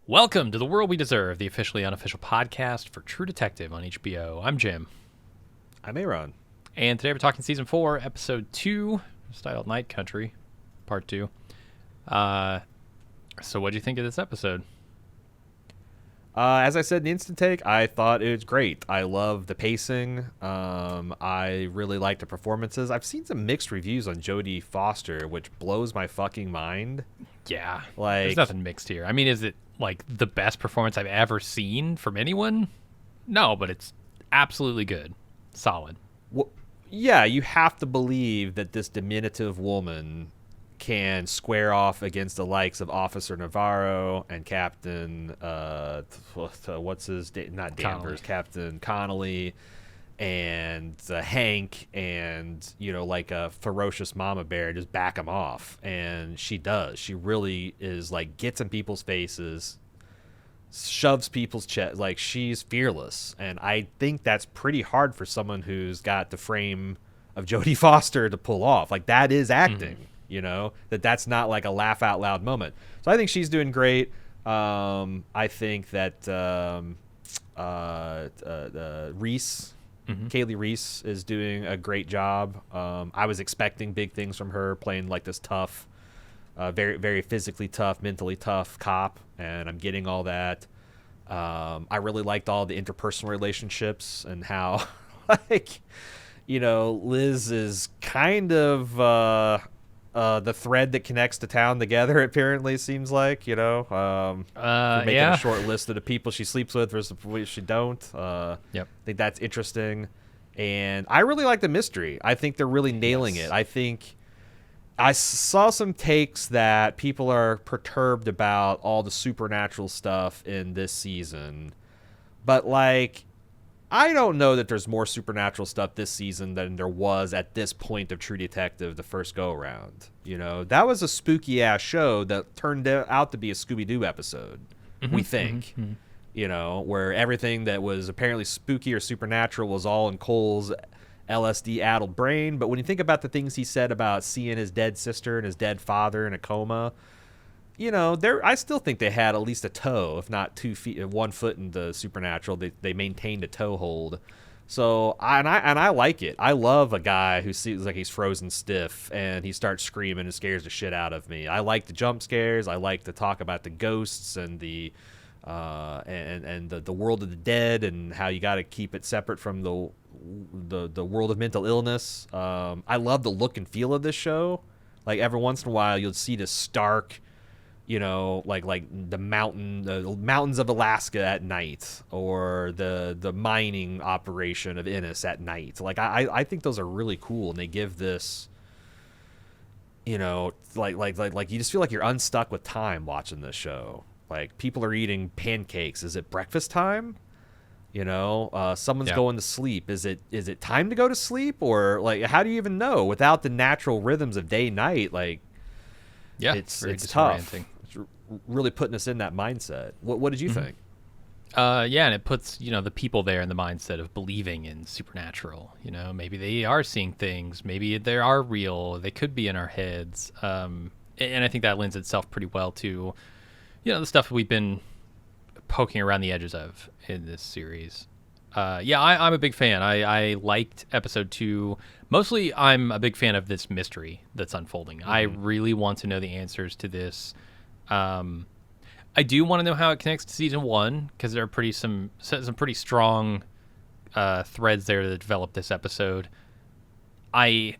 Welcome to The World We Deserve, the officially unofficial podcast for True Detective on HBO. I'm Jim. I'm Aaron. And today we're talking Season 4, Episode 2, titled Night Country, Part 2. So what do you think of this episode? As I said in the instant take, I thought it was great. I love the pacing. I really like the performances. I've seen some mixed reviews on Jodie Foster, which blows my fucking mind. Yeah, Like, there's nothing mixed here. I mean, is it like the best performance I've ever seen from anyone? No, but it's absolutely good. Solid. yeah, you have to believe that this diminutive woman can square off against the likes of Officer Navarro and Captain, what's his name? Not Danvers, Captain Connolly, and Hank, and like a ferocious mama bear, just back him off. And she does. She really is, like, gets in people's faces, shoves people's chest. Like, she's fearless, and I think that's pretty hard for someone who's got the frame of Jodie Foster to pull off. Like, that is acting. That's not like a laugh out loud moment. So I think she's doing great. I think that Reese, Kaylee Reese, is doing a great job. I was expecting big things from her, playing like this tough, very, very physically tough, mentally tough cop, and I'm getting all that. I really liked all the interpersonal relationships and how, Liz is kind of the thread that connects the town together, apparently, seems like, you're making a short list of the people she sleeps with versus the people she don't. Yep. I think that's interesting. And I really like the mystery. I think they're really nailing it. I think I saw some takes that people are perturbed about all the supernatural stuff in this season. But, I don't know that there's more supernatural stuff this season than there was at this point of True Detective the first go-around. That was a spooky-ass show that turned out to be a Scooby-Doo episode, we think. Where everything that was apparently spooky or supernatural was all in Cole's LSD-addled brain. But when you think about the things he said about seeing his dead sister and his dead father in a coma, I still think they had at least a toe, if not 2 feet, 1 foot in the supernatural. They maintained a toe hold. So I like it. I love a guy who seems like he's frozen stiff and he starts screaming and scares the shit out of me. I like the jump scares. I like to talk about the ghosts and the world of the dead and how you got to keep it separate from the world of mental illness. I love the look and feel of this show. Like, every once in a while you'll see this stark, like the mountains of Alaska at night, or the mining operation of Innis at night. Like, I think those are really cool, and they give this, like you just feel like you're unstuck with time watching this show. Like, people are eating pancakes. Is it breakfast time? Someone's going to sleep. Is it time to go to sleep? Or, like, how do you even know without the natural rhythms of day night? Like, it's tough. It's really putting us in that mindset. What did you think? And it puts the people there in the mindset of believing in supernatural. Maybe they are seeing things. Maybe they are real. They could be in our heads. And I think that lends itself pretty well to the stuff we've been poking around the edges of in this series. I'm a big fan. I liked episode 2. Mostly, I'm a big fan of this mystery that's unfolding. I really want to know the answers to this. I do want to know how it connects to season 1, because there are some pretty strong threads there that develop this episode. I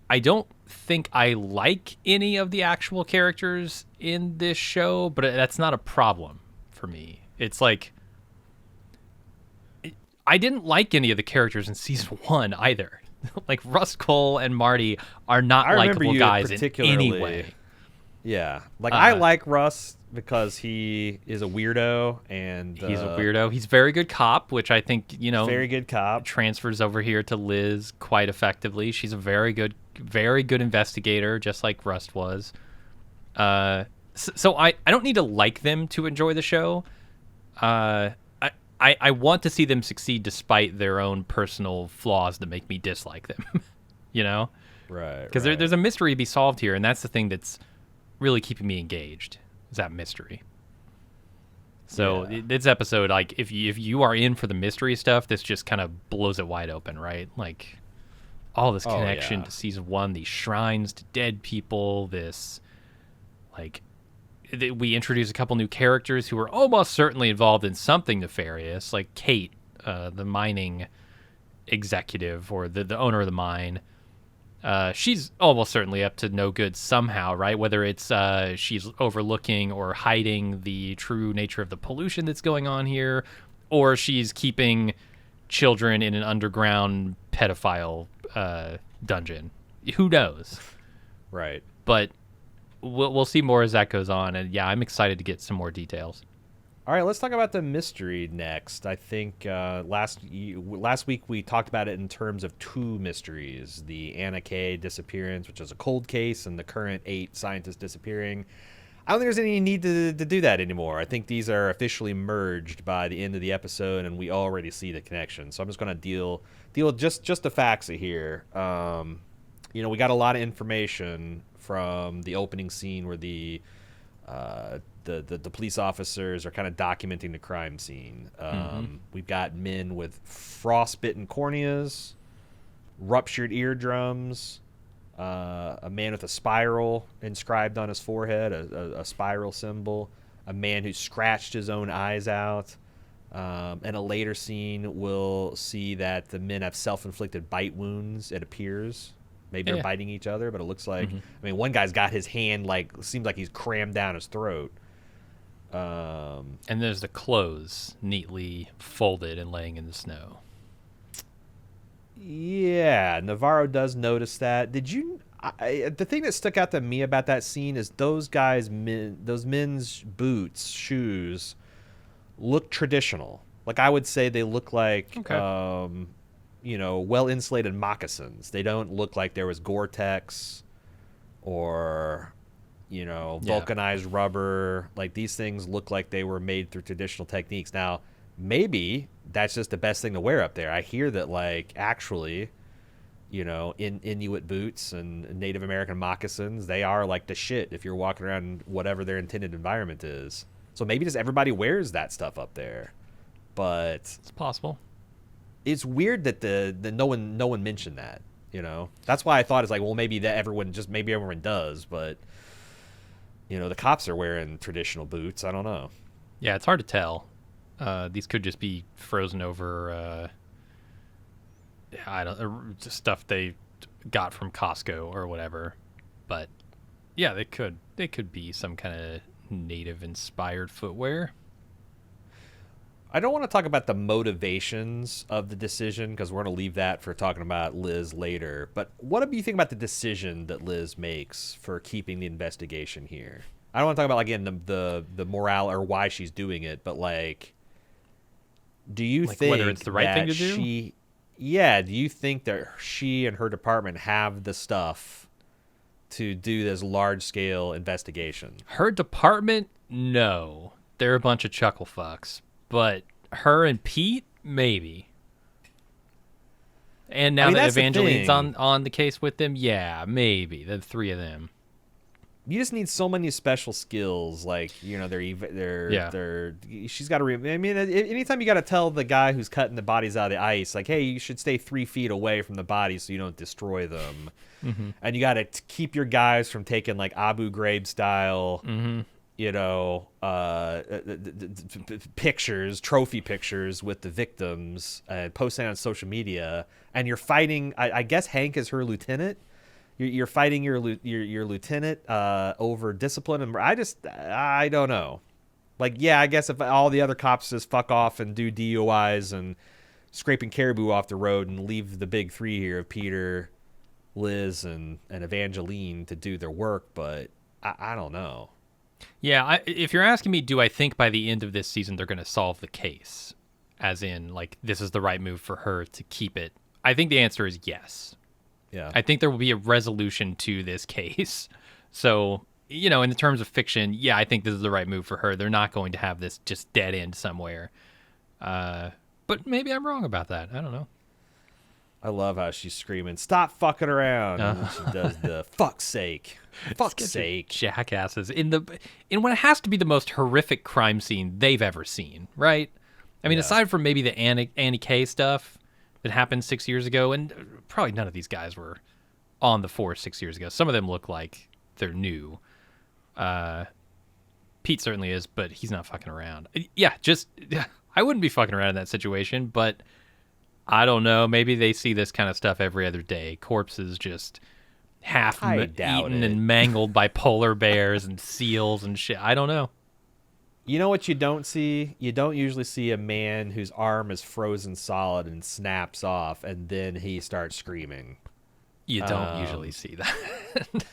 don't think I like any of the actual characters in this show, but that's not a problem for me. It's like, I didn't like any of the characters in season 1 either. Like, Russ, Cole, and Marty are not likable guys in any way. Yeah. Like, I like Russ because he is a weirdo, and he's a weirdo. He's a very good cop, which I think, very good cop, transfers over here to Liz quite effectively. She's a very good investigator, just like Rust was. So I don't need to like them to enjoy the show. I want to see them succeed despite their own personal flaws that make me dislike them. Right. Because there's a mystery to be solved here, and that's the thing that's really keeping me engaged, is that mystery. So this episode, like, if you are in for the mystery stuff, this just kind of blows it wide open, right? Like, all this connection to season 1, these shrines to dead people, this, like, we introduce a couple new characters who are almost certainly involved in something nefarious, like Kate, the mining executive or the owner of the mine. She's almost certainly up to no good somehow, right? Whether it's she's overlooking or hiding the true nature of the pollution that's going on here, or she's keeping children in an underground pedophile dungeon. Who knows? Right. But we'll see more as that goes on, and yeah, I'm excited to get some more details. All right, let's talk about the mystery next. I think last week we talked about it in terms of 2 mysteries: the Anna Kay disappearance, which is a cold case, and the current 8 scientists disappearing. I don't think there's any need to do that anymore. I think these are officially merged by the end of the episode, and we already see the connection. So I'm just going to deal with just the facts here. We got a lot of information from the opening scene where the police officers are kind of documenting the crime scene. We've got men with frostbitten corneas, ruptured eardrums, a man with a spiral inscribed on his forehead, a spiral symbol, a man who scratched his own eyes out. In a later scene, we'll see that the men have self-inflicted bite wounds, it appears. Maybe they're biting each other, but it looks like... I mean, one guy's got his hand, seems like he's crammed down his throat. And there's the clothes neatly folded and laying in the snow. Yeah, Navarro does notice that. Did you... the thing that stuck out to me about that scene is those men's boots, shoes, look traditional. Like, I would say they look like... Okay. Well-insulated moccasins. They don't look like there was Gore-Tex or, vulcanized rubber. Like, these things look like they were made through traditional techniques. Now, maybe that's just the best thing to wear up there. I hear that, actually, Inuit boots and Native American moccasins, they are like the shit if you're walking around whatever their intended environment is. So maybe just everybody wears that stuff up there. But it's possible. It's weird that the no one mentioned that, That's why I thought it's maybe everyone does, but the cops are wearing traditional boots. I don't know. Yeah, it's hard to tell. These could just be frozen over just stuff they got from Costco or whatever. But yeah, they could be some kind of native inspired footwear. I don't want to talk about the motivations of the decision because we're going to leave that for talking about Liz later. But what do you think about the decision that Liz makes for keeping the investigation here? I don't want to talk about, again, the morale or why she's doing it, but, do you think whether it's the right thing to do? Do you think that she and her department have the stuff to do this large-scale investigation? Her department? No. They're a bunch of chuckle fucks. But her and Pete, maybe. And now that Evangeline's on the case with them, yeah, maybe. The 3 of them. You just need so many special skills, she's got to. Anytime you got to tell the guy who's cutting the bodies out of the ice, hey, you should stay 3 feet away from the bodies so you don't destroy them, and you got to keep your guys from taking Abu Ghraib style. Trophy pictures with the victims and posting on social media, and you're fighting. I guess Hank is her lieutenant. You're fighting your lieutenant over discipline, and I don't know. I guess if all the other cops just fuck off and do DUIs and scraping caribou off the road and leave the big 3 here of Peter, Liz, and Evangeline to do their work, but I don't know. Yeah, if you're asking me, do I think by the end of this season they're going to solve the case? As in, this is the right move for her to keep it? I think the answer is yes. Yeah. I think there will be a resolution to this case. So, in the terms of fiction, yeah, I think this is the right move for her. They're not going to have this just dead end somewhere. But maybe I'm wrong about that. I don't know. I love how she's screaming, "Stop fucking around!" And she does the "fuck's sake, fuck's sake." Jackasses in what has to be the most horrific crime scene they've ever seen, right? I mean, aside from maybe the Annie K stuff that happened 6 years ago, and probably none of these guys were on the force 6 years ago. Some of them look like they're new. Pete certainly is, but he's not fucking around. Yeah, I wouldn't be fucking around in that situation, but I don't know. Maybe they see this kind of stuff every other day. Corpses just half eaten and mangled by polar bears and seals and shit. I don't know. You know what you don't see? You don't usually see a man whose arm is frozen solid and snaps off, and then he starts screaming. You don't usually see that.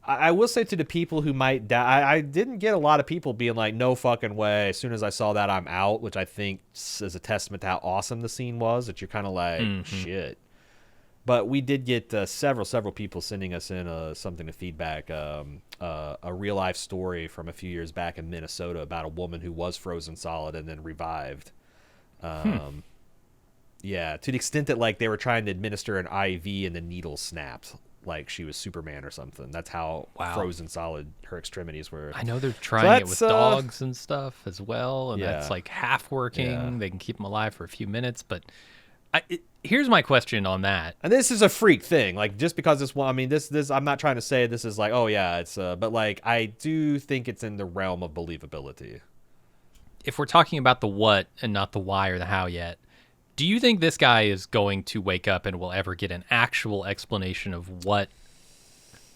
I will say to the people who might die, I didn't get a lot of people being like, no fucking way. As soon as I saw that, I'm out, which I think is a testament to how awesome the scene was, that you're kind of like, shit. But we did get several people sending us in something to feedback, a real life story from a few years back in Minnesota about a woman who was frozen solid and then revived. Yeah, to the extent that like they were trying to administer an IV and the needle snapped, like she was Superman or something. That's how frozen solid her extremities were. I know they're trying it with dogs and stuff as well, and that's like half working. Yeah. They can keep them alive for a few minutes, but here's my question on that. And this is a freak thing. Like, just because this one, I mean, this I'm not trying to say this is like, oh yeah, it's but like I do think it's in the realm of believability. If we're talking about the what and not the why or the how yet, do you think this guy is going to wake up and will ever get an actual explanation of what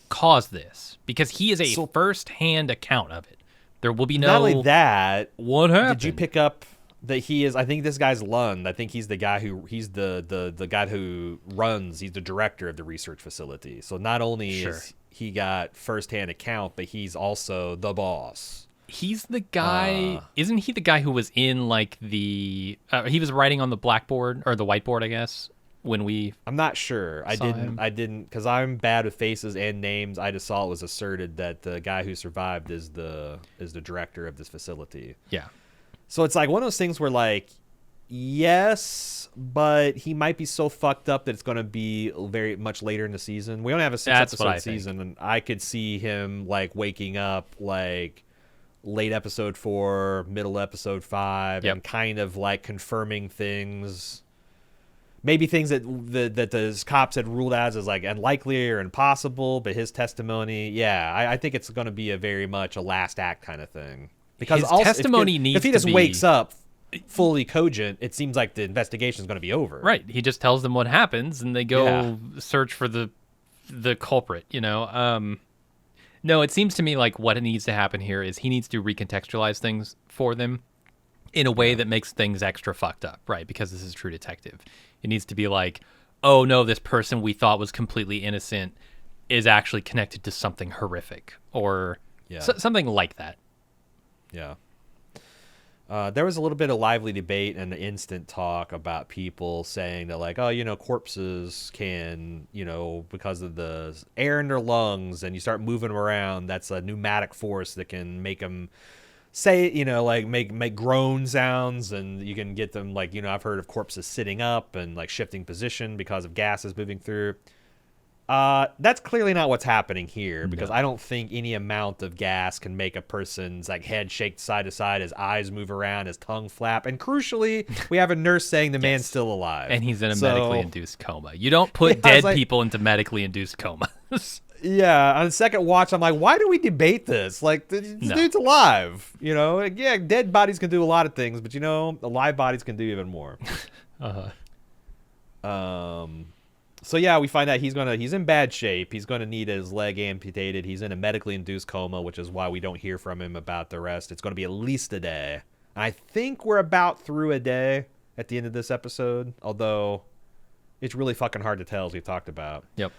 caused this? Because he is a first-hand account of it. There will be no... Not only that... What happened? Did you pick up that he is... I think this guy's Lund. I think he's the guy who... He's the guy who runs... He's the director of the research facility. So not only is he got first-hand account, but he's also the boss. He's the guy, isn't he the guy who was in like he was writing on the blackboard or the whiteboard, I guess, when I'm not sure. I didn't, because I'm bad with faces and names. I just saw it was asserted that the guy who survived is the director of this facility. Yeah. So it's like one of those things where like, yes, but he might be so fucked up that it's going to be very much later in the season. We only have a 6-episode season, and I could see him like waking up like late episode 4, middle episode 5, and kind of like confirming things, maybe things that the cops had ruled out as like unlikely or impossible, but his testimony, I think it's going to be a very much a last act kind of thing. Because his testimony needs if he just wakes up fully cogent, it seems like the investigation is going to be over. Right. He just tells them what happens, and they go search for the culprit. You know. No, it seems to me like what needs to happen here is he needs to recontextualize things for them in a way that makes things extra fucked up, right? Because this is True Detective. It needs to be like, oh no, this person we thought was completely innocent is actually connected to something horrific, or something like that. Yeah. There was a little bit of lively debate and instant talk about people saying that, like, oh, you know, corpses can, you know, because of the air in their lungs and you start moving them around, that's a pneumatic force that can make them say, you know, like make groan sounds, and you can get them, like, you know, I've heard of corpses sitting up and like shifting position because of gases moving through. That's clearly not what's happening here, because I don't think any amount of gas can make a person's like head shake side to side, his eyes move around, his tongue flap, and crucially, we have a nurse saying the man's still alive, and he's in a medically induced coma. You don't put dead people into medically induced comas. Yeah, on the second watch, I'm like, why do we debate this? Like, this dude's alive. You know, yeah, dead bodies can do a lot of things, but you know, alive bodies can do even more. So yeah, we find out he's in bad shape. He's gonna need his leg amputated. He's in a medically induced coma, which is why we don't hear from him about the rest. It's gonna be at least a day. I think we're about through a day at the end of this episode, although it's really fucking hard to tell, as we've talked about. Yep.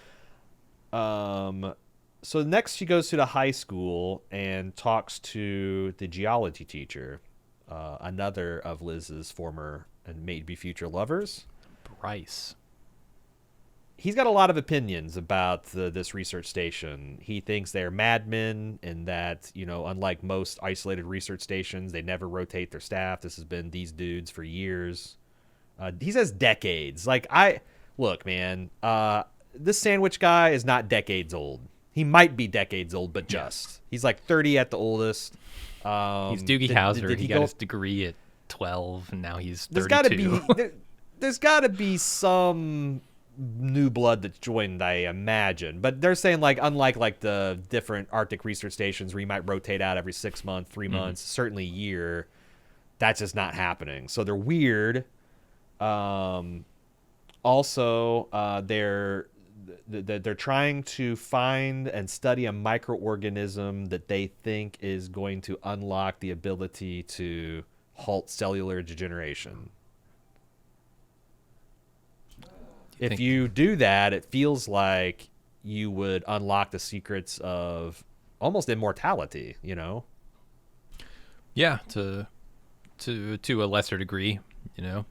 So next she goes to the high school and talks to the geology teacher, another of Liz's former and maybe future lovers, Bryce. He's got a lot of opinions about this research station. He thinks they're madmen, and that, you know, unlike most isolated research stations, they never rotate their staff. This has been these dudes for years. He says decades. Like, look, man, this sandwich guy is not decades old. He might be decades old, but just. He's like 30 at the oldest. He's Doogie Howser. He got his degree at 12, and now he's 32. There's got to be some new blood that's joined, I imagine. But they're saying, like, unlike like the different Arctic research stations where you might rotate out every 6 months, 3 months, certainly a year, that's just not happening. So they're weird. Also, they're trying to find and study a microorganism that they think is going to unlock the ability to halt cellular degeneration. If you do that, it feels like you would unlock the secrets of almost immortality, you know? Yeah, to a lesser degree, you know.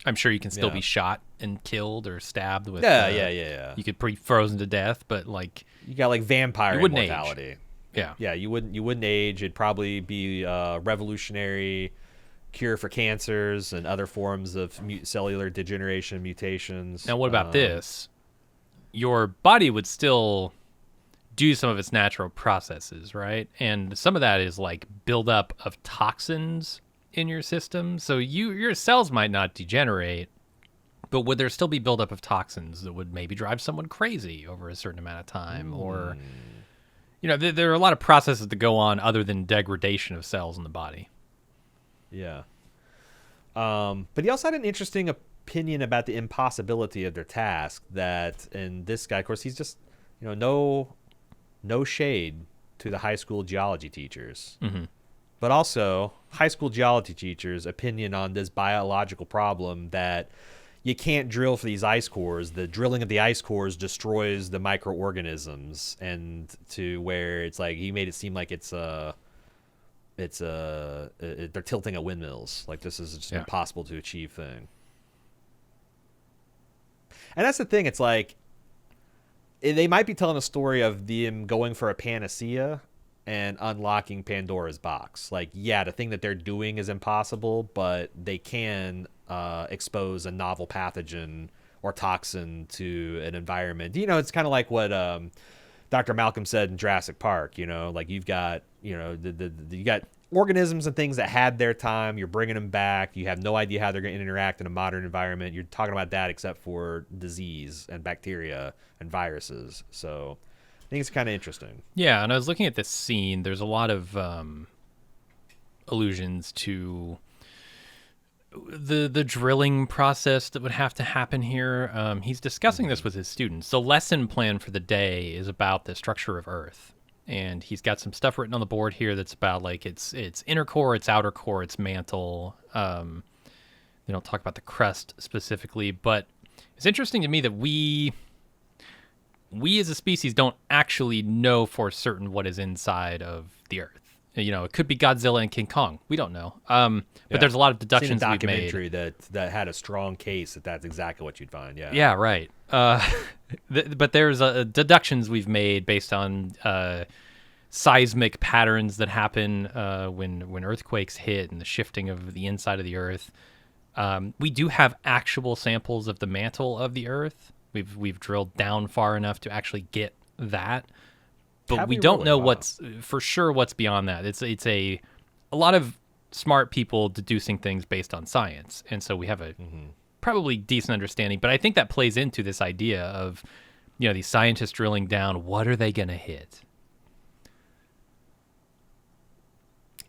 I'm sure you can still be shot and killed or stabbed with. Yeah. You could be frozen to death, but like you got like vampire immortality. Age. Yeah. You wouldn't age. It'd probably be a revolutionary cure for cancers and other forms of cellular degeneration, mutations. Now, what about this? Your body would still do some of its natural processes, right? And some of that is like buildup of toxins in your system. So your cells might not degenerate, but would there still be buildup of toxins that would maybe drive someone crazy over a certain amount of time? Or, you know, there are a lot of processes that go on other than degradation of cells in the body. Yeah. But he also had an interesting opinion about the impossibility of their task. That, and this guy, of course, he's just, you know, no shade to the high school geology teachers. Mm-hmm. But also high school geology teachers' opinion on this biological problem that you can't drill for these ice cores. The drilling of the ice cores destroys the microorganisms, and to where it's like he made it seem like they're tilting at windmills. Like this is just an impossible to achieve thing. And that's the thing. It's like they might be telling a story of them going for a panacea and unlocking Pandora's box. Like, yeah, the thing that they're doing is impossible, but they can expose a novel pathogen or toxin to an environment. You know, it's kind of like what Dr. Malcolm said in Jurassic Park. You know, like you've got, you know, you got organisms and things that had their time. You're bringing them back. You have no idea how they're going to interact in a modern environment. You're talking about that except for disease and bacteria and viruses. So I think it's kind of interesting. Yeah, and I was looking at this scene. There's a lot of allusions to the drilling process that would have to happen here. He's discussing this with his students. The lesson plan for the day is about the structure of Earth. And he's got some stuff written on the board here that's about like its inner core, its outer core, its mantle. They don't talk about the crust specifically, but it's interesting to me that we as a species don't actually know for certain what is inside of the Earth. You know, it could be Godzilla and King Kong. We don't know. But there's a lot of deductions we've made. Documentary that had a strong case that's exactly what you'd find. Yeah. Yeah, right. But there's deductions we've made based on seismic patterns that happen when earthquakes hit and the shifting of the inside of the Earth. We do have actual samples of the mantle of the Earth. We've drilled down far enough to actually get that, but we don't know what's for sure what's beyond that. It's a lot of smart people deducing things based on science, and so we have a probably decent understanding. But I think that plays into this idea of, you know, these scientists drilling down. What are they going to hit?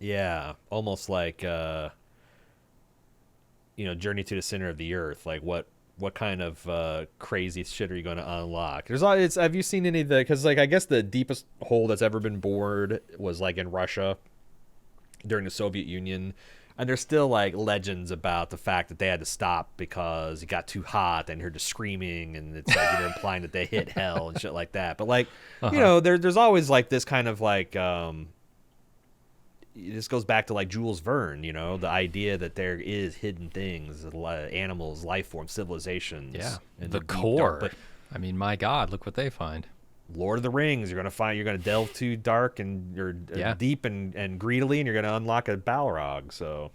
Yeah, almost like Journey to the Center of the Earth. Like what kind of crazy shit are you going to unlock? Have you seen any of the? Because like I guess the deepest hole that's ever been bored was like in Russia during the Soviet Union, and there's still like legends about the fact that they had to stop because it got too hot and heard the screaming, and it's like implying that they hit hell and shit like that. But like there's always like this kind of like this goes back to like Jules Verne, you know, the idea that there is hidden things, animals, life forms, civilizations. Yeah, the core. But I mean, my God, look what they find. Lord of the Rings, you're gonna delve too dark and you're deep and greedily, and you're gonna unlock a Balrog. So,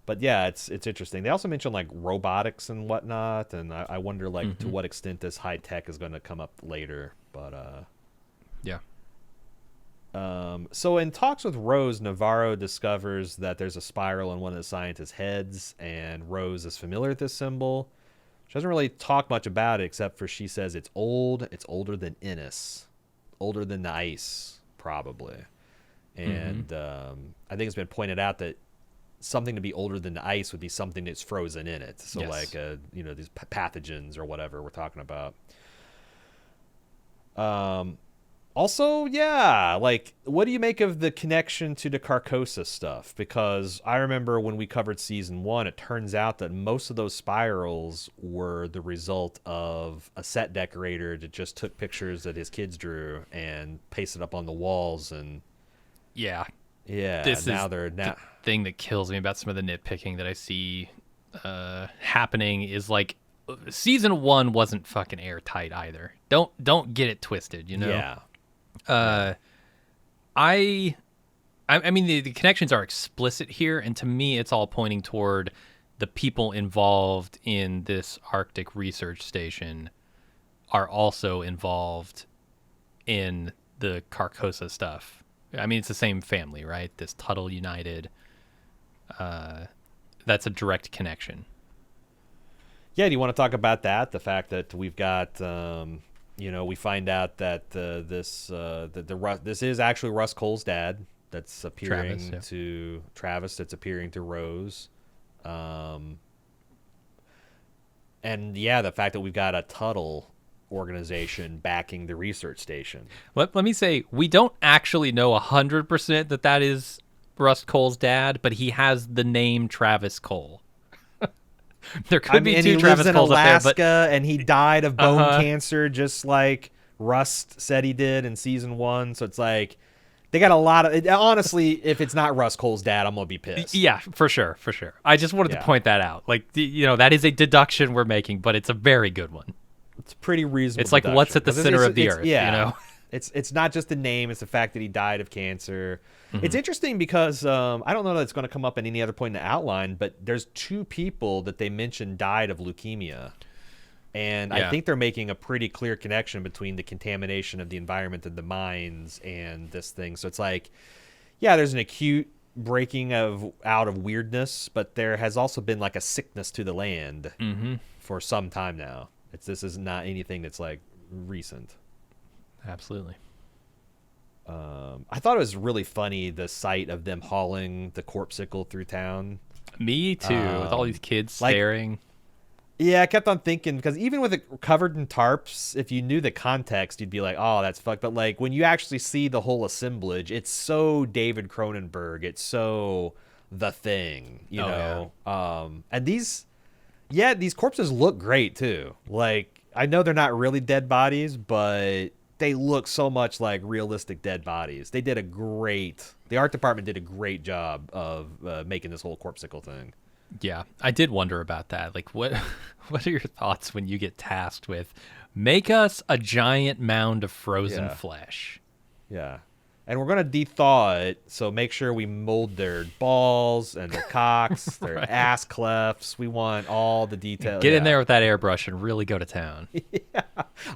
But yeah, it's interesting. They also mentioned like robotics and whatnot, and I wonder like to what extent this high tech is going to come up later. But yeah. So in talks with Rose, Navarro discovers that there's a spiral in one of the scientists' heads, and Rose is familiar with this symbol. She doesn't really talk much about it, except for she says it's old. It's older than Innis, older than the ice, probably. And I think it's been pointed out that something to be older than the ice would be something that's frozen in it. So like, these pathogens or whatever we're talking about. Also, yeah, like, what do you make of the connection to the Carcosa stuff? Because I remember when we covered season 1, it turns out that most of those spirals were the result of a set decorator that just took pictures that his kids drew and pasted up on the walls. And yeah, this is the thing that kills me about some of the nitpicking that I see happening is like, season 1 wasn't fucking airtight either. Don't get it twisted, you know? Yeah. I mean, the connections are explicit here, and to me, it's all pointing toward the people involved in this Arctic research station are also involved in the Carcosa stuff. I mean, it's the same family, right? This Tuttle United. That's a direct connection. Yeah, do you want to talk about that? The fact that we've got, we find out that this is actually Russ Cole's dad that's appearing to Travis, that's appearing to Rose. And yeah, the fact that we've got a Tuttle organization backing the research station. Let me say, we don't actually know 100% that is Russ Cole's dad, but he has the name Travis Cole. There could be two Travis Coles Alaska, up there, but and he died of bone cancer, just like Rust said he did in season 1. So it's like they got a lot of. Honestly, if it's not Russ Cole's dad, I'm gonna be pissed. Yeah, for sure. I just wanted to point that out. Like, that is a deduction we're making, but it's a very good one. It's pretty reasonable. It's like what's at the center of the earth. Yeah, It's not just the name; it's the fact that he died of cancer. It's interesting because I don't know that it's going to come up at any other point in the outline, but there's 2 people that they mentioned died of leukemia. And I think they're making a pretty clear connection between the contamination of the environment and the mines and this thing. So it's like, yeah, there's an acute breaking out of weirdness, but there has also been like a sickness to the land for some time now. This is not anything that's like recent. Absolutely. I thought it was really funny, the sight of them hauling the corpsicle through town. Me too, with all these kids staring. Yeah, I kept on thinking, because even with it covered in tarps, if you knew the context, you'd be like, oh, that's fucked. But like when you actually see the whole assemblage, it's so David Cronenberg. It's so The Thing, you know? Yeah. And these corpses look great too. Like, I know they're not really dead bodies, but they look so much like realistic dead bodies. The art department did a great job of making this whole corpsicle thing. Yeah, I did wonder about that. Like, what are your thoughts when you get tasked with make us a giant mound of frozen flesh? Yeah. And we're going to de-thaw it, so make sure we mold their balls and their cocks, their ass clefts. We want all the details. Get in there with that airbrush and really go to town. Yeah.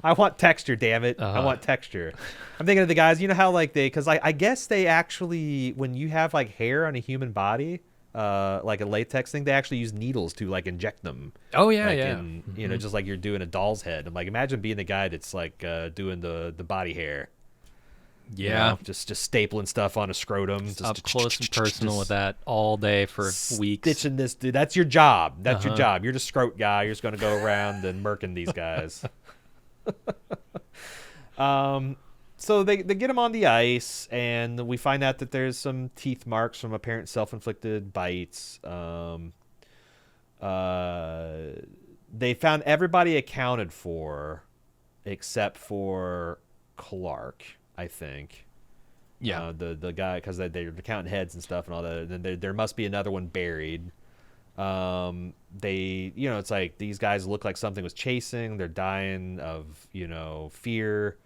I want texture, damn it. I want texture. I'm thinking of the guys, you know how like because I guess they actually, when you have like hair on a human body, like a latex thing, they actually use needles to like inject them. Oh yeah, like yeah. You know, just like you're doing a doll's head. I'm like, imagine being the guy that's like doing the body hair. Yeah, you know, just stapling stuff on a scrotum, just up close and personal with that all day for weeks. Stitching this dude. That's your job. That's your job. You're the scrot guy. You're just going to go around and murking these guys. So they get him on the ice, and we find out that there's some teeth marks from apparent self-inflicted bites. They found everybody accounted for except for Clark, I think. Yeah. The guy, because they're counting heads and stuff and all that. And then there must be another one buried. It's like these guys look like something was chasing. They're dying of, fear.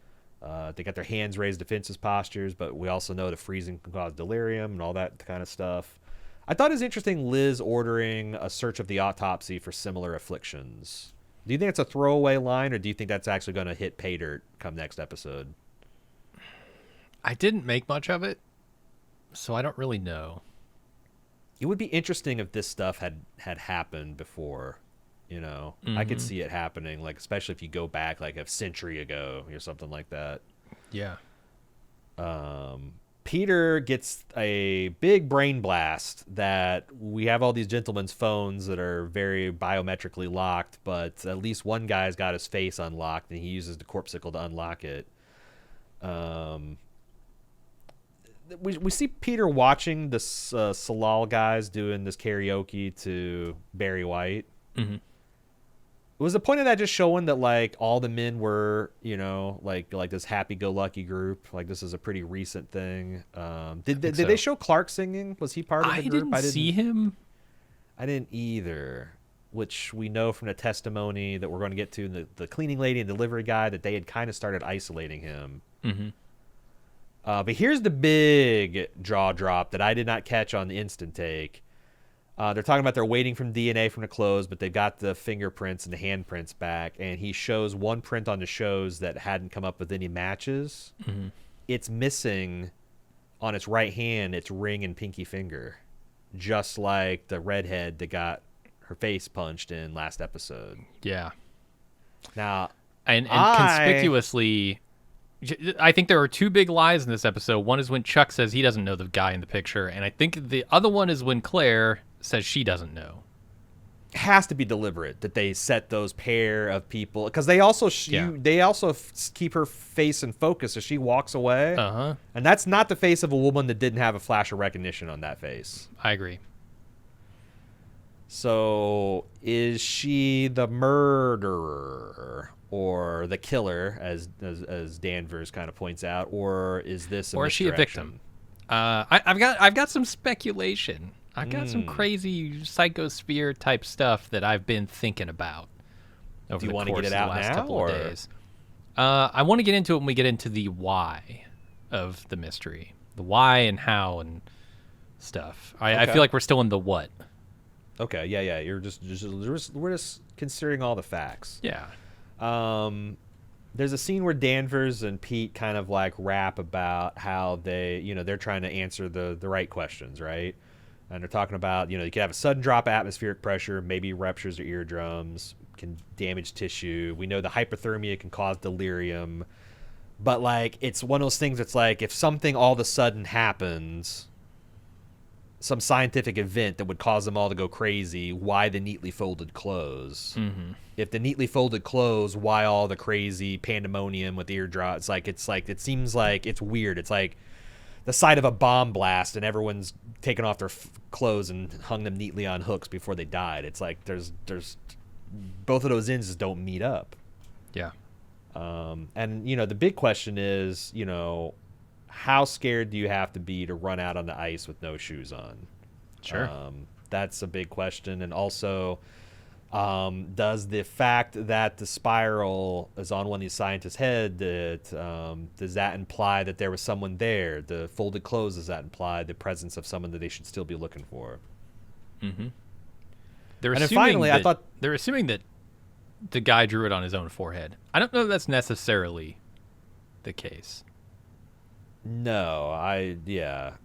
They got their hands raised, defensive postures, but we also know the freezing can cause delirium and all that kind of stuff. I thought it was interesting Liz ordering a search of the autopsy for similar afflictions. Do you think it's a throwaway line, or do you think that's actually going to hit pay dirt come next episode? I didn't make much of it, so I don't really know. It would be interesting if this stuff had happened before. I could see it happening, like especially if you go back like a century ago or something like that. Yeah. Peter gets a big brain blast that we have all these gentlemen's phones that are very biometrically locked, but at least one guy's got his face unlocked, and he uses the corpsicle to unlock it. We see Peter watching this Salal guys doing this karaoke to Barry White. Mm-hmm. Was the point of that just showing that like all the men were, like this happy-go-lucky group? Like this is a pretty recent thing. Did they show Clark singing? Was he part of the group? I didn't see him. I didn't either. Which we know from the testimony that we're going to get to, the cleaning lady and delivery guy, that they had kind of started isolating him. Mm-hmm. But here's the big jaw drop that I did not catch on the instant take. They're talking about they're waiting for DNA from the clothes, but they've got the fingerprints and the handprints back, and he shows one print on the shows that hadn't come up with any matches. Mm-hmm. It's missing on its right hand its ring and pinky finger, just like the redhead that got her face punched in last episode. Yeah. Now, and conspicuously, I think there are two big lies in this episode. One is when Chuck says he doesn't know the guy in the picture, and I think the other one is when Claire says she doesn't know. It has to be deliberate that they set those pair of people, because they also keep her face in focus as she walks away. And that's not the face of a woman that didn't have a flash of recognition on that face. I agree. So is she the murderer or the killer, as Danvers kind of points out, or is this or is she a victim? I've got some speculation. I've got some crazy psychosphere type stuff that I've been thinking about over the course of the last couple of days. I want to get into it when we get into the why of the mystery, the why and how and stuff. I feel like we're still in the what. Okay, yeah. We're just considering all the facts. Yeah. There's a scene where Danvers and Pete kind of like rap about how they're trying to answer the right questions, right? And they're talking about, you could have a sudden drop of atmospheric pressure, maybe ruptures your eardrums, can damage tissue. We know the hypothermia can cause delirium. But, like, it's one of those things that's like, if something all of a sudden happens, some scientific event that would cause them all to go crazy, why the neatly folded clothes? Mm-hmm. If the neatly folded clothes, why all the crazy pandemonium with eardrops? It seems like it's weird. It's like the site of a bomb blast and everyone's taken off their clothes and hung them neatly on hooks before they died. It's like there's both of those ends just don't meet up. Yeah. And the big question is, how scared do you have to be to run out on the ice with no shoes on? Sure. That's a big question. And also, does the fact that the spiral is on one of these scientists' head, does that imply that there was someone there? The folded clothes, does that imply the presence of someone that they should still be looking for? Mm-hmm. They're assuming that the guy drew it on his own forehead. I don't know if that's necessarily the case. No,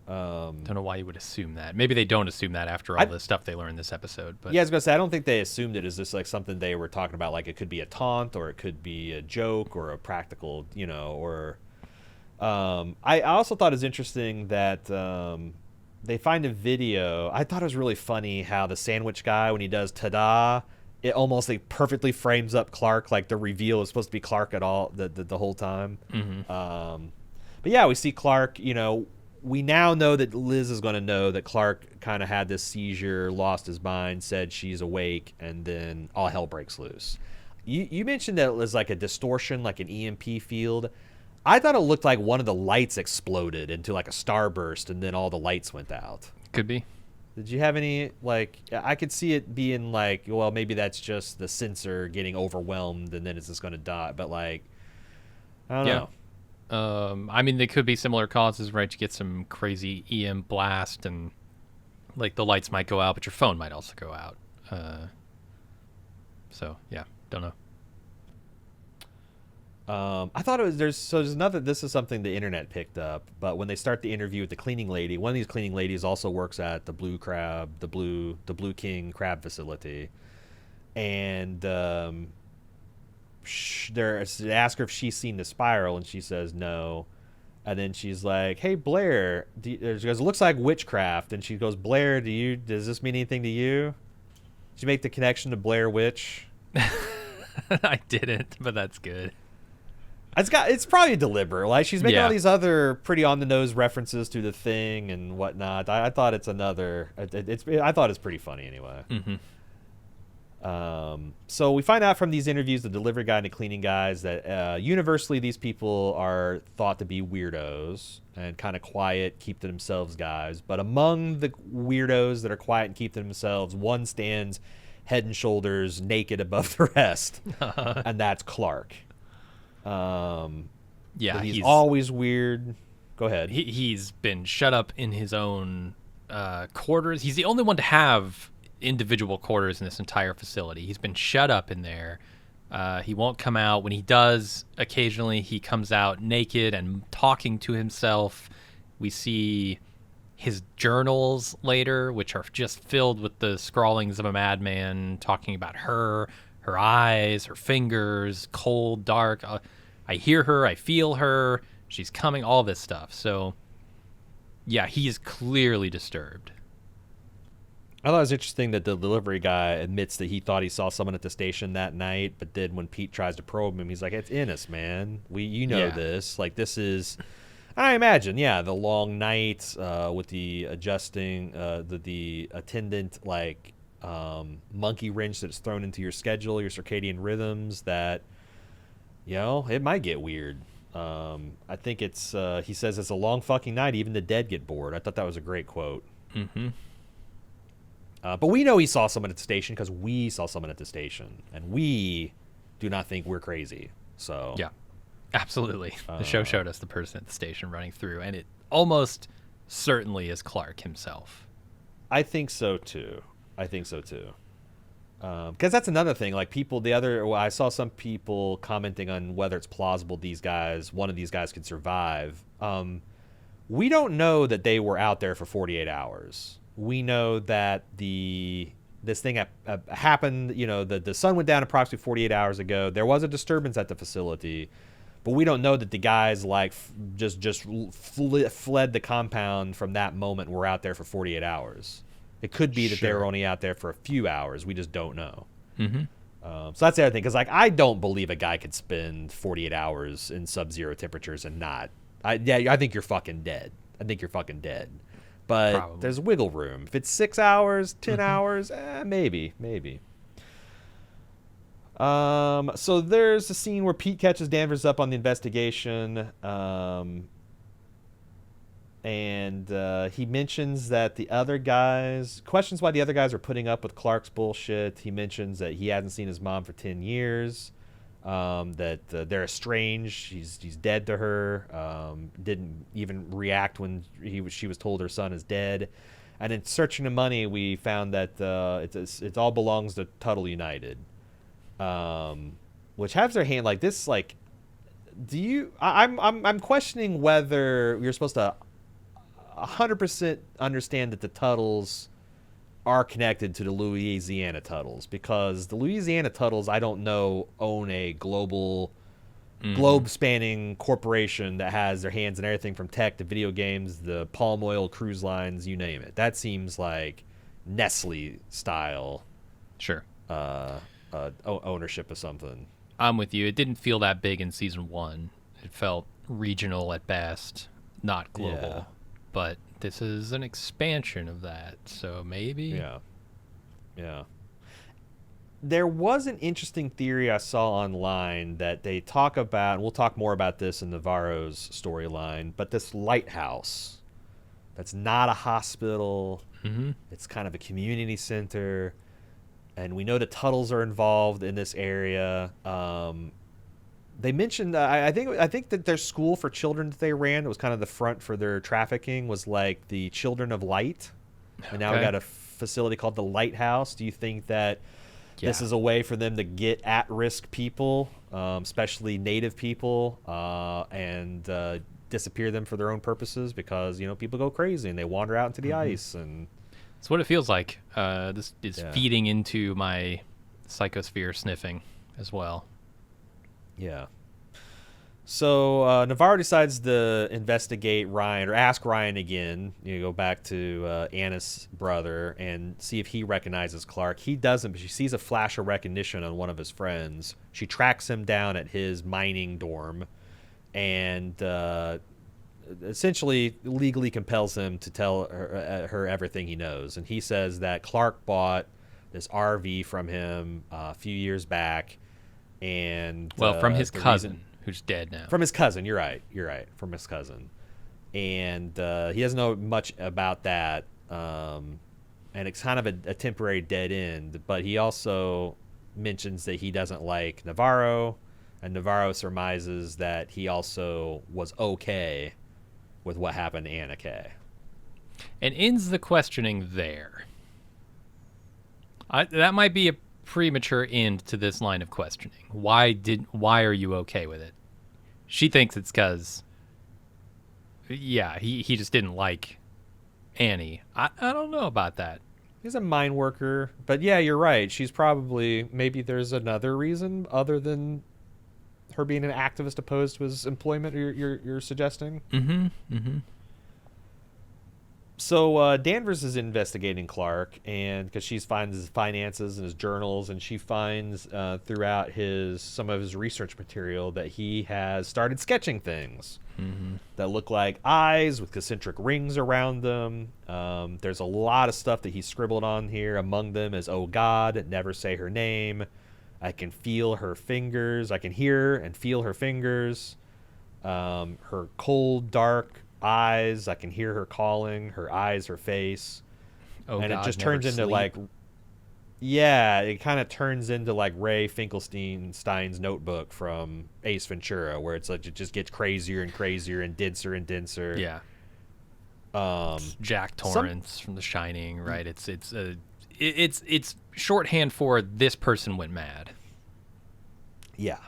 don't know why you would assume that. Maybe they don't assume that after all the stuff they learned this episode. But yeah, I was gonna say I don't think they assumed it as just like something they were talking about. Like it could be a taunt, or it could be a joke, or a practical, or. I also thought it was interesting that they find a video. I thought it was really funny how the sandwich guy, when he does ta-da, it almost like perfectly frames up Clark. Like the reveal is supposed to be Clark at all the whole time. Mm-hmm. But yeah, we see Clark, we now know that Liz is going to know that Clark kind of had this seizure, lost his mind, said she's awake, and then all hell breaks loose. You mentioned that it was like a distortion, like an EMP field. I thought it looked like one of the lights exploded into like a starburst, and then all the lights went out. Could be. Did you have any, I could see it being like, well, maybe that's just the sensor getting overwhelmed, and then it's just going to die. But I don't know. I mean, they could be similar causes, right? You get some crazy EM blast and like the lights might go out, but your phone might also go out. So yeah, don't know. I thought it was there's another. This is something the internet picked up, but when they start the interview with the cleaning lady, one of these cleaning ladies also works at the Blue King Crab facility, and they ask her if she's seen the spiral, and she says no, and then she's like, "Hey Blair," she goes, "It looks like witchcraft," and she goes, "Blair, does this mean anything to you?" Did you make the connection to Blair Witch? I didn't, but that's good. It's probably deliberate. Like she's making all these other pretty on the nose references to the Thing and whatnot. I thought it's another. I thought it's pretty funny anyway. Mm-hmm. So we find out from these interviews, the delivery guy and the cleaning guys, that universally these people are thought to be weirdos and kind of quiet, keep to themselves guys. But among the weirdos that are quiet and keep to themselves, one stands head and shoulders naked above the rest, and that's Clark. Yeah, he's always weird. Go ahead. He's been shut up in his own quarters. He's the only one to have individual quarters in this entire facility. He's been shut up in there. He won't come out. When he does, occasionally he comes out naked and talking to himself. We see his journals later, which are just filled with the scrawlings of a madman talking about her eyes, her fingers, cold, dark. I hear her, I feel her, she's coming, all this stuff. So, yeah, he is clearly disturbed. I thought it was interesting that the delivery guy admits that he thought he saw someone at the station that night, but then when Pete tries to probe him, he's like, "It's Ennis, man. This. Like, this is..." I imagine, the long night with the adjusting, the attendant, like, monkey wrench that's thrown into your schedule, your circadian rhythms, that, it might get weird. I think it's, he says it's a long fucking night, even the dead get bored. I thought that was a great quote. Mm-hmm. But we know he saw someone at the station because we saw someone at the station, and we do not think we're crazy. So yeah, absolutely. The show showed us the person at the station running through, and it almost certainly is Clark himself. I think so too. Because that's another thing. Like I saw some people commenting on whether it's plausible one of these guys could survive. We don't know that they were out there for 48 hours. We know that this thing happened, the sun went down approximately 48 hours ago. There was a disturbance at the facility, but we don't know that the guys just fled the compound from that moment and were out there for 48 hours. It could be that they were only out there for a few hours. We just don't know. Mm-hmm. So that's the other thing, because I don't believe a guy could spend 48 hours in sub-zero temperatures and not. I think you're fucking dead. But probably. There's wiggle room. If it's 6 hours, 10 hours, maybe. So there's a scene where Pete catches Danvers up on the investigation, and he mentions that questions why the other guys are putting up with Clark's bullshit. He mentions that he hasn't seen his mom for 10 years. That they're estranged. She's dead to her. Didn't even react when she was told her son is dead. And in searching the money, we found that it all belongs to Tuttle United, which has their hand like this. Like, I'm questioning whether you're supposed to 100% understand that the Tuttles are connected to the Louisiana Tuttles, because the Louisiana Tuttles, I don't know, own a globe-spanning corporation that has their hands in everything from tech to video games, the palm oil cruise lines, you name it. That seems like Nestle style ownership of something. I'm with you. It didn't feel that big in season 1. It felt regional at best, not global. Yeah. But this is an expansion of that, so maybe. Yeah. There was an interesting theory I saw online that they talk about, and we'll talk more about this in Navarro's storyline, but this lighthouse that's not a hospital. Mm-hmm. It's kind of a community center, and we know the Tuttles are involved in this area. They mentioned, I think that their school for children that they ran, it was kind of the front for their trafficking, was like the Children of Light. And now we got a facility called the Lighthouse. Do you think that this is a way for them to get at-risk people, especially native people, and disappear them for their own purposes? Because, people go crazy and they wander out into the ice. And it's what it feels like. This is feeding into my psychosphere sniffing as well. Yeah. So Navarro decides to investigate Ryan, or ask Ryan again. Go back to Anna's brother and see if he recognizes Clark. He doesn't, but she sees a flash of recognition on one of his friends. She tracks him down at his mining dorm and essentially legally compels him to tell her everything he knows. And he says that Clark bought this RV from him a few years back. And from his cousin. Who's dead now. From his cousin, you're right. From his cousin. And he doesn't know much about that. And it's kind of a temporary dead end. But he also mentions that he doesn't like Navarro. And Navarro surmises that he also was okay with what happened to Anna Kay. And ends the questioning there. That might be a premature end to this line of questioning. Why are you okay with it? She thinks it's because he just didn't like Annie. I don't know about that. He's a mine worker, but you're right. She's probably, maybe there's another reason other than her being an activist opposed to his employment. You're suggesting. So Danvers is investigating Clark, and because she finds his finances and his journals, and she finds throughout some of his research material that he has started sketching things that look like eyes with concentric rings around them. There's a lot of stuff that he scribbled on here. Among them is, "Oh God, never say her name. I can feel her fingers. I can hear and feel her fingers. Her cold, dark eyes. I can hear her calling. Her eyes, her face." Oh, and God, it just turns into sleep. it kind of turns into like Ray Finkelstein's notebook from Ace Ventura, where it's like it just gets crazier and crazier and denser and denser. Yeah. It's Jack Torrance from The Shining, right? It's shorthand for this person went mad. Yeah.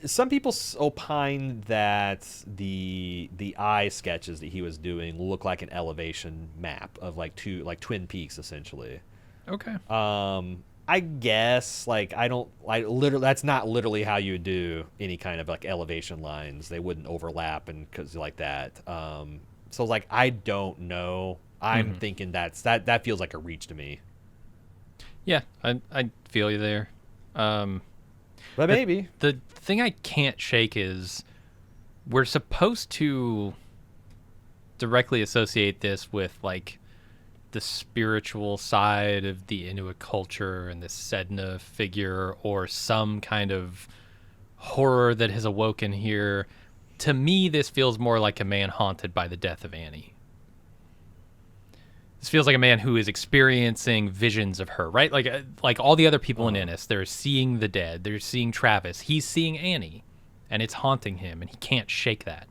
Some people opine that the eye sketches that he was doing look like an elevation map of like Twin Peaks, essentially. Okay. I guess that's not literally how you would do any kind of like elevation lines. They wouldn't overlap and cause like that. So like I don't know. I'm thinking that feels like a reach to me. Yeah, I feel you there. But maybe. The thing I can't shake is we're supposed to directly associate this with like the spiritual side of the Inuit culture and the Sedna figure, or some kind of horror that has awoken here. To me, this feels more like a man haunted by the death of Annie. This feels like a man who is experiencing visions of her, right? Like all the other people in Ennis, they're seeing the dead. They're seeing Travis. He's seeing Annie, and it's haunting him, and he can't shake that.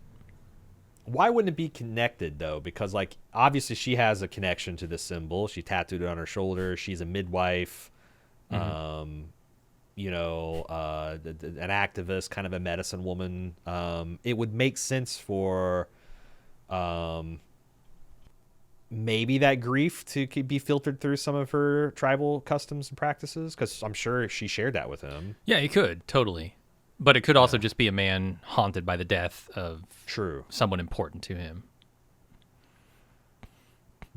Why wouldn't it be connected, though? Because, like, obviously she has a connection to this symbol. She tattooed it on her shoulder. She's a midwife, an activist, kind of a medicine woman. It would make sense for... maybe that grief to be filtered through some of her tribal customs and practices, because I'm sure she shared that with him. Yeah, he could, totally. But it could also just be a man haunted by the death of someone important to him.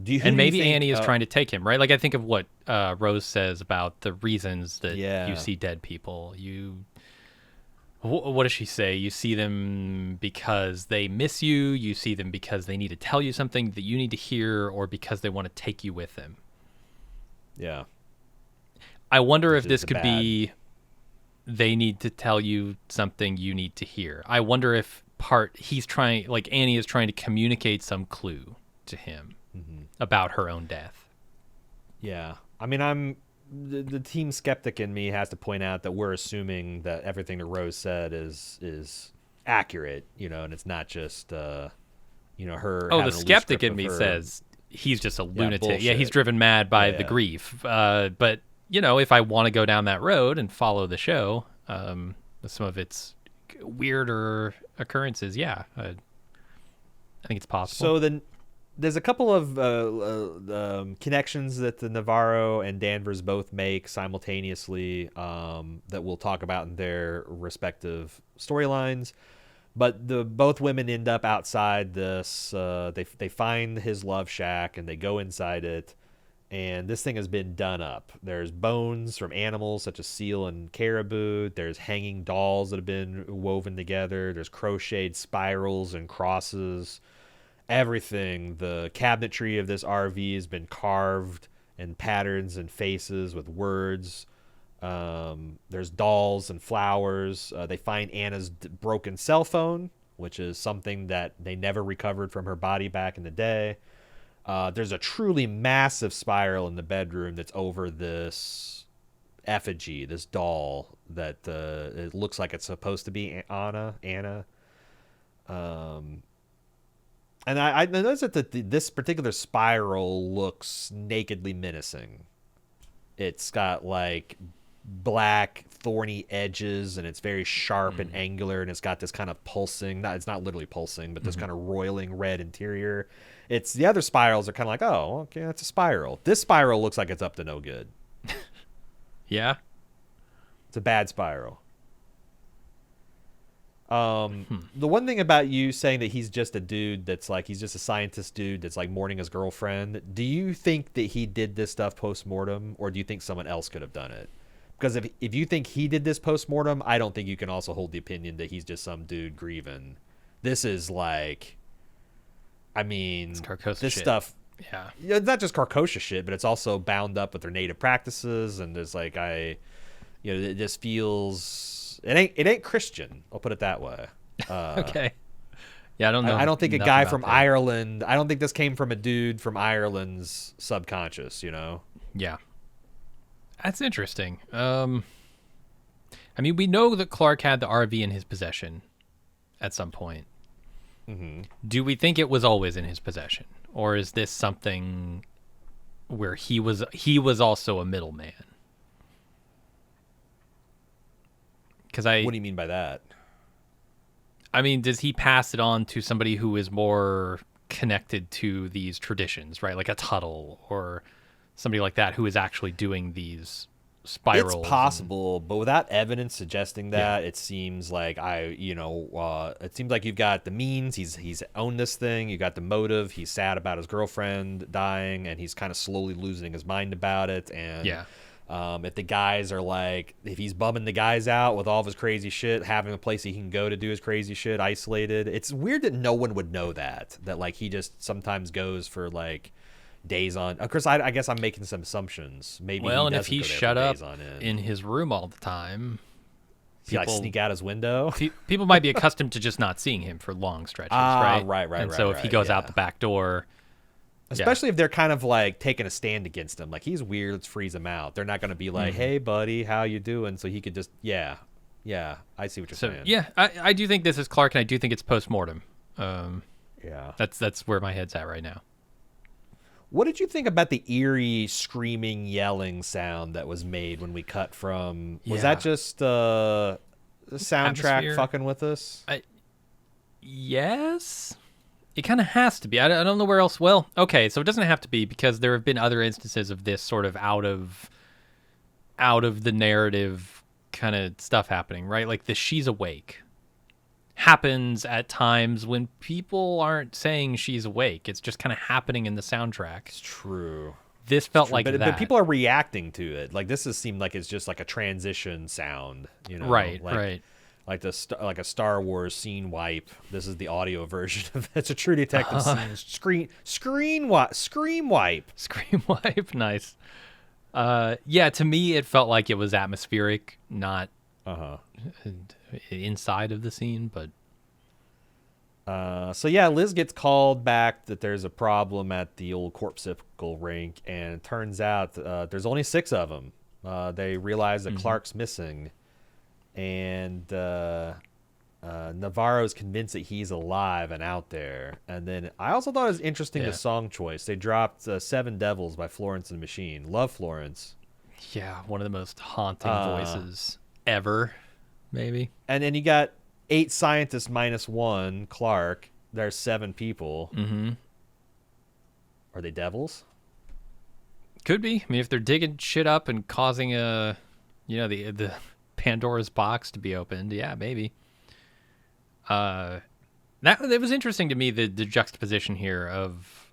And maybe Annie is trying to take him, right? Like I think of what Rose says about the reasons that you see dead people. What does she say? You see them because they miss you. You see them because they need to tell you something that you need to hear, or because they want to take you with them. Yeah. I wonder if this could be they need to tell you something you need to hear. I wonder if Annie is trying to communicate some clue to him about her own death. Yeah. I mean, the team skeptic in me has to point out that we're assuming that everything that Rose said is accurate, and it's not just her Oh, the having a loose skeptic grip in of me her. says he's just a lunatic. Yeah, he's Bullshit. driven mad by the Yeah. grief. But if I want to go down that road and follow the show, with some of its weirder occurrences, yeah, I think it's possible. So then there's a couple of connections that the Navarro and Danvers both make simultaneously that we'll talk about in their respective storylines. But both women end up outside this. They find his love shack and they go inside it, and this thing has been done up. There's bones from animals such as seal and caribou. There's hanging dolls that have been woven together. There's crocheted spirals and crosses. Everything. The cabinetry of this RV has been carved in patterns and faces with words. There's dolls and flowers. They find Anna's broken cell phone, which is something that they never recovered from her body back in the day. There's a truly massive spiral in the bedroom that's over this effigy, this doll that it looks like it's supposed to be Anna. And I noticed that this particular spiral looks nakedly menacing. It's got like black thorny edges and it's very sharp and angular, and it's got this kind of pulsing, it's not literally pulsing, but this kind of roiling red interior. It's the other spirals are kind of like, oh, okay, that's a spiral. This spiral looks like it's up to no good. Yeah. It's a bad spiral. The one thing about you saying that he's just a dude that's like, he's just a scientist dude that's like mourning his girlfriend, do you think that he did this stuff post-mortem, or do you think someone else could have done it? Because if you think he did this post-mortem, I don't think you can also hold the opinion that he's just some dude grieving. This is like, I mean, It's Carcosa this shit. stuff. Yeah. It's not just Carcosa shit, but it's also bound up with their native practices, and there's like, it just feels, it ain't Christian. I'll put it that way. Okay. Yeah, I don't know. I don't think a enough guy about from that. Ireland. I don't think this came from a dude from Ireland's subconscious. Yeah. That's interesting. I mean, we know that Clark had the RV in his possession at some point. Mm-hmm. Do we think it was always in his possession, or is this something where he was also a middleman? Because What do you mean by that? I mean, does he pass it on to somebody who is more connected to these traditions, right? Like a Tuttle or somebody like that who is actually doing these spirals. It's possible, but without evidence suggesting that, it seems like it seems like you've got the means. He's owned this thing. You got the motive. He's sad about his girlfriend dying, and he's kind of slowly losing his mind about it. And if the guys are like, if he's bumming the guys out with all of his crazy shit, having a place he can go to do his crazy shit, isolated. It's weird that no one would know that like he just sometimes goes for like days on. Of course, I guess I'm making some assumptions. Maybe and if he's shut up in his room all the time, he like sneak out his window. People might be accustomed to just not seeing him for long stretches, right? Right. And so if he goes out the back door, especially if they're kind of like taking a stand against him, like he's weird, let's freeze him out. They're not going to be like, hey, buddy, how you doing? So he could just, I see what you're saying. Yeah, I do think this is Clark, and I do think it's post-mortem. Yeah. That's where my head's at right now. What did you think about the eerie, screaming, yelling sound that was made when we cut from... Was that just the soundtrack Atmosphere? fucking with us? Yes. It kind of has to be. I don't know where else. Well, okay, so it doesn't have to be, because there have been other instances of this sort of out of the narrative kind of stuff happening, right? Like the "she's awake" happens at times when people aren't saying she's awake. It's just kind of happening in the soundtrack. It's true. This felt like that. But people are reacting to it. Like this seemed like it's just like a transition sound, Right, like, right. Like a Star Wars scene wipe. This is the audio version of it. It's a True Detective scene scream wipe. Scream wipe, nice. To me it felt like it was atmospheric, not inside of the scene, but Liz gets called back that there's a problem at the old Corpsicle rink, and it turns out there's only 6 of them. They realize that Clark's missing, and Navarro's convinced that he's alive and out there. And then I also thought it was interesting the song choice. They dropped Seven Devils by Florence and the Machine. Love Florence. Yeah, one of the most haunting voices ever, maybe. And then you got 8 scientists minus 1, Clark. There's 7 people. Mm-hmm. Are they devils? Could be. I mean, if they're digging shit up and causing the Pandora's box to be opened, yeah, maybe. That was interesting to me, the juxtaposition here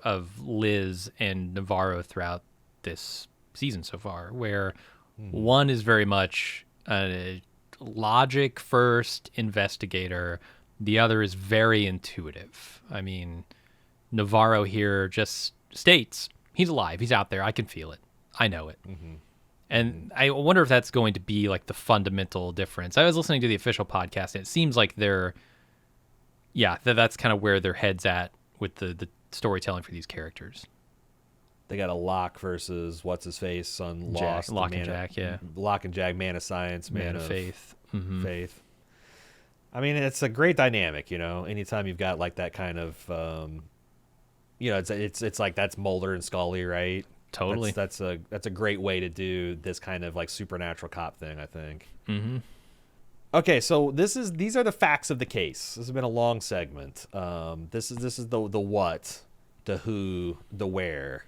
of Liz and Navarro throughout this season so far, where one is very much a logic first investigator, the other is very intuitive. I mean, Navarro here just states he's alive, he's out there, I can feel it, I know it. And I wonder if that's going to be like the fundamental difference. I was listening to the official podcast, and it seems like that's kind of where their head's at with the storytelling for these characters. They got a Locke versus what's his face on Lost. Locke and Jack, Locke and Jack, man of science, man of faith. Faith. I mean, it's a great dynamic, anytime you've got like that kind of, it's like that's Mulder and Scully, right? Totally. That's a great way to do this kind of like supernatural cop thing, I think. Mm-hmm. Okay, so these are the facts of the case. This has been a long segment. This is the what, the who, the where.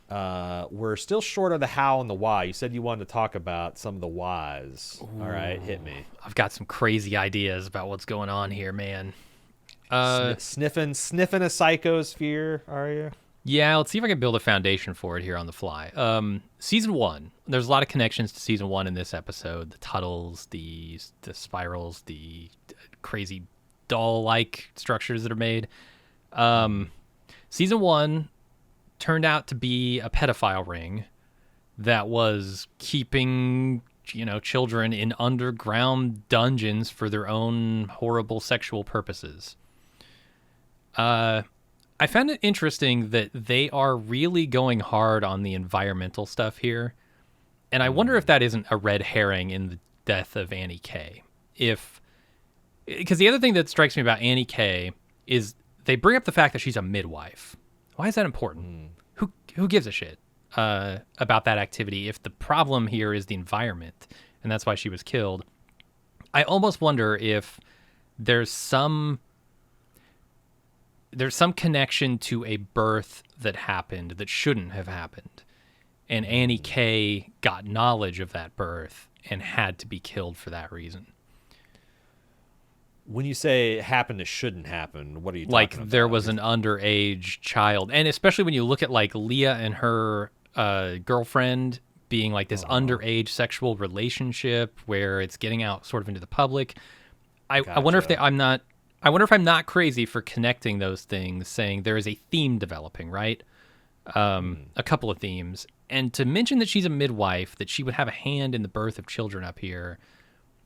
We're still short of the how and the why. You said you wanted to talk about some of the whys. Ooh. All right, hit me. I've got some crazy ideas about what's going on here, man. Sniffing a psychosphere, are you? Yeah, let's see if I can build a foundation for it here on the fly. Season 1, there's a lot of connections to season 1 in this episode. The Tuttles, the spirals, the crazy doll-like structures that are made. Season 1 turned out to be a pedophile ring that was keeping, children in underground dungeons for their own horrible sexual purposes. I found it interesting that they are really going hard on the environmental stuff here. And I wonder if that isn't a red herring in the death of Annie K. Because the other thing that strikes me about Annie K is they bring up the fact that she's a midwife. Why is that important? Who gives a shit about that activity if the problem here is the environment and that's why she was killed? I almost wonder if there's some connection to a birth that happened that shouldn't have happened. And Annie K got knowledge of that birth and had to be killed for that reason. When you say happened that shouldn't happen, what are you talking about? Like there was an underage child. And especially when you look at like Leah and her girlfriend being like this underage sexual relationship where it's getting out sort of into the public. I wonder if I wonder if I'm not crazy for connecting those things, saying there is a theme developing, right? A couple of themes. And to mention that she's a midwife, that she would have a hand in the birth of children up here,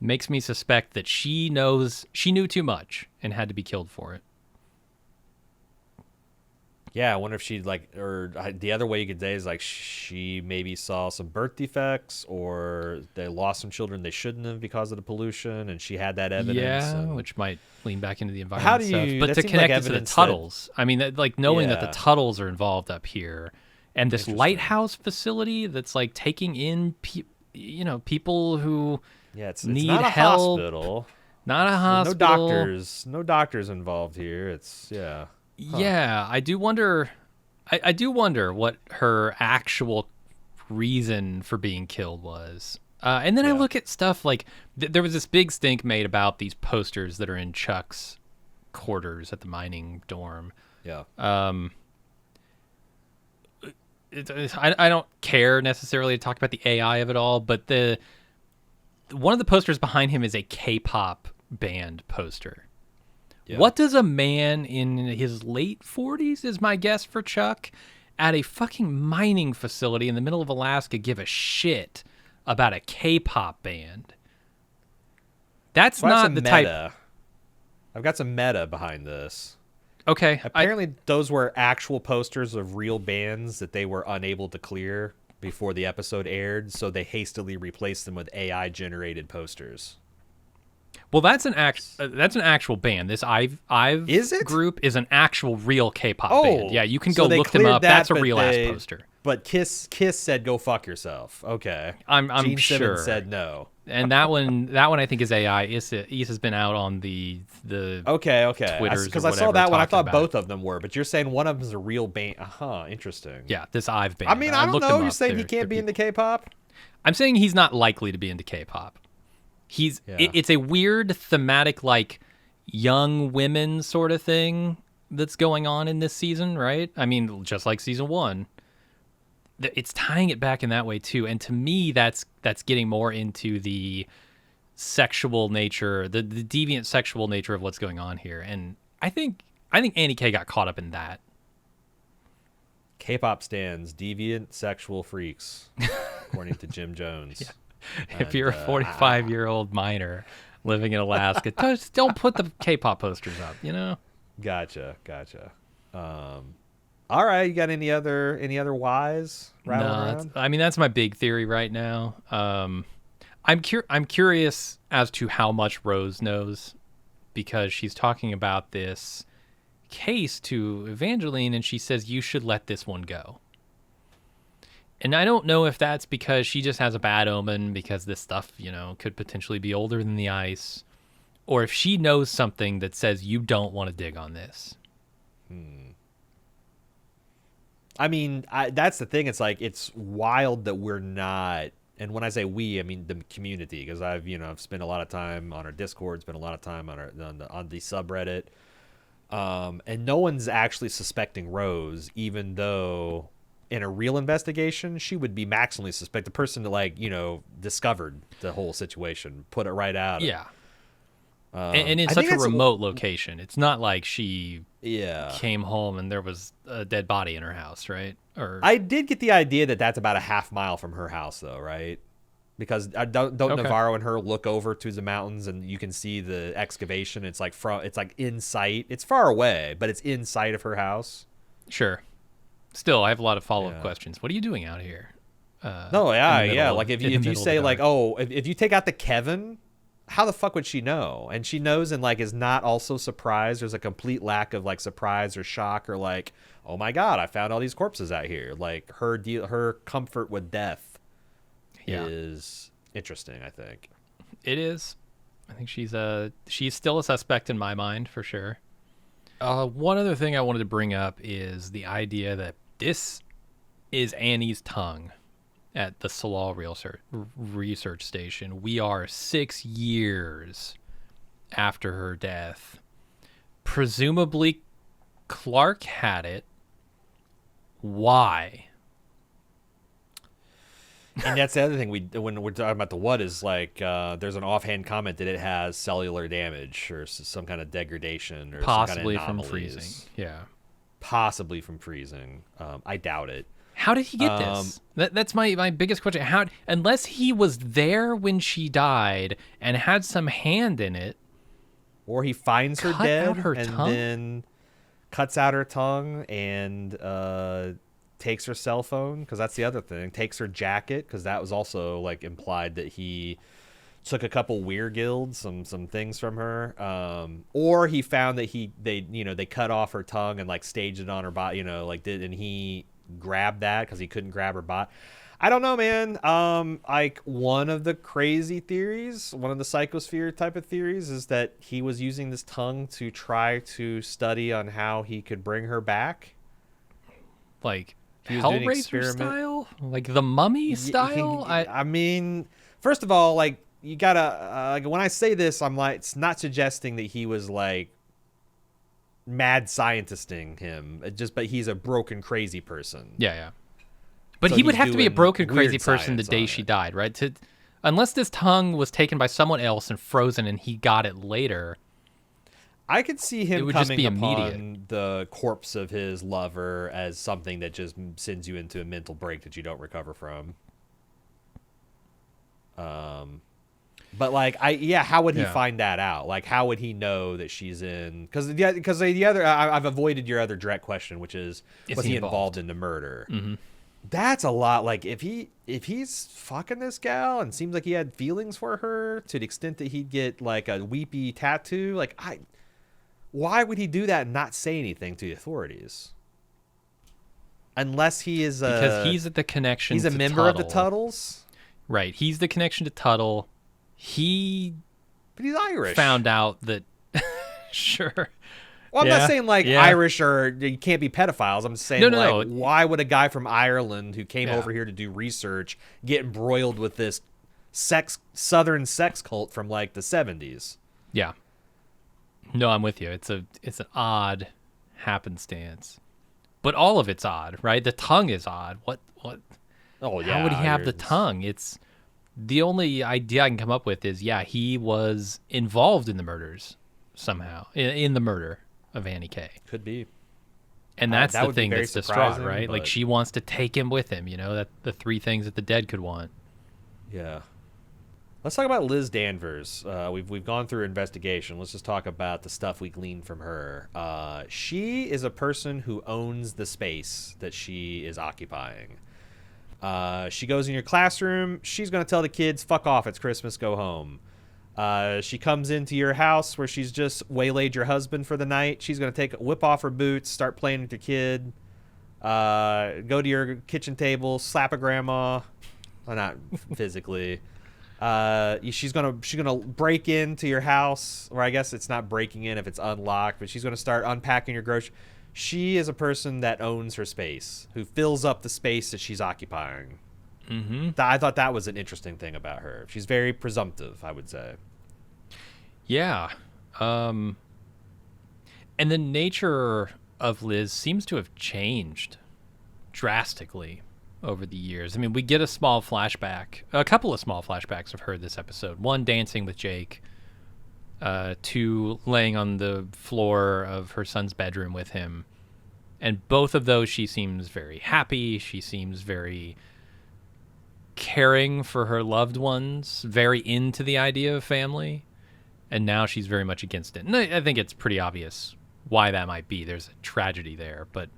makes me suspect that she knew too much and had to be killed for it. Yeah, I wonder if she or the other way you could say is like she maybe saw some birth defects or they lost some children they shouldn't have because of the pollution, and she had that evidence. Yeah, which might lean back into the environment stuff. But to connect it to the Tuttles, knowing that the Tuttles are involved up here, and this lighthouse facility that's like taking in people who it's need not a help. Hospital. Not a hospital. No doctors involved here. It's Yeah, I do wonder. I do wonder what her actual reason for being killed was. And then I look at stuff like there was this big stink made about these posters that are in Chuck's quarters at the mining dorm. Yeah. I don't care necessarily to talk about the AI of it all, but one of the posters behind him is a K-pop band poster. Yeah. What does a man in his late 40s, is my guess for Chuck, at a fucking mining facility in the middle of Alaska give a shit about a K-pop band? That's not the type. I've got some meta behind this. Okay. Apparently, those were actual posters of real bands that they were unable to clear before the episode aired, so they hastily replaced them with AI-generated posters. Well, that's an actual band. This I've Is it? group is an actual real K-pop band. Yeah, you can so go they look them cleared up. that, That's a but real ass poster. But Kiss said go fuck yourself. Okay. I'm Gene sure. Simmons said no. And that one I think is AI. Issa's been out on the okay. Twitters Because or I saw that one. I thought about both of them were, but you're saying one of them is a real band. Interesting. Yeah, this I've band. I mean, I don't know. You're saying he They're can't be people. into K-pop? I'm saying he's not likely to be into K-pop. It's a weird thematic, like young women sort of thing that's going on in this season, right? I mean, just like season 1, it's tying it back in that way too. And to me, that's getting more into the sexual nature, the deviant sexual nature of what's going on here. And I think Annie K got caught up in that. K-pop stands deviant sexual freaks, according to Jim Jones. Yeah. If you're a 45-year-old minor living in Alaska, just don't put the K-pop posters up, you know? Gotcha. All right, you got any other whys rattling around? That's my big theory right now. I'm curious as to how much Rose knows, because she's talking about this case to Evangeline, and she says you should let this one go. And I don't know if that's because she just has a bad omen because this stuff, could potentially be older than the ice, or if she knows something that says you don't want to dig on this. I mean, that's the thing. It's like, it's wild that we're not, and when I say we, I mean the community, because I've spent a lot of time on our Discord, spent a lot of time on the subreddit, and no one's actually suspecting Rose, even though in a real investigation, she would be maximally suspect. The person that discovered the whole situation, put it right out. Yeah. And in such a remote location. It's not like she came home and there was a dead body in her house, right? Or I did get the idea that that's about a half mile from her house, though, right? Because don't Navarro and her look over to the mountains and you can see the excavation. It's like in sight. It's far away, but it's in sight of her house. Sure. Still, I have a lot of follow-up questions. What are you doing out here? Like if you say like, if you take out the Kevin, how the fuck would she know? And she knows and is not also surprised. There's a complete lack of surprise or shock or oh my god, I found all these corpses out here. Her comfort with death is interesting. I think it is. I think she's still a suspect in my mind for sure. One other thing I wanted to bring up is the idea that this is Annie's tongue at the Salal research station. We are 6 years after her death. Presumably, Clark had it. Why? And that's the other thing when we're talking about the what is there's an offhand comment that it has cellular damage or some kind of degradation or possibly some kind of from freezing. Yeah, possibly from freezing. I doubt it. How did he get this? That's my biggest question. How, unless he was there when she died and had some hand in it, or he finds her dead and tongue? Then cuts out her tongue and takes her cell phone, because that's the other thing. Takes her jacket, because that was also implied that he took a couple weir gills, some things from her. Or he found that they cut off her tongue and staged it on her body, and he grabbed that because he couldn't grab her bot. I don't know, man. One of the crazy theories, one of the psychosphere type of theories, is that he was using this tongue to try to study on how he could bring her back. Hellraiser style? Like the Mummy style? I mean, first of all, you gotta, when I say this, I'm it's not suggesting that he was mad scientisting him. But he's a broken, crazy person. Yeah. But so he would have to be a broken, crazy person the day she died, right? Unless this tongue was taken by someone else and frozen and he got it later. I could see him coming just be upon the corpse of his lover as something that just sends you into a mental break that you don't recover from. But how would he find that out? How would he know that she's in? Because the other, I've avoided your other direct question, which is was he involved in the murder? Mm-hmm. That's a lot. Like if he's fucking this gal and seems like he had feelings for her to the extent that he'd get like a weepy tattoo, like why would he do that and not say anything to the authorities? Unless he is because he's the connection. He's a member of the Tuttles, right? He's the connection to Tuttle. But he's Irish. Found out that sure. Well, I'm not saying like Irish or you can't be pedophiles. I'm saying why would a guy from Ireland who came over here to do research get embroiled with this southern sex cult from like the 70s? Yeah. No, I'm with you. It's an odd happenstance. But all of it's odd, right? The tongue is odd. What Oh yeah. How would he have the tongue? It's the only idea I can come up with is he was involved in the murders somehow. In the murder of Annie K. Could be. And that's the thing that's distraught, right? Like she wants to take him with him, that the three things that the dead could want. Yeah. Let's talk about Liz Danvers. We've gone through her investigation. Let's just talk about the stuff we gleaned from her. She is a person who owns the space that she is occupying. She goes in your classroom. She's going to tell the kids, fuck off, it's Christmas, go home. She comes into your house where she's just waylaid your husband for the night. She's going to whip off her boots, start playing with your kid, go to your kitchen table, slap a grandma. Well, not physically. She's gonna break into your house, or I guess it's not breaking in if it's unlocked, but she's gonna start unpacking your groceries. She is a person that owns her space, who fills up the space that she's occupying. Mm-hmm. I thought that was an interesting thing about her. She's very presumptive, I would say. Yeah. And the nature of Liz seems to have changed drastically over the years. I mean, we get a couple of small flashbacks of her this episode. One, dancing with Jake. Two, laying on the floor of her son's bedroom with him. And both of those, she seems very happy. She seems very caring for her loved ones, very into the idea of family. And now she's very much against it. And I think it's pretty obvious why that might be. There's a tragedy there, but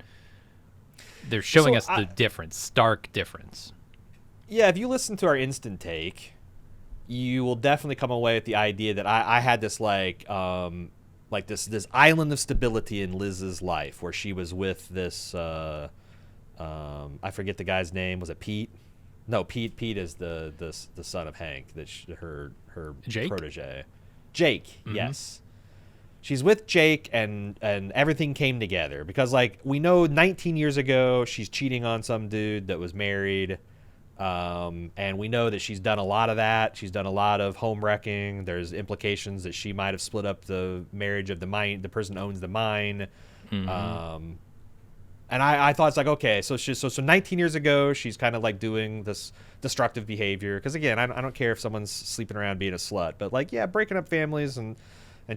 they're showing us the difference, stark difference. Yeah, if you listen to our instant take, you will definitely come away with the idea that I had this like this island of stability in Liz's life where she was with this I forget the guy's name. Was it Pete? No, Pete is the son of Hank, her Jake? protege. Jake, Mm-hmm. yes. She's with Jake, and everything came together because, like, we know 19 years ago she's cheating on some dude that was married, and we know that she's done a lot of that. She's done a lot of home wrecking. There's implications that she might have split up the marriage of the person who owns the mine. Mm-hmm. And I thought it's like, okay, so 19 years ago she's kind of like doing this destructive behavior because, again, I don't care if someone's sleeping around being a slut, but like, yeah, breaking up families and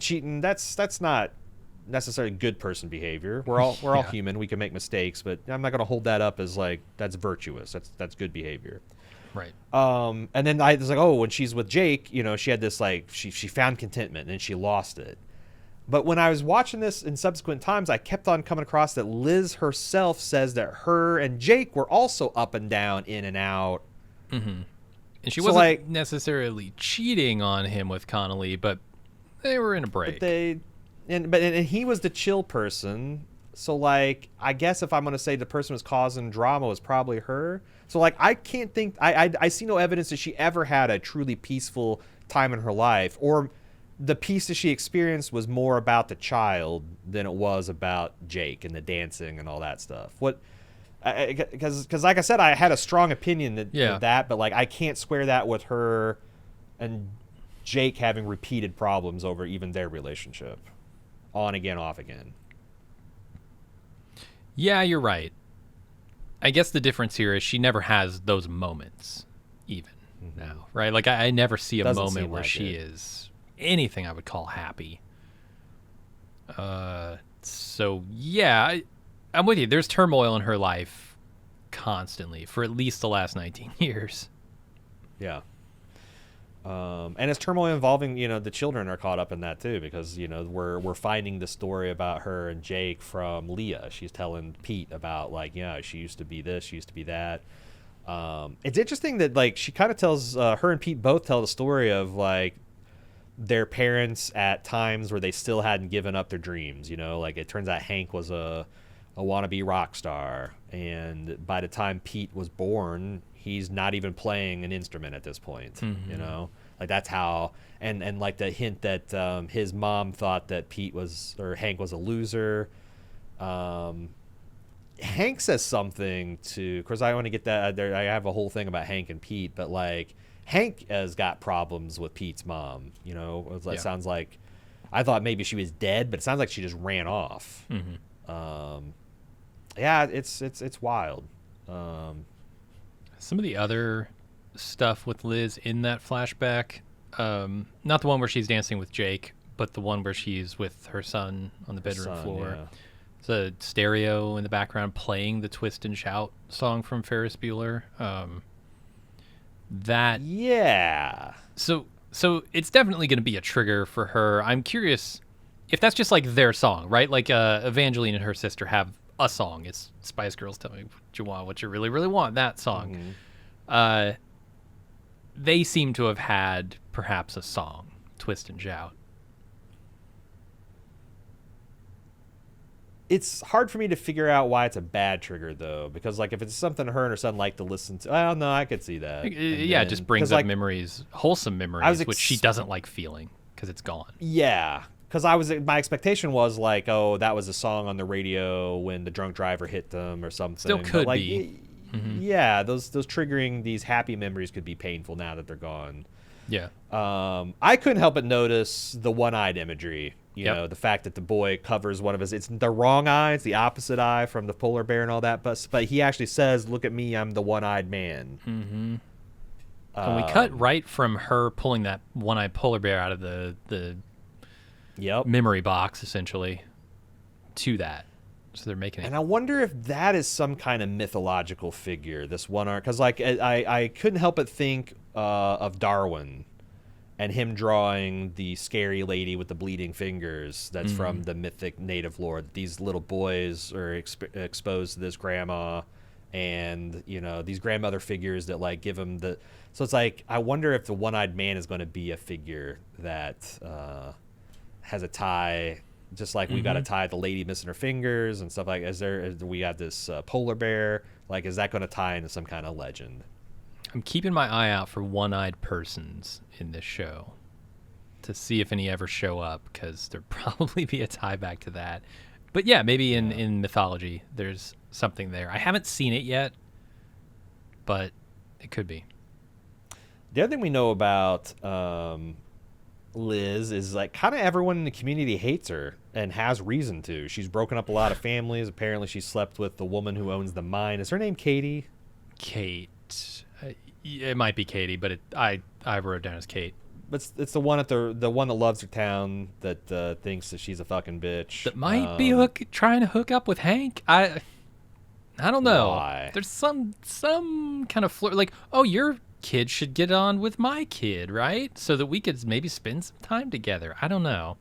cheating, that's not necessarily good person behavior. We're all human. We can make mistakes, but I'm not going to hold that up as like that's virtuous. That's good behavior. Right. And then I was like, oh, when she's with Jake, she had this like she found contentment and then she lost it. But when I was watching this in subsequent times, I kept on coming across that Liz herself says that her and Jake were also up and down, in and out. Mm-hmm. And she wasn't necessarily cheating on him with Connolly, but they were in a break. But he was the chill person. So like, I guess if I'm going to say the person who was causing drama was probably her. So like, I can't think, I see no evidence that she ever had a truly peaceful time in her life, or the peace that she experienced was more about the child than it was about Jake and the dancing and all that stuff. Because like I said, I had a strong opinion of that, but like, I can't square that with her and Jake having repeated problems over even their relationship. On again, off again. Yeah, you're right. I guess the difference here is she never has those moments, even now, right? Like, I never see a moment where she is anything I would call happy. So, yeah, I'm with you. There's turmoil in her life constantly for at least the last 19 years. Yeah. And it's turmoil involving, the children are caught up in that too, because we're finding the story about her and Jake from Leah. She's telling Pete about she used to be this, she used to be that. It's interesting that she kind of tells her and Pete both tell the story of their parents at times where they still hadn't given up their dreams. It turns out Hank was a wannabe rock star, and by the time Pete was born, he's not even playing an instrument at this point. Mm-hmm. That's how, and the hint that his mom thought that Hank was a loser. Hank says something to, of course I want to get that there. I have a whole thing about Hank and Pete, but Hank has got problems with Pete's mom. It sounds like, I thought maybe she was dead, but it sounds like she just ran off. Mm-hmm. Yeah, it's wild. Some of the other stuff with Liz in that flashback, not the one where she's dancing with Jake, but the one where she's with her son on the bedroom floor. Yeah. There's a stereo in the background playing the Twist and Shout song from Ferris Bueller. Yeah. So it's definitely going to be a trigger for her. I'm curious if that's just their song, right? Evangeline and her sister have a song. It's Spice Girls Tell Me What You Want, What You Really, Really Want, that song. Mm-hmm. They seem to have had perhaps a song, Twist and Shout. It's hard for me to figure out why it's a bad trigger, though, because if it's something her and her son like to listen to, well, no, I could see that. Yeah, it just brings up memories, wholesome memories, which she doesn't like feeling because it's gone. Yeah, because my expectation was that was a song on the radio when the drunk driver hit them or something. Still could be. Mm-hmm. Yeah, those triggering these happy memories could be painful now that they're gone. Yeah. I couldn't help but notice the one-eyed imagery. The fact that the boy covers one of his, it's the wrong eye, it's the opposite eye from the polar bear and all that, but he actually says, "Look at me, I'm the one-eyed man." Mm-hmm. And we cut right from her pulling that one-eyed polar bear out of the memory box, essentially, to that. So they're making it. And I wonder if that is some kind of mythological figure, this one arm, because I couldn't help but think of Darwin and him drawing the scary lady with the bleeding fingers that's from the mythic native lore. These little boys are exposed to this grandma, and these grandmother figures that give them the. So it's I wonder if the one-eyed man is going to be a figure that has a tie, just like we got a tie the lady missing her fingers and stuff we got this polar bear. Is that going to tie into some kind of legend? I'm keeping my eye out for one-eyed persons in this show to see if any ever show up, because there'd probably be a tie back to that. But yeah, maybe in mythology there's something there. I haven't seen it yet, but it could be. The other thing we know about Liz is kind of everyone in the community hates her and has reason to. She's broken up a lot of families. Apparently she slept with the woman who owns the mine. Is her name Katie? Kate. It might be Katie, but I wrote it down as Kate. But it's the one the one that loves her town, that thinks that she's a fucking bitch. That might be trying to hook up with Hank. I don't know. Why? There's some kind of flirt, your kid should get on with my kid, right? So that we could maybe spend some time together. I don't know.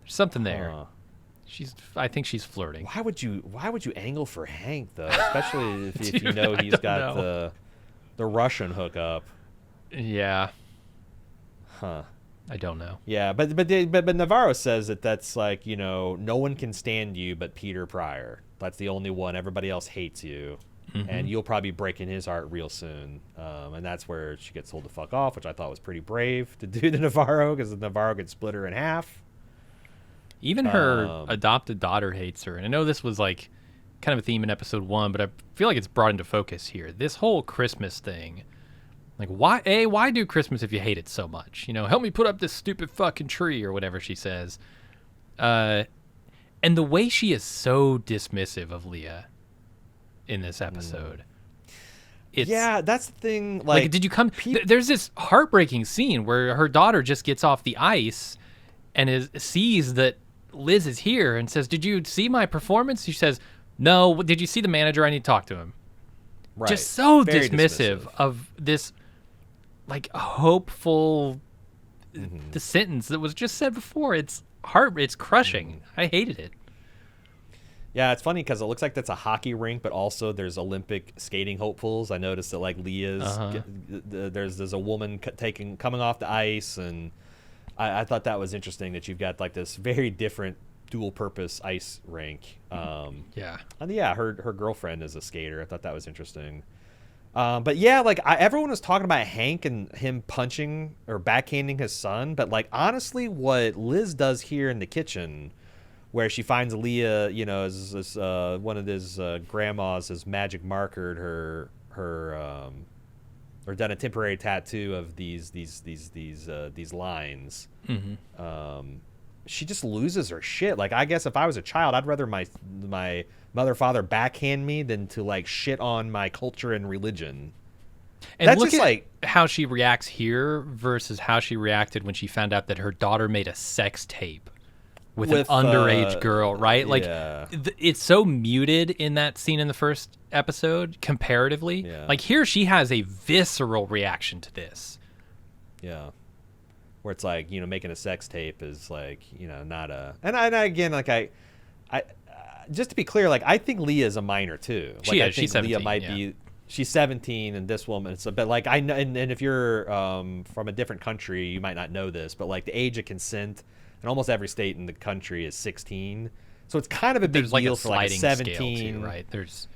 There's something there. I think she's flirting. Why would you angle for Hank though? Especially if you know he's got the Russian hookup. Yeah. Huh. I don't know. Yeah, but Navarro says that's no one can stand you but Peter Pryor. That's the only one. Everybody else hates you. Mm-hmm. And you'll probably be breaking his heart real soon. And that's where she gets told to fuck off, which I thought was pretty brave to do to Navarro, because Navarro could split her in half. Even her adopted daughter hates her. And I know this was kind of a theme in episode 1, but I feel like it's brought into focus here. This whole Christmas thing. Why do Christmas if you hate it so much? Help me put up this stupid fucking tree, or whatever she says. And the way she is so dismissive of Leah in this episode. Yeah, that's the thing. Did you come? There's this heartbreaking scene where her daughter just gets off the ice and sees that Liz is here and says, "Did you see my performance?" She says, "No. Did you see the manager? I need to talk to him." Right. Just so dismissive of this like hopeful Mm-hmm. the sentence that was just said before. It's crushing. Mm-hmm. I hated it. Yeah, it's funny because it looks like that's a hockey rink, but also there's Olympic skating hopefuls. I noticed that like Leah's, there's a woman coming off the ice, and I thought that was interesting that you've got like this very different dual purpose ice rink. Yeah. And yeah, her girlfriend is a skater. I thought that was interesting. But yeah, like everyone was talking about Hank and him punching or backhanding his son, but like honestly, what Liz does here in the kitchen, where she finds Leah, as one of his grandmas has magic markered her or done a temporary tattoo of these lines. She just loses her shit. Like I guess if I was a child, I'd rather my mother father backhand me than to like shit on my culture and religion. And That's look just at like how she reacts here versus how she reacted when she found out that her daughter made a sex tape with an underage girl, right? Like, yeah. It's so muted in that scene in the first episode comparatively. Yeah. Like here, she has a visceral reaction to this. Yeah. Where it's like, making a sex tape is like, not a... And again, like I just to be clear, like I think Leah is a minor too. Like, She is. I think She's 17, Leah might be... She's 17 and this woman... but like I know, and if you're from a different country, you might not know this, but like the age of consent in almost every state in the country is 16. So it's kind of a big There's like deal a for like a sliding 17. scale too, right? There's...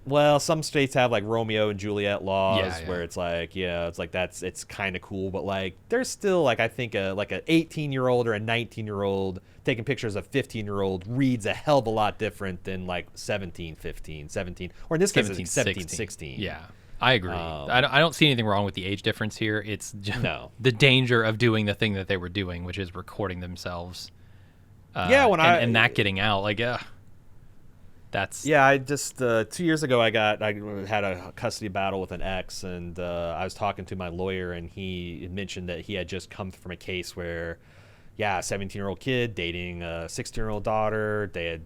Well, some states have like Romeo and Juliet laws Yeah. where it's like, it's like it's kind of cool, but like there's still like I think like an 18-year-old or a 19-year-old taking pictures of 15-year-old reads a hell of a lot different than like 17, 15, 17, or in this case, it's like 17, 16. Yeah, I agree. I don't see anything wrong with the age difference here. It's just the danger of doing the thing that they were doing, which is recording themselves. And that getting out, like, that's... Yeah, I just 2 years ago I had a custody battle with an ex, and I was talking to my lawyer, and he mentioned that he had just come from a case where, a 17-year-old kid dating a 16-year-old daughter. They had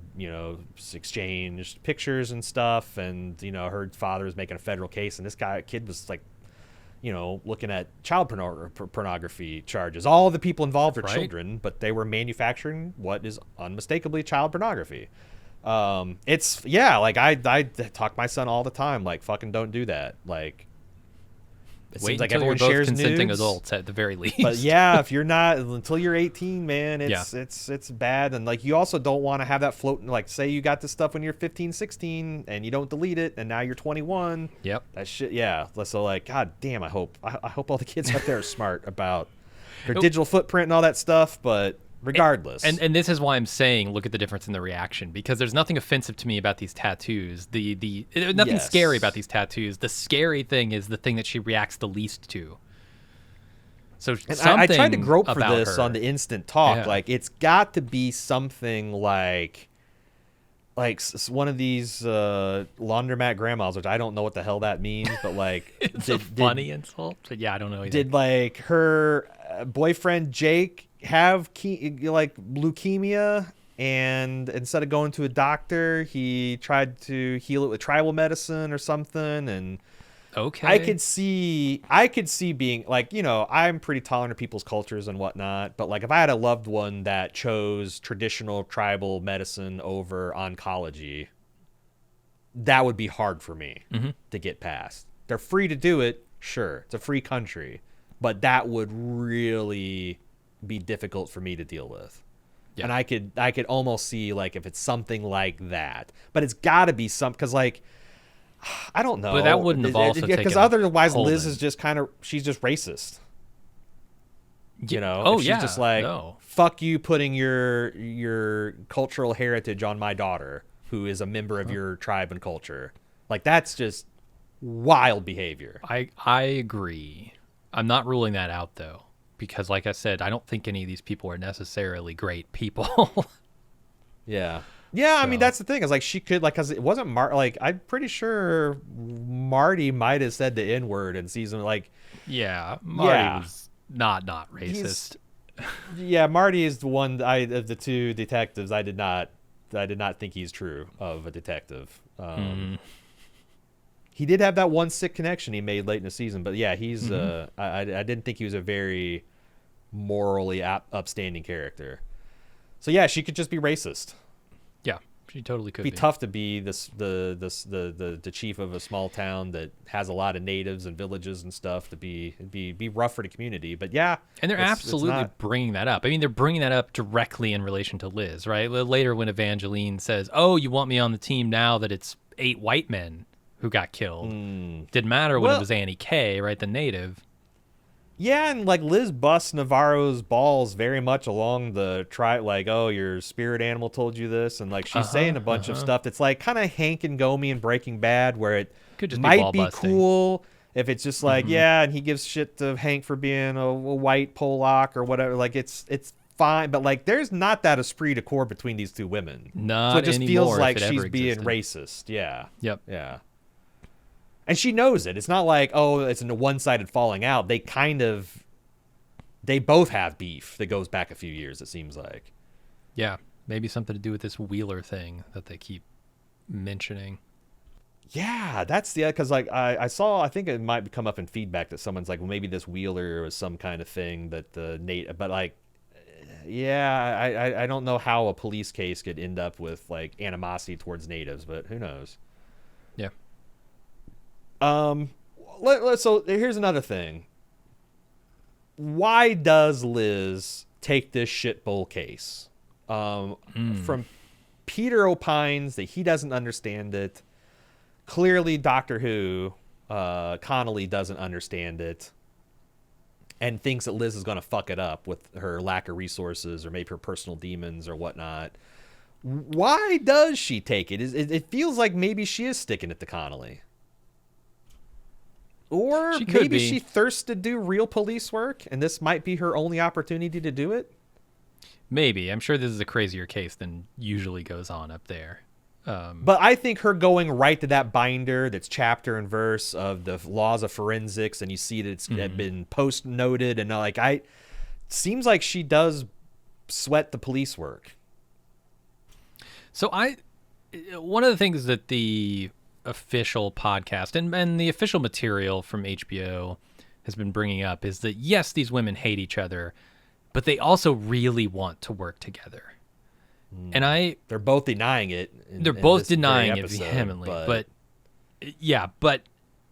exchanged pictures and stuff, and her father was making a federal case, and this kid was like, looking at child pornography charges. All the people involved are children, but they were manufacturing what is unmistakably child pornography. It's like I talk to my son all the time, like fucking don't do that. Like it Wait seems like until everyone you're both shares consenting nudes, adults at the very least. but if you're not until you're 18, man, it's bad. And like you also don't want to have that floating. Like say you got this stuff when you're 15, 16 and you don't delete it, and now you're 21. Yep. That shit. Yeah. So like, god damn, I hope all the kids out there are smart about their digital footprint and all that stuff, but. Regardless, and this is why I'm saying look at the difference in the reaction, because there's nothing offensive to me about these tattoos. Nothing scary about these tattoos. The scary thing is the thing that she reacts the least to. So I tried to grope for this her. on the instant talk. Yeah. Like it's got to be something like one of these laundromat grandmas, which I don't know what the hell that means, but like it's a funny insult. But yeah, I don't know either. Did like her boyfriend Jake have leukemia, and instead of going to a doctor, he tried to heal it with tribal medicine or something? And okay, I could see being like, I'm pretty tolerant of people's cultures and whatnot, but like if I had a loved one that chose traditional tribal medicine over oncology, that would be hard for me to get past. They're free to do it, sure, it's a free country, but that would really be difficult for me to deal with. Yeah. And I could almost see like if it's something like that, but it's got to be because like I don't know. But that wouldn't have also taken because otherwise Holden. Liz is just she's just racist. Oh, she's just like fuck you putting your cultural heritage on my daughter who is a member of your tribe and culture. Like that's just wild behavior. I agree. I'm not ruling that out though. Because, like I said, I don't think any of these people are necessarily great people. Yeah. I mean, that's the thing. Is like she could because it wasn't I'm pretty sure Marty might have said the N-word in season like. Yeah, Marty was not racist. Marty is the one of the two detectives. I did not think he's true of a detective. he did have that one sick connection he made late in the season, but yeah, he's I didn't think he was a very morally upstanding character. So yeah, she could just be racist. Yeah, she totally could be tough to be the chief of a small town that has a lot of natives and villages and stuff, to be rough for the community. But yeah, and they're absolutely bringing that up. I mean, they're bringing that up directly in relation to Liz, right? Later when Evangeline says, "Oh, you want me on the team now that it's 8 white men who got killed." Didn't matter when it was Annie K, right, the native. Yeah, and like Liz busts Navarro's balls very much along the like, oh, your spirit animal told you this, and like she's saying a bunch of stuff that's like kind of Hank and Gomi in Breaking Bad, where it could just might be cool if it's just like, yeah, and he gives shit to Hank for being a white Polak or whatever. Like it's fine, but like there's not that esprit de corps between these two women. Not so it just anymore, feels like she's being racist. Yeah. Yep. Yeah. And she knows it. It's not like, oh, it's a one-sided falling out. They both have beef that goes back a few years, it seems like. Yeah, maybe something to do with this Wheeler thing that they keep mentioning. Yeah, that's because like I saw, I think it might come up in feedback that someone's like, well, maybe this Wheeler was some kind of thing that but like, yeah, I don't know how a police case could end up with like animosity towards natives, but who knows? Yeah. So here's another thing. Why does Liz take this shitbowl case? From Peter opines that he doesn't understand it. Clearly, Doctor Who, Connolly doesn't understand it, and thinks that Liz is going to fuck it up with her lack of resources or maybe her personal demons or whatnot. Why does she take it? It feels like maybe she is sticking it to Connolly. Or maybe she thirsts to do real police work, and this might be her only opportunity to do it. Maybe. I'm sure this is a crazier case than usually goes on up there. But I think her going right to that binder that's chapter and verse of the laws of forensics, and you see that it's been post-noted, and like seems like she does sweat the police work. So one of the things that the official podcast and the official material from HBO has been bringing up is that, yes, these women hate each other, but they also really want to work together. And they're both denying it. They're both denying it vehemently. But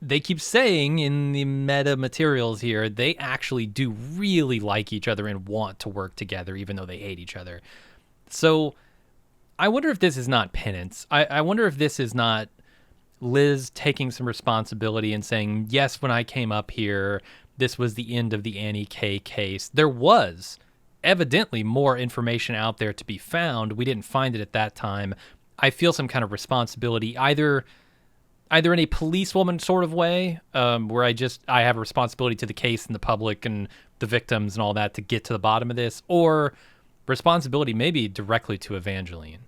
they keep saying in the meta materials here, they actually do really like each other and want to work together, even though they hate each other. So I wonder if this is not penance. I wonder if this is not Liz taking some responsibility and saying, yes, when I came up here, this was the end of the Annie K case. There was evidently more information out there to be found. We didn't find it at that time. I feel some kind of responsibility, either in a policewoman sort of way, where I have a responsibility to the case and the public and the victims and all that to get to the bottom of this, or responsibility maybe directly to Evangeline.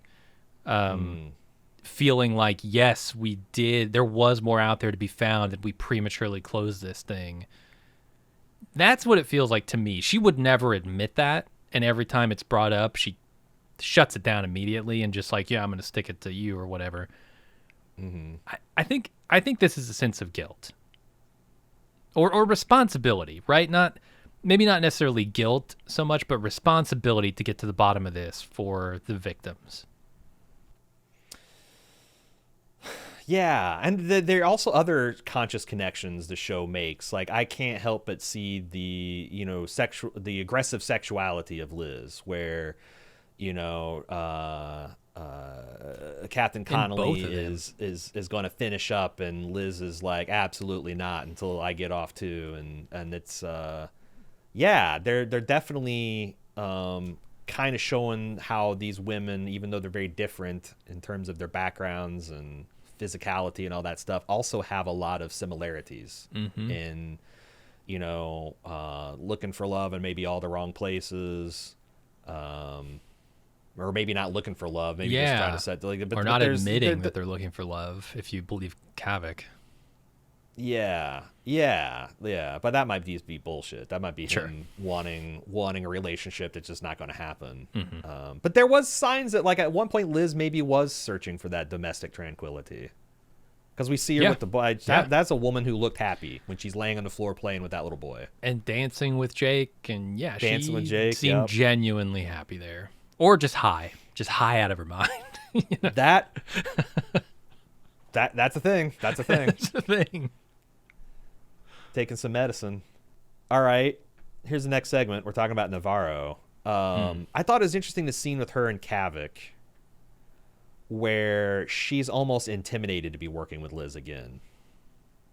Feeling like, yes, we did. There was more out there to be found, and we prematurely closed this thing. That's what it feels like to me. She would never admit that, and every time it's brought up, she shuts it down immediately and just like, yeah, I'm going to stick it to you or whatever. I think this is a sense of guilt or responsibility, right? Maybe not necessarily guilt so much, but responsibility to get to the bottom of this for the victims. Yeah, and there are also other conscious connections the show makes. Like, I can't help but see the aggressive sexuality of Liz, where, Captain Connolly is going to finish up, and Liz is like, absolutely not until I get off too, and it's they're definitely kind of showing how these women, even though they're very different in terms of their backgrounds and physicality and all that stuff, also have a lot of similarities in looking for love in maybe all the wrong places, or maybe not looking for love, maybe just trying to set or not admitting that they're looking for love, if you believe Kavik. Yeah, but that might just be bullshit. That might be him wanting a relationship that's just not going to happen. But there was signs that, like, at one point Liz maybe was searching for that domestic tranquility. Because we see her with the boy. That's a woman who looked happy when she's laying on the floor playing with that little boy. And dancing with Jake. And dancing with Jake, seemed genuinely happy there. Or just high out of her mind. You know? That's a thing. That's a thing. That's a thing. Taking some medicine. All right. Here's the next segment. We're talking about Navarro. I thought it was interesting the scene with her and Kavik, where she's almost intimidated to be working with Liz again.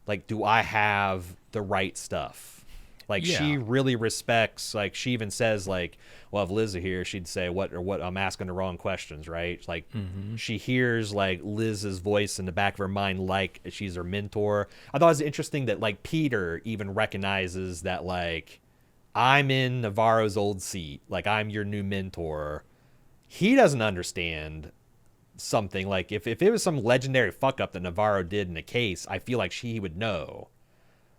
Like, do I have the right stuff? Like, she really respects, like, she even says, like, well, if Liz is here, she'd say, what I'm asking the wrong questions, right? Like, she hears, like, Liz's voice in the back of her mind, like she's her mentor. I thought it was interesting that, like, Peter even recognizes that, like, I'm in Navarro's old seat. Like, I'm your new mentor. He doesn't understand something. Like, if it was some legendary fuck up that Navarro did in a case, I feel like he would know.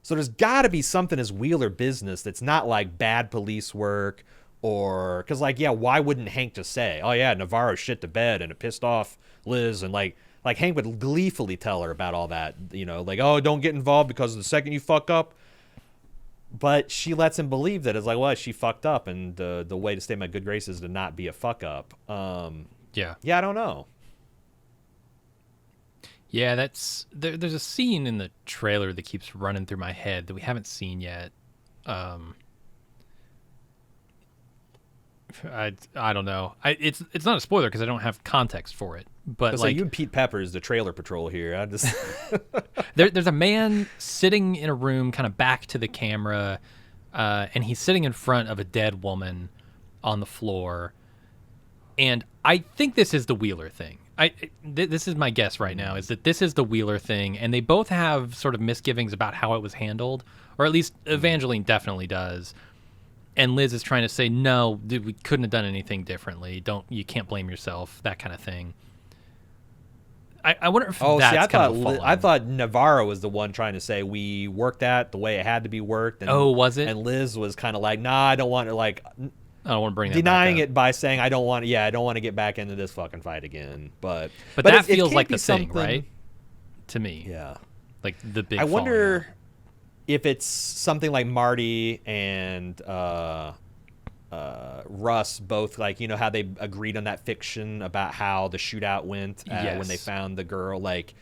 So there's got to be something as Wheeler business that's not like bad police work, or because, like, yeah, why wouldn't Hank just say, oh yeah, Navarro shit the bed and it pissed off Liz, and like Hank would gleefully tell her about all that, you know, like, oh, don't get involved because the second you fuck up. But she lets him believe that it's like, well, she fucked up, and the way to stay in my good graces is to not be a fuck up. Yeah, I don't know. Yeah, there's a scene in the trailer that keeps running through my head that we haven't seen yet. I don't know. It's not a spoiler because I don't have context for it. But like, you and Pete Peppers, the trailer patrol here. I just there's a man sitting in a room, kind of back to the camera, and he's sitting in front of a dead woman on the floor. And I think this is the Wheeler thing. This is my guess right now, is that this is the Wheeler thing, and they both have sort of misgivings about how it was handled, or at least Evangeline definitely does. And Liz is trying to say, no, dude, we couldn't have done anything differently. You can't blame yourself, that kind of thing. I wonder if I thought Navarro was the one trying to say we worked that the way it had to be worked. And, was it? And Liz was kind of like, nah, I don't want to, like, I don't want to bring that denying back it by saying I don't want to get back into this fucking fight again. But that feels like the thing, right? To me, yeah, like the big. I wonder if it's something like Marty and Russ both, like, you know how they agreed on that fiction about how the shootout went when they found the girl. Like,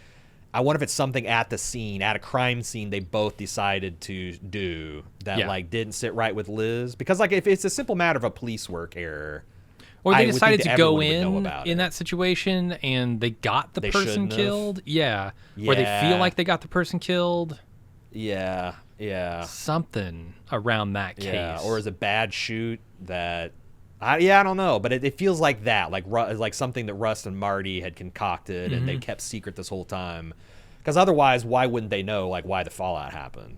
I wonder if it's something at a crime scene, they both decided to do that, like, didn't sit right with Liz. Because, like, if it's a simple matter of a police work error, or they decided to go in that situation and they got the person killed. Yeah. Or they feel like they got the person killed. Yeah. Something around that case. Yeah. Or is a bad shoot that... I don't know, but it feels like that, like something that Russ and Marty had concocted and they kept secret this whole time. Because otherwise, why wouldn't they know, like, why the fallout happened?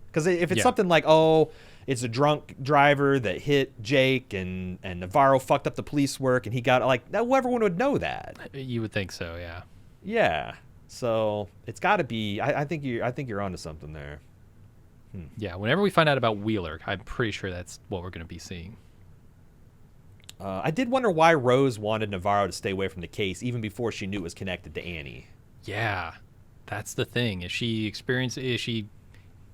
Because if it's something like, oh, it's a drunk driver that hit Jake and Navarro fucked up the police work and he got, like, everyone would know that. You would think so, yeah. Yeah, so it's got to be. I think you're onto something there. Yeah, whenever we find out about Wheeler, I'm pretty sure that's what we're going to be seeing. I did wonder why Rose wanted Navarro to stay away from the case even before she knew it was connected to Annie. Yeah, that's the thing. Is she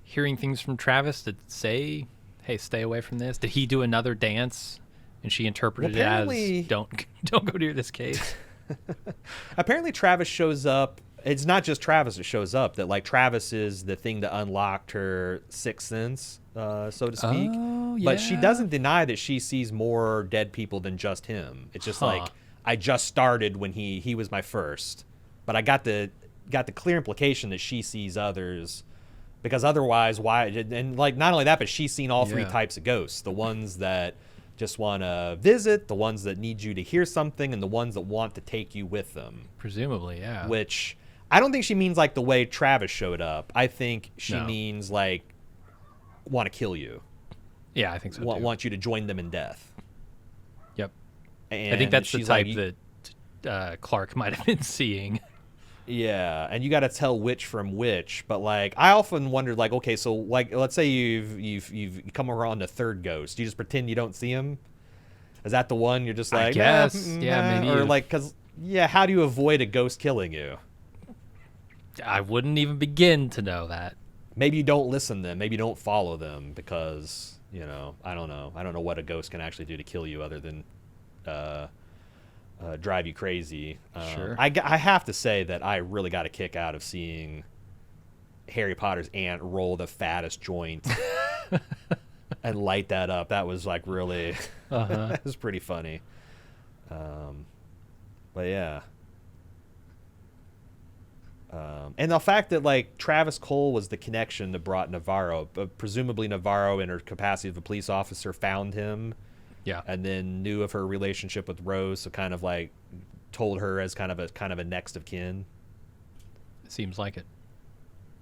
hearing things from Travis that say, hey, stay away from this? Did he do another dance and she interpreted it as, don't go near this case? Apparently Travis shows up. It's not just Travis that shows up. That, like, Travis is the thing that unlocked her sixth sense, so to speak. Oh, yeah. But she doesn't deny that she sees more dead people than just him. It's just like, I just started when he was my first, but I got the clear implication that she sees others, because otherwise, why? And, like, not only that, but she's seen all three types of ghosts: the ones that just want to visit, the ones that need you to hear something, and the ones that want to take you with them. Presumably, yeah. Which I don't think she means like the way Travis showed up. I think she means like want to kill you. Yeah, I think so. Want you to join them in death. Yep. And I think that's the type that Clark might have been seeing. Yeah, and you got to tell which from which. But, like, I often wondered, like, okay, so, like, let's say you've come around the third ghost. You just pretend you don't see him. Is that the one you're just like, I guess, maybe, or like, because how do you avoid a ghost killing you? I wouldn't even begin to know that. Maybe you don't listen to them. Maybe you don't follow them because, I don't know. I don't know what a ghost can actually do to kill you other than drive you crazy. Sure. I have to say that I really got a kick out of seeing Harry Potter's aunt roll the fattest joint and light that up. That was like really, that was pretty funny. But yeah. And the fact that like Travis Cole was the connection that brought Navarro, presumably Navarro in her capacity of a police officer found him, and then knew of her relationship with Rose, so kind of like told her as kind of a next of kin. Seems like it.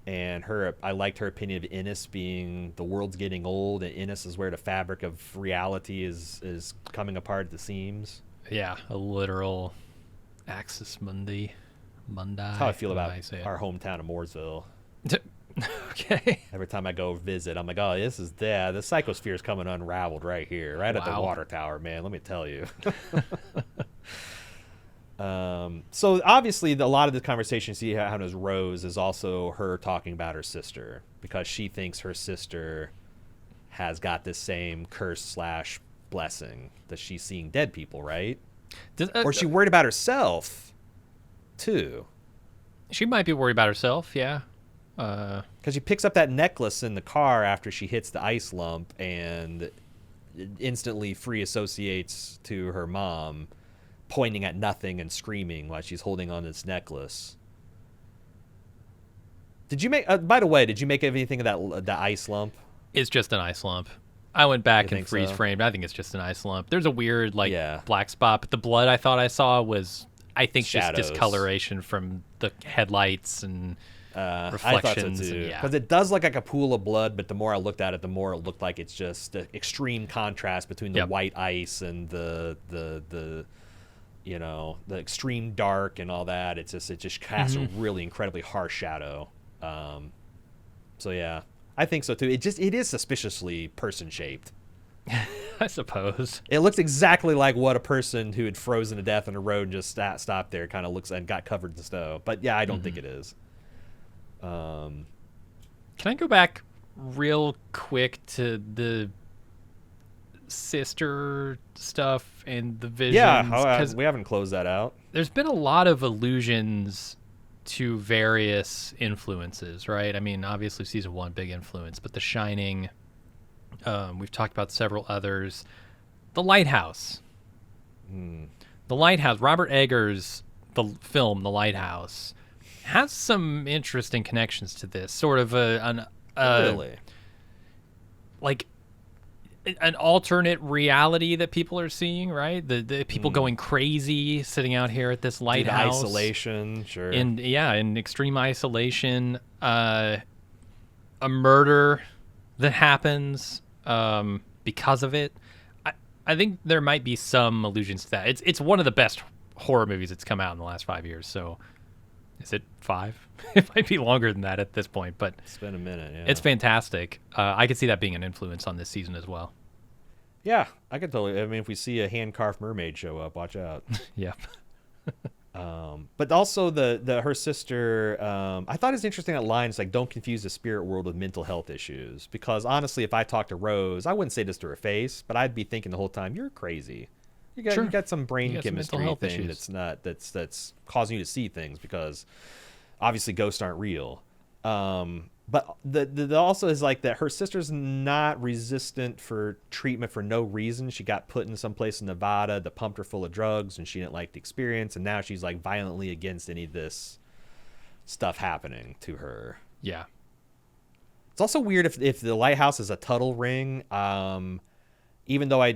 And I liked her opinion of Innis being the world's getting old, and Innis is where the fabric of reality is coming apart at the seams. Yeah, a literal axis mundi. That's how I feel about our hometown of Mooresville. Okay. Every time I go visit, I'm like, oh, the psychosphere is coming unraveled right here, right at the water tower, man. Let me tell you. So obviously, a lot of the conversation you see how does Rose is also her talking about her sister, because she thinks her sister has got this same curse/blessing that she's seeing dead people, right? Or she worried about herself too. She might be worried about herself, yeah. Because she picks up that necklace in the car after she hits the ice lump and instantly free associates to her mom, pointing at nothing and screaming while she's holding on this necklace. Did you make? By the way, did you make anything of that ice lump? It's just an ice lump. I went back and freeze framed. I think it's just an ice lump. There's a weird black spot, but the blood I thought I saw was, I think, shadows. Just discoloration from the headlights and reflections. I thought so too. Because it does look like a pool of blood, but the more I looked at it, the more it looked like it's just the extreme contrast between the white ice and the extreme dark and all that. It just casts a really incredibly harsh shadow. So yeah, I think so too. It is suspiciously person shaped. I suppose it looks exactly like what a person who had frozen to death on the road and just stopped there kind of looks and got covered in snow. But yeah, I don't think it is. Can I go back real quick to the sister stuff and the visions? Yeah, we haven't closed that out. There's been a lot of allusions to various influences, right? I mean, obviously season 1, big influence, but The Shining, we've talked about several others. The Lighthouse. The Lighthouse, Robert Eggers, the film The Lighthouse, has some interesting connections to this. Sort of really? Like an alternate reality that people are seeing, right? The people going crazy sitting out here at this lighthouse. Isolation, sure. In extreme isolation. A murder that happens because of it. I think there might be some allusions to that. It's one of the best horror movies that's come out in the last 5 years. So is it 5? It might be longer than that at this point, but it's been a minute. Yeah. It's fantastic. I could see that being an influence on this season as well. Yeah, I could totally. I mean, if we see a hand-carved mermaid show up, watch out. Yep. But also her sister. I thought it's interesting that line. It's like, don't confuse the spirit world with mental health issues. Because honestly, if I talked to Rose, I wouldn't say this to her face, but I'd be thinking the whole time, "You're crazy. You got some brain chemistry thing that's causing you to see things, because obviously ghosts aren't real." But the also is like that her sister's not resistant for treatment for no reason. She got put in some place in Nevada that pumped her full of drugs, and she didn't like the experience, and now she's like violently against any of this stuff happening to her. Yeah. It's also weird if the lighthouse is a Tuttle ring. Even though I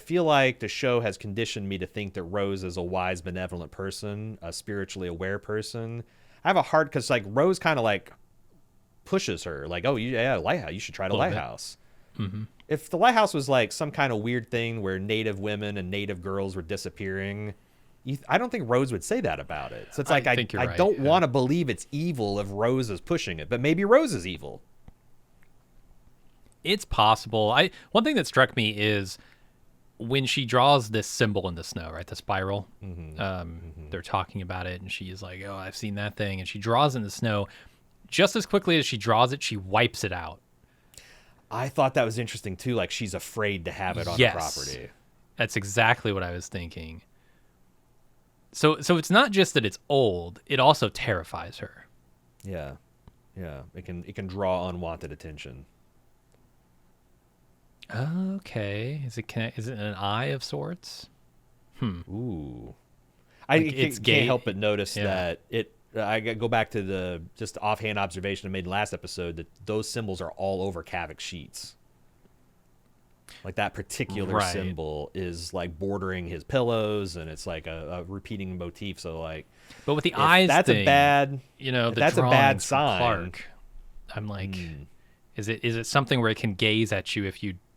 feel like the show has conditioned me to think that Rose is a wise, benevolent person, a spiritually aware person. I have a hard, because like Rose kind of like pushes her, like, "Oh, lighthouse. You should try the lighthouse." Mm-hmm. If the lighthouse was like some kind of weird thing where Native women and Native girls were disappearing, I don't think Rose would say that about it. So it's like I don't want to believe it's evil if Rose is pushing it, but maybe Rose is evil. It's possible. One thing that struck me is when she draws this symbol in the snow, right, the spiral, they're talking about it, and she is like, "Oh, I've seen that thing," and she draws in the snow. Just as quickly as she draws it, she wipes it out. I thought that was interesting too. Like she's afraid to have it on her property. That's exactly what I was thinking. So it's not just that it's old; it also terrifies her. Yeah. It can draw unwanted attention. Okay, is it an eye of sorts? Ooh, I can't help but notice that it. I go back to the just offhand observation I made last episode that those symbols are all over Kavek's sheets. Like that particular symbol is like bordering his pillows, and it's like a repeating motif. So like, but with the eyes, that's thing, a bad. That's a bad sign. Clark, I'm like, is it something where it can gaze at you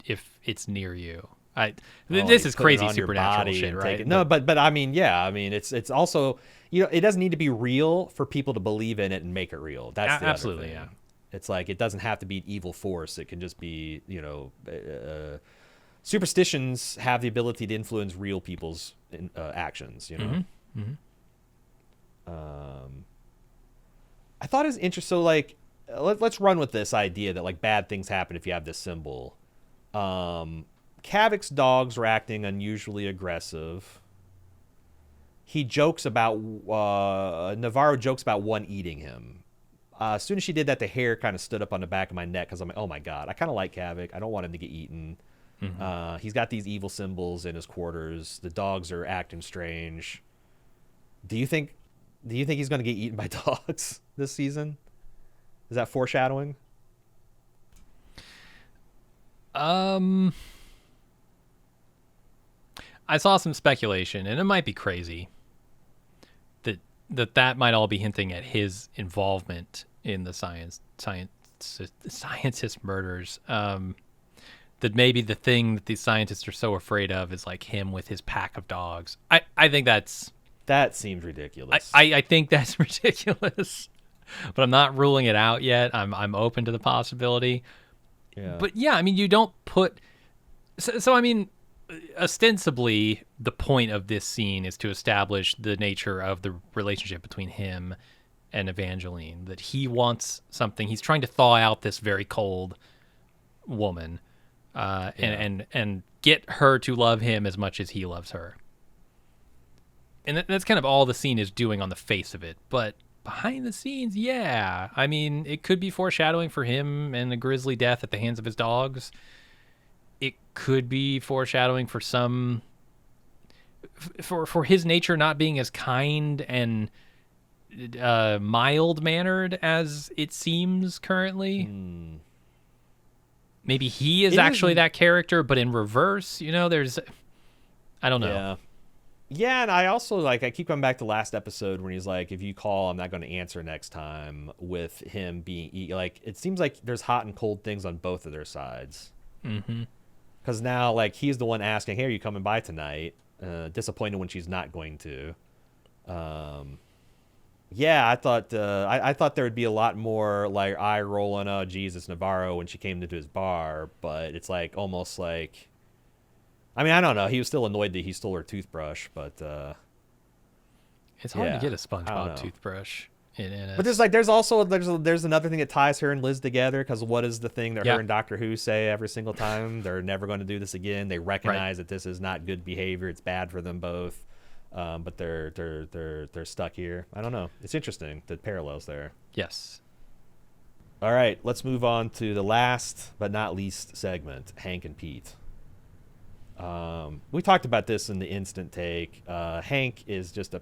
if it's near you? This is crazy supernatural shit, right? But I mean, yeah, I mean, it's also, it doesn't need to be real for people to believe in it and make it real. That's the absolutely, other thing. Yeah. It's like it doesn't have to be an evil force. It can just be, superstitions have the ability to influence real people's actions. I thought it was interesting. So like, let's run with this idea that like bad things happen if you have this symbol. Kavek's dogs were acting unusually aggressive. He jokes about Navarro jokes about one eating him. As soon as she did that, the hair kind of stood up on the back of my neck because I'm like, oh my god, I kind of like Kavek. I don't want him to get eaten. He's got these evil symbols in his quarters. The dogs are acting strange. Do you think he's going to get eaten by dogs this season? Is that foreshadowing? I saw some speculation, and it might be crazy, that might all be hinting at his involvement in the scientist murders. That maybe the thing that these scientists are so afraid of is like him with his pack of dogs. I think that seems ridiculous. I think that's ridiculous, but I'm not ruling it out yet. I'm open to the possibility. Yeah. But yeah, I mean, you don't put. So I mean, ostensibly, the point of this scene is to establish the nature of the relationship between him and Evangeline. That he wants something. He's trying to thaw out this very cold woman, and get her to love him as much as he loves her. And that's kind of all the scene is doing on the face of it. But behind the scenes, yeah. I mean, it could be foreshadowing for him and a grisly death at the hands of his dogs. It could be foreshadowing for for his nature not being as kind and mild-mannered as it seems currently. Maybe he is actually that character, but in reverse. There's... I don't know. Yeah, and I also, I keep coming back to last episode when he's like, if you call, I'm not going to answer next time, with him being... it seems like there's hot and cold things on both of their sides. Mm-hmm. Because now, he's the one asking, hey, are you coming by tonight? Disappointed when she's not going to. Yeah, I thought I thought there would be a lot more, eye rolling, oh, Jesus, Navarro, when she came into his bar. But it's, almost like... I mean, I don't know. He was still annoyed that he stole her toothbrush, but... it's hard to get a SpongeBob toothbrush. But there's also there's another thing that ties her and Liz together, because what is the thing that her and Doctor Who say every single time? They're never going to do this again. They recognize that this is not good behavior. It's bad for them both, but they're stuck here. I don't know. It's interesting, the parallels there. Yes. All right, let's move on to the last but not least segment, Hank and Pete. We talked about this in the instant take. Hank is just a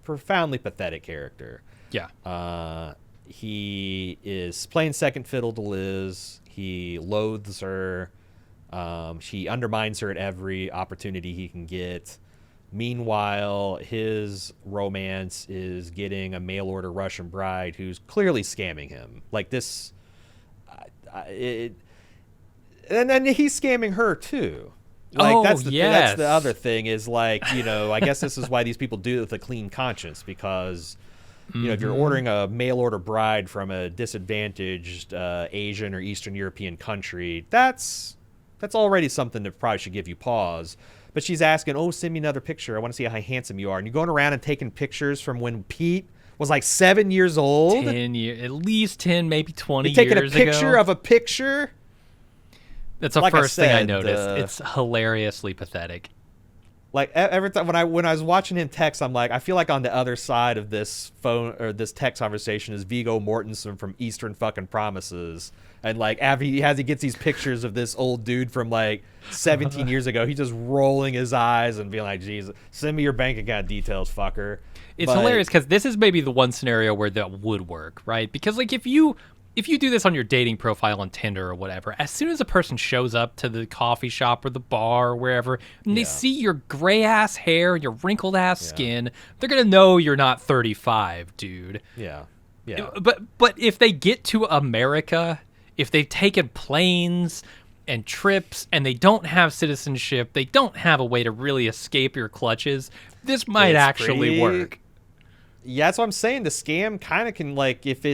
profoundly pathetic character. Yeah. He is playing second fiddle to Liz. He loathes her. She undermines her at every opportunity he can get. Meanwhile, his romance is getting a mail order Russian bride who's clearly scamming him. And then he's scamming her too. That's the other thing is I guess this is why these people do it with a clean conscience, because if you're ordering a mail order bride from a disadvantaged Asian or Eastern European country, that's That's already something that probably should give you pause. But she's asking, oh, send me another picture. I want to see how handsome you are. And you're going around and taking pictures from when Pete was like 7 years old. 10 years, at least 10, maybe 20 you're taking years a picture ago. of a picture. That's the first thing I noticed. It's hilariously pathetic. Like every time when I was watching him text, I'm like, I feel like on the other side of this phone or this text conversation is Viggo Mortensen from Eastern fucking Promises, and like after he gets these pictures of this old dude from like 17 years ago, he's just rolling his eyes and being like, Jesus, send me your bank account details, fucker. It's hilarious because this is maybe the one scenario where that would work, right? Because like if you do this on your dating profile on Tinder or whatever, as soon as a person shows up to the coffee shop or the bar or wherever, and they see your gray ass hair, your wrinkled ass skin, they're gonna know you're not 35, dude. Yeah. But if they get to America, if they've taken planes and trips and they don't have citizenship, they don't have a way to really escape your clutches, this might actually work. Yeah, that's what I'm saying. The scam kind of can, like, if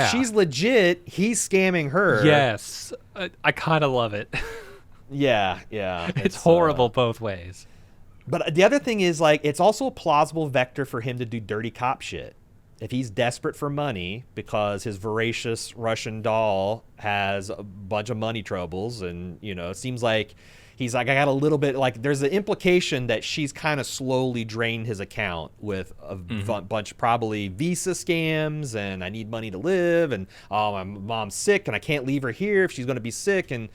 she's legit, he's scamming her. Yes. I kind of love it. Yeah. It's horrible both ways. But the other thing is, like, it's also a plausible vector for him to do dirty cop shit. If he's desperate for money because his voracious Russian doll has a bunch of money troubles, and, you know, it seems like he's like, I got a little bit, like, there's the implication that she's kind of slowly drained his account with a bunch of probably visa scams, and I need money to live, and oh, my mom's sick and I can't leave her here if she's going to be sick. And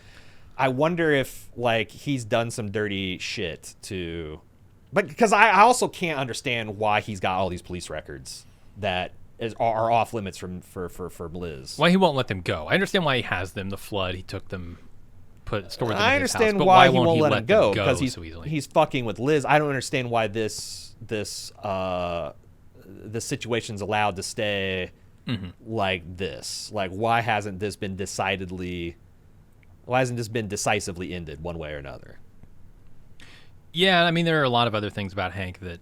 I wonder if, like, he's done some dirty shit but because I also can't understand why he's got all these police records that are off limits for Liz. Why he won't let them go. I understand why he has them. The flood, he took them, stored them I in his house, understand but why won't he won't let him go because so easily? He's fucking with Liz. I don't understand why this situation's allowed to stay like this. Like, why hasn't this been decisively ended one way or another? Yeah, I mean, there are a lot of other things about Hank that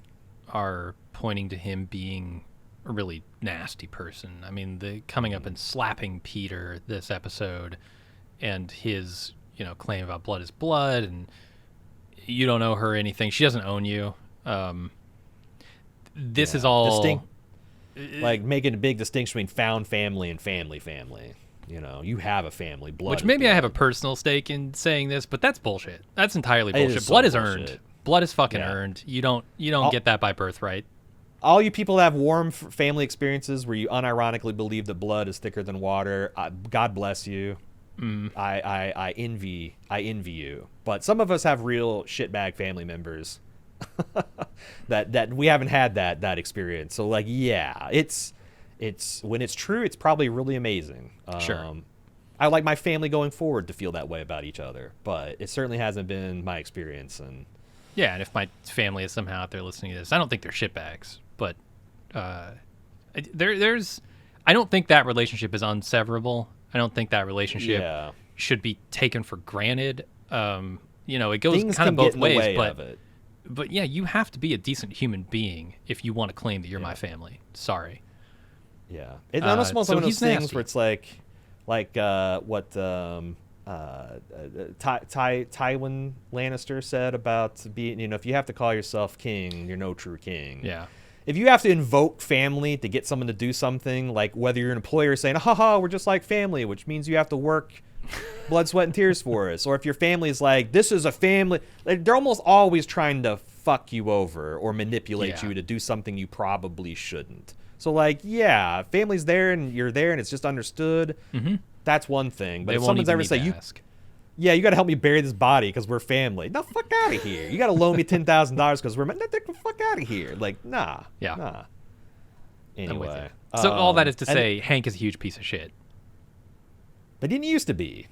are pointing to him being a really nasty person. I mean, the coming up and slapping Peter this episode, and his, you know, claim about blood is blood, and you don't owe her anything. She doesn't own you. This is all like making a big distinction between found family and family. You know, you have a family, blood. Which maybe I have a personal stake in saying this, but that's bullshit. That's entirely bullshit. Blood is earned. Blood is fucking earned. You don't get that by birthright. All you people that have warm family experiences where you unironically believe that blood is thicker than water, God bless you. I envy you. But some of us have real shitbag family members that we haven't had that experience. So, like, yeah, it's when it's true, it's probably really amazing. Sure. I like my family going forward to feel that way about each other, but it certainly hasn't been my experience. And yeah, and if my family is somehow out there listening to this, I don't think they're shitbags, but there's I don't think that relationship is unseverable. I don't think that relationship should be taken for granted. You know, it goes kind of both ways, but yeah, you have to be a decent human being if you want to claim that you're my family. Sorry. Yeah, it's almost one of those things nasty. where it's like what Tywin Lannister said about being, you know, if you have to call yourself king, you're no true king. Yeah. If you have to invoke family to get someone to do something, like whether you're an employer saying, haha, we're just like family, which means you have to work blood, sweat, and tears for us. Or if your family is like, this is a family, like, they're almost always trying to fuck you over or manipulate you to do something you probably shouldn't. So, like, yeah, family's there and you're there and it's just understood. That's one thing. But if someone's ever say, you got to help me bury this body because we're family. No, fuck out of here. You got to loan me $10,000 because we're fuck out of here. Like, nah. Yeah. Nah. Anyway. So all that is to say, Hank is a huge piece of shit. But he didn't used to be.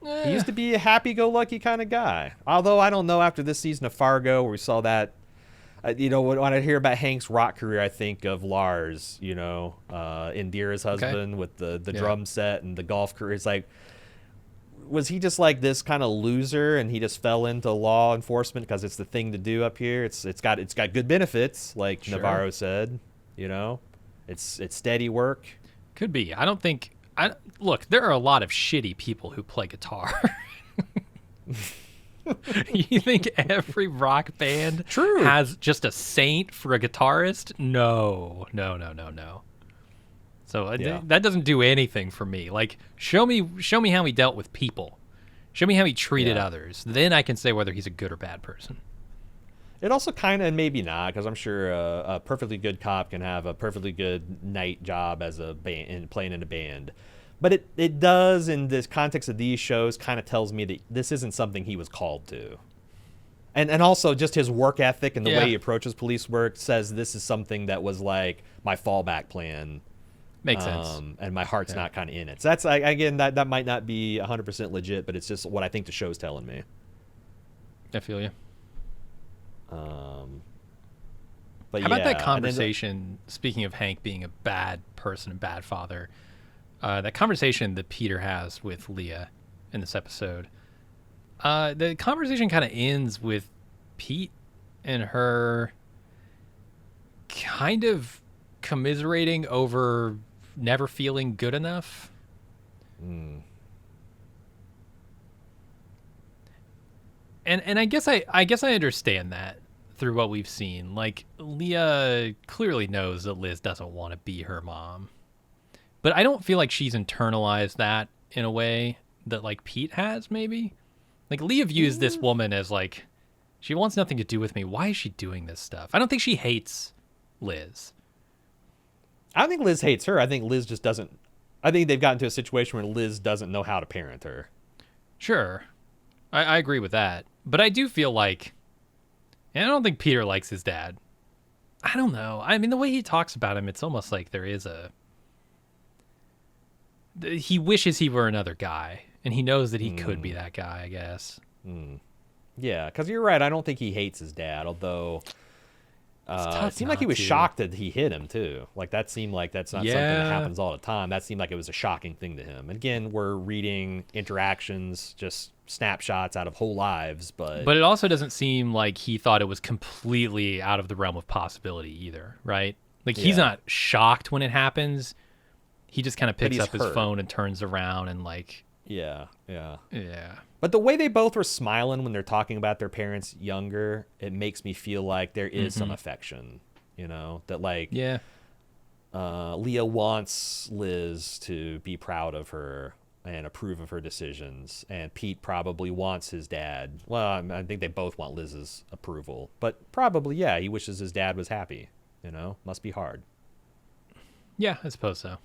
He used to be a happy-go-lucky kind of guy. Although I don't know, after this season of Fargo where we saw that, you know, when I hear about Hank's rock career, I think of Lars, you know, Indira's husband with the drum set and the golf career. It's like, was he just like this kind of loser and he just fell into law enforcement because it's the thing to do up here? It's got good benefits, like Navarro said, you know. It's steady work. Could be. I don't think look, there are a lot of shitty people who play guitar. You think every rock band True. has just a saint for a guitarist? No, no, no, no, no. So Yeah. that doesn't do anything for me. Like, show me how he dealt with people. Show me how he treated Yeah. others. Then I can say whether he's a good or bad person. It also kind of, maybe not, because I'm sure a perfectly good cop can have a perfectly good night job as a band, playing in a band. But it does, in this context of these shows, kind of tells me that this isn't something he was called to. And also just his work ethic and the way he approaches police work says this is something that was like my fallback plan. Makes sense. And my heart's not kind of in it. So that's, again, that might not be 100% legit, but it's just what I think the show's telling me. I feel you. But how about that conversation, speaking of Hank being a bad person and bad father, that conversation that Peter has with Leah in this episode, the conversation kind of ends with Pete and her kind of commiserating over never feeling good enough. And I guess I understand that through what we've seen. Like, Leah clearly knows that Liz doesn't want to be her mom. But I don't feel like she's internalized that in a way that, like, Pete has, maybe. Like, Leah views this woman as, like, she wants nothing to do with me. Why is she doing this stuff? I don't think she hates Liz. I don't think Liz hates her. I think Liz just doesn't. I think they've gotten to a situation where Liz doesn't know how to parent her. Sure. I agree with that. But I do feel like, and I don't think Peter likes his dad. I don't know. I mean, the way he talks about him, it's almost like there is he wishes he were another guy, and he knows that he could be that guy, I guess. Yeah, because you're right. I don't think he hates his dad, although it seemed like he was to. shocked that he hit him, too. Like, that seemed like that's not something that happens all the time. That seemed like it was a shocking thing to him. Again, we're reading interactions, just snapshots out of whole lives, but it also doesn't seem like he thought it was completely out of the realm of possibility either, right? Like, he's not shocked when it happens. He just kind of picks up his phone and turns around and, like, yeah. But the way they both were smiling when they're talking about their parents younger, it makes me feel like there is some affection, that, like, Leah wants Liz to be proud of her and approve of her decisions, and Pete probably wants his dad. Well, I think they both want Liz's approval, but probably, he wishes his dad was happy. Must be hard. Yeah, I suppose so.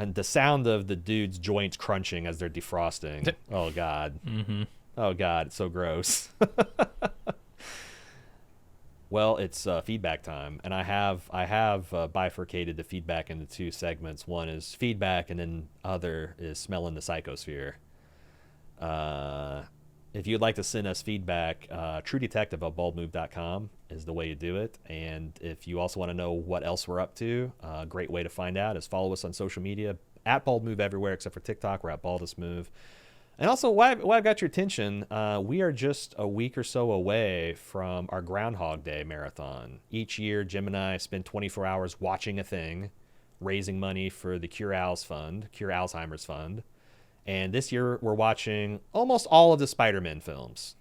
And the sound of the dude's joints crunching as they're defrosting. Oh, God. Oh, God. It's so gross. Well, it's feedback time. And I have bifurcated the feedback into two segments. One is feedback, and then other is smelling the psychosphere. If you'd like to send us feedback, truedetective@baldmove.com is the way to do it. And if you also want to know what else we're up to, a great way to find out is follow us on social media at BaldMove everywhere except for TikTok. We're at BaldestMove. And also, while I've got your attention, we are just a week or so away from our Groundhog Day marathon. Each year, Jim and I spend 24 hours watching a thing, raising money for the Cure Alzheimer's Fund. And this year, we're watching almost all of the Spider-Man films.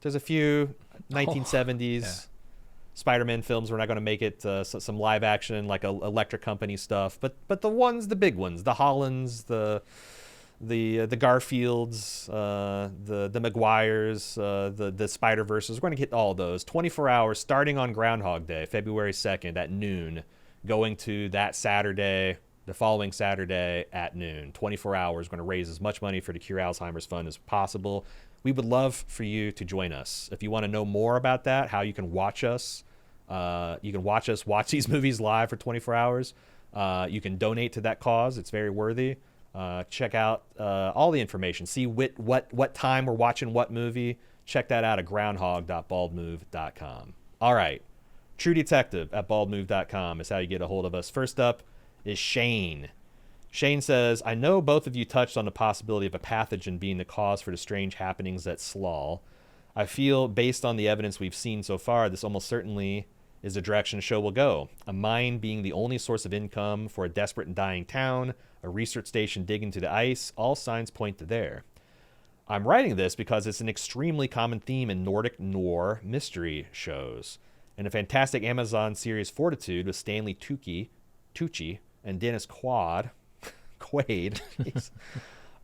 There's a few 1970s Spider-Man films. We're not going to make it some live action, like Electric Company stuff. But the big ones, the Hollands, the Garfields, the Maguires, the Spider-Verses. We're going to get all those. 24 hours starting on Groundhog Day, February 2nd at noon, going to that Saturday, the following Saturday at noon. 24 hours. We're going to raise as much money for the Cure Alzheimer's Fund as possible. We would love for you to join us. If you want to know more about that, how you can watch us, watch these movies live for 24 hours. You can donate to that cause. It's very worthy. Check out all the information. See what time we're watching what movie. Check that out at groundhog.baldmove.com. All right. truedetective@baldmove.com is how you get a hold of us. First up is Shane. Shane says, I know both of you touched on the possibility of a pathogen being the cause for the strange happenings at Slaw. I feel, based on the evidence we've seen so far, this almost certainly is the direction the show will go. A mine being the only source of income for a desperate and dying town, a research station digging to the ice, all signs point to there. I'm writing this because it's an extremely common theme in Nordic noir mystery shows. In a fantastic Amazon series Fortitude with Stanley Tucci and Dennis Quaid,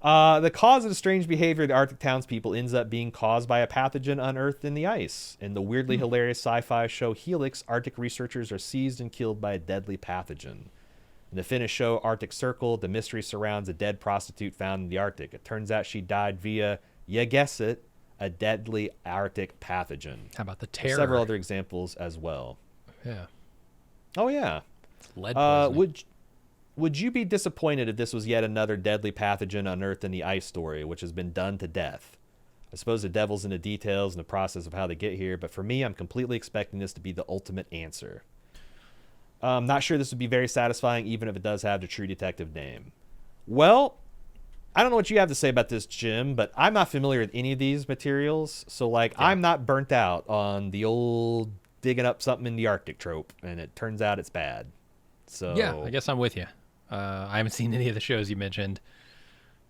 the cause of the strange behavior of the Arctic townspeople ends up being caused by a pathogen unearthed in the ice. In the weirdly hilarious sci-fi show Helix, Arctic researchers are seized and killed by a deadly pathogen. In the Finnish show Arctic Circle, the mystery surrounds a dead prostitute found in the Arctic. It turns out she died via, you guess it, a deadly Arctic pathogen. How about the There's terror? several other examples as well. Yeah. Oh, yeah. It's lead poisoning. Would you be disappointed if this was yet another deadly pathogen unearthed in the ice story, which has been done to death? I suppose the devil's in the details and the process of how they get here, but for me, I'm completely expecting this to be the ultimate answer. I'm not sure this would be very satisfying, even if it does have the True Detective name. Well, I don't know what you have to say about this, Jim, but I'm not familiar with any of these materials, so I'm not burnt out on the old digging up something in the Arctic trope, and it turns out it's bad. So yeah, I guess I'm with you. I haven't seen any of the shows you mentioned,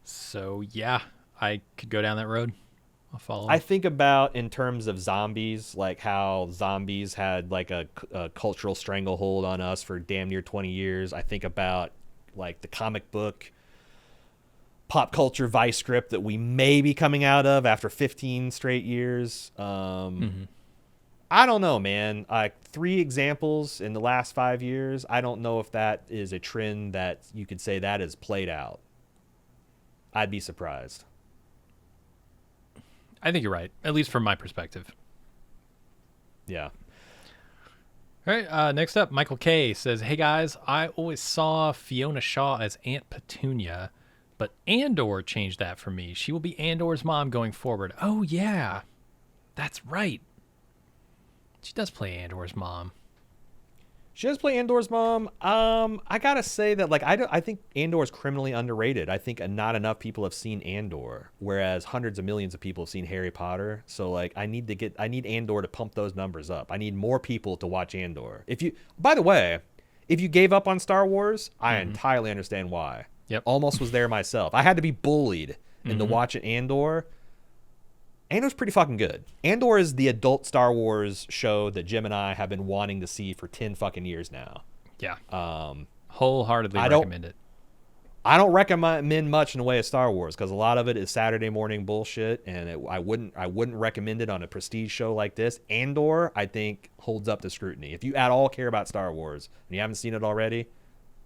so yeah, I could go down that road. I'll follow. I think about in terms of zombies, like how zombies had like a cultural stranglehold on us for damn near 20 years. I think about like the comic book pop culture vice script that we may be coming out of after 15 straight years. I don't know, man. 3 examples in the last 5 years. I don't know if that is a trend that you could say that is played out. I'd be surprised. I think you're right, at least from my perspective. Yeah. All right, next up, Michael K. says, hey guys, I always saw Fiona Shaw as Aunt Petunia, but Andor changed that for me. She will be Andor's mom going forward. Oh, yeah. That's right. She does play Andor's mom. She does play Andor's mom. I gotta say that I think Andor is criminally underrated. I think not enough people have seen Andor, whereas hundreds of millions of people have seen Harry Potter. So I need Andor to pump those numbers up. I need more people to watch Andor. By the way, if you gave up on Star Wars, I entirely understand why. Yep. Almost was there myself. I had to be bullied into watching Andor. Andor's pretty fucking good. Andor is the adult Star Wars show that Jim and I have been wanting to see for 10 fucking years now. Yeah. Wholeheartedly recommend it. I don't recommend much in the way of Star Wars because a lot of it is Saturday morning bullshit, and I wouldn't recommend it on a prestige show like this. Andor, I think, holds up to scrutiny. If you at all care about Star Wars and you haven't seen it already,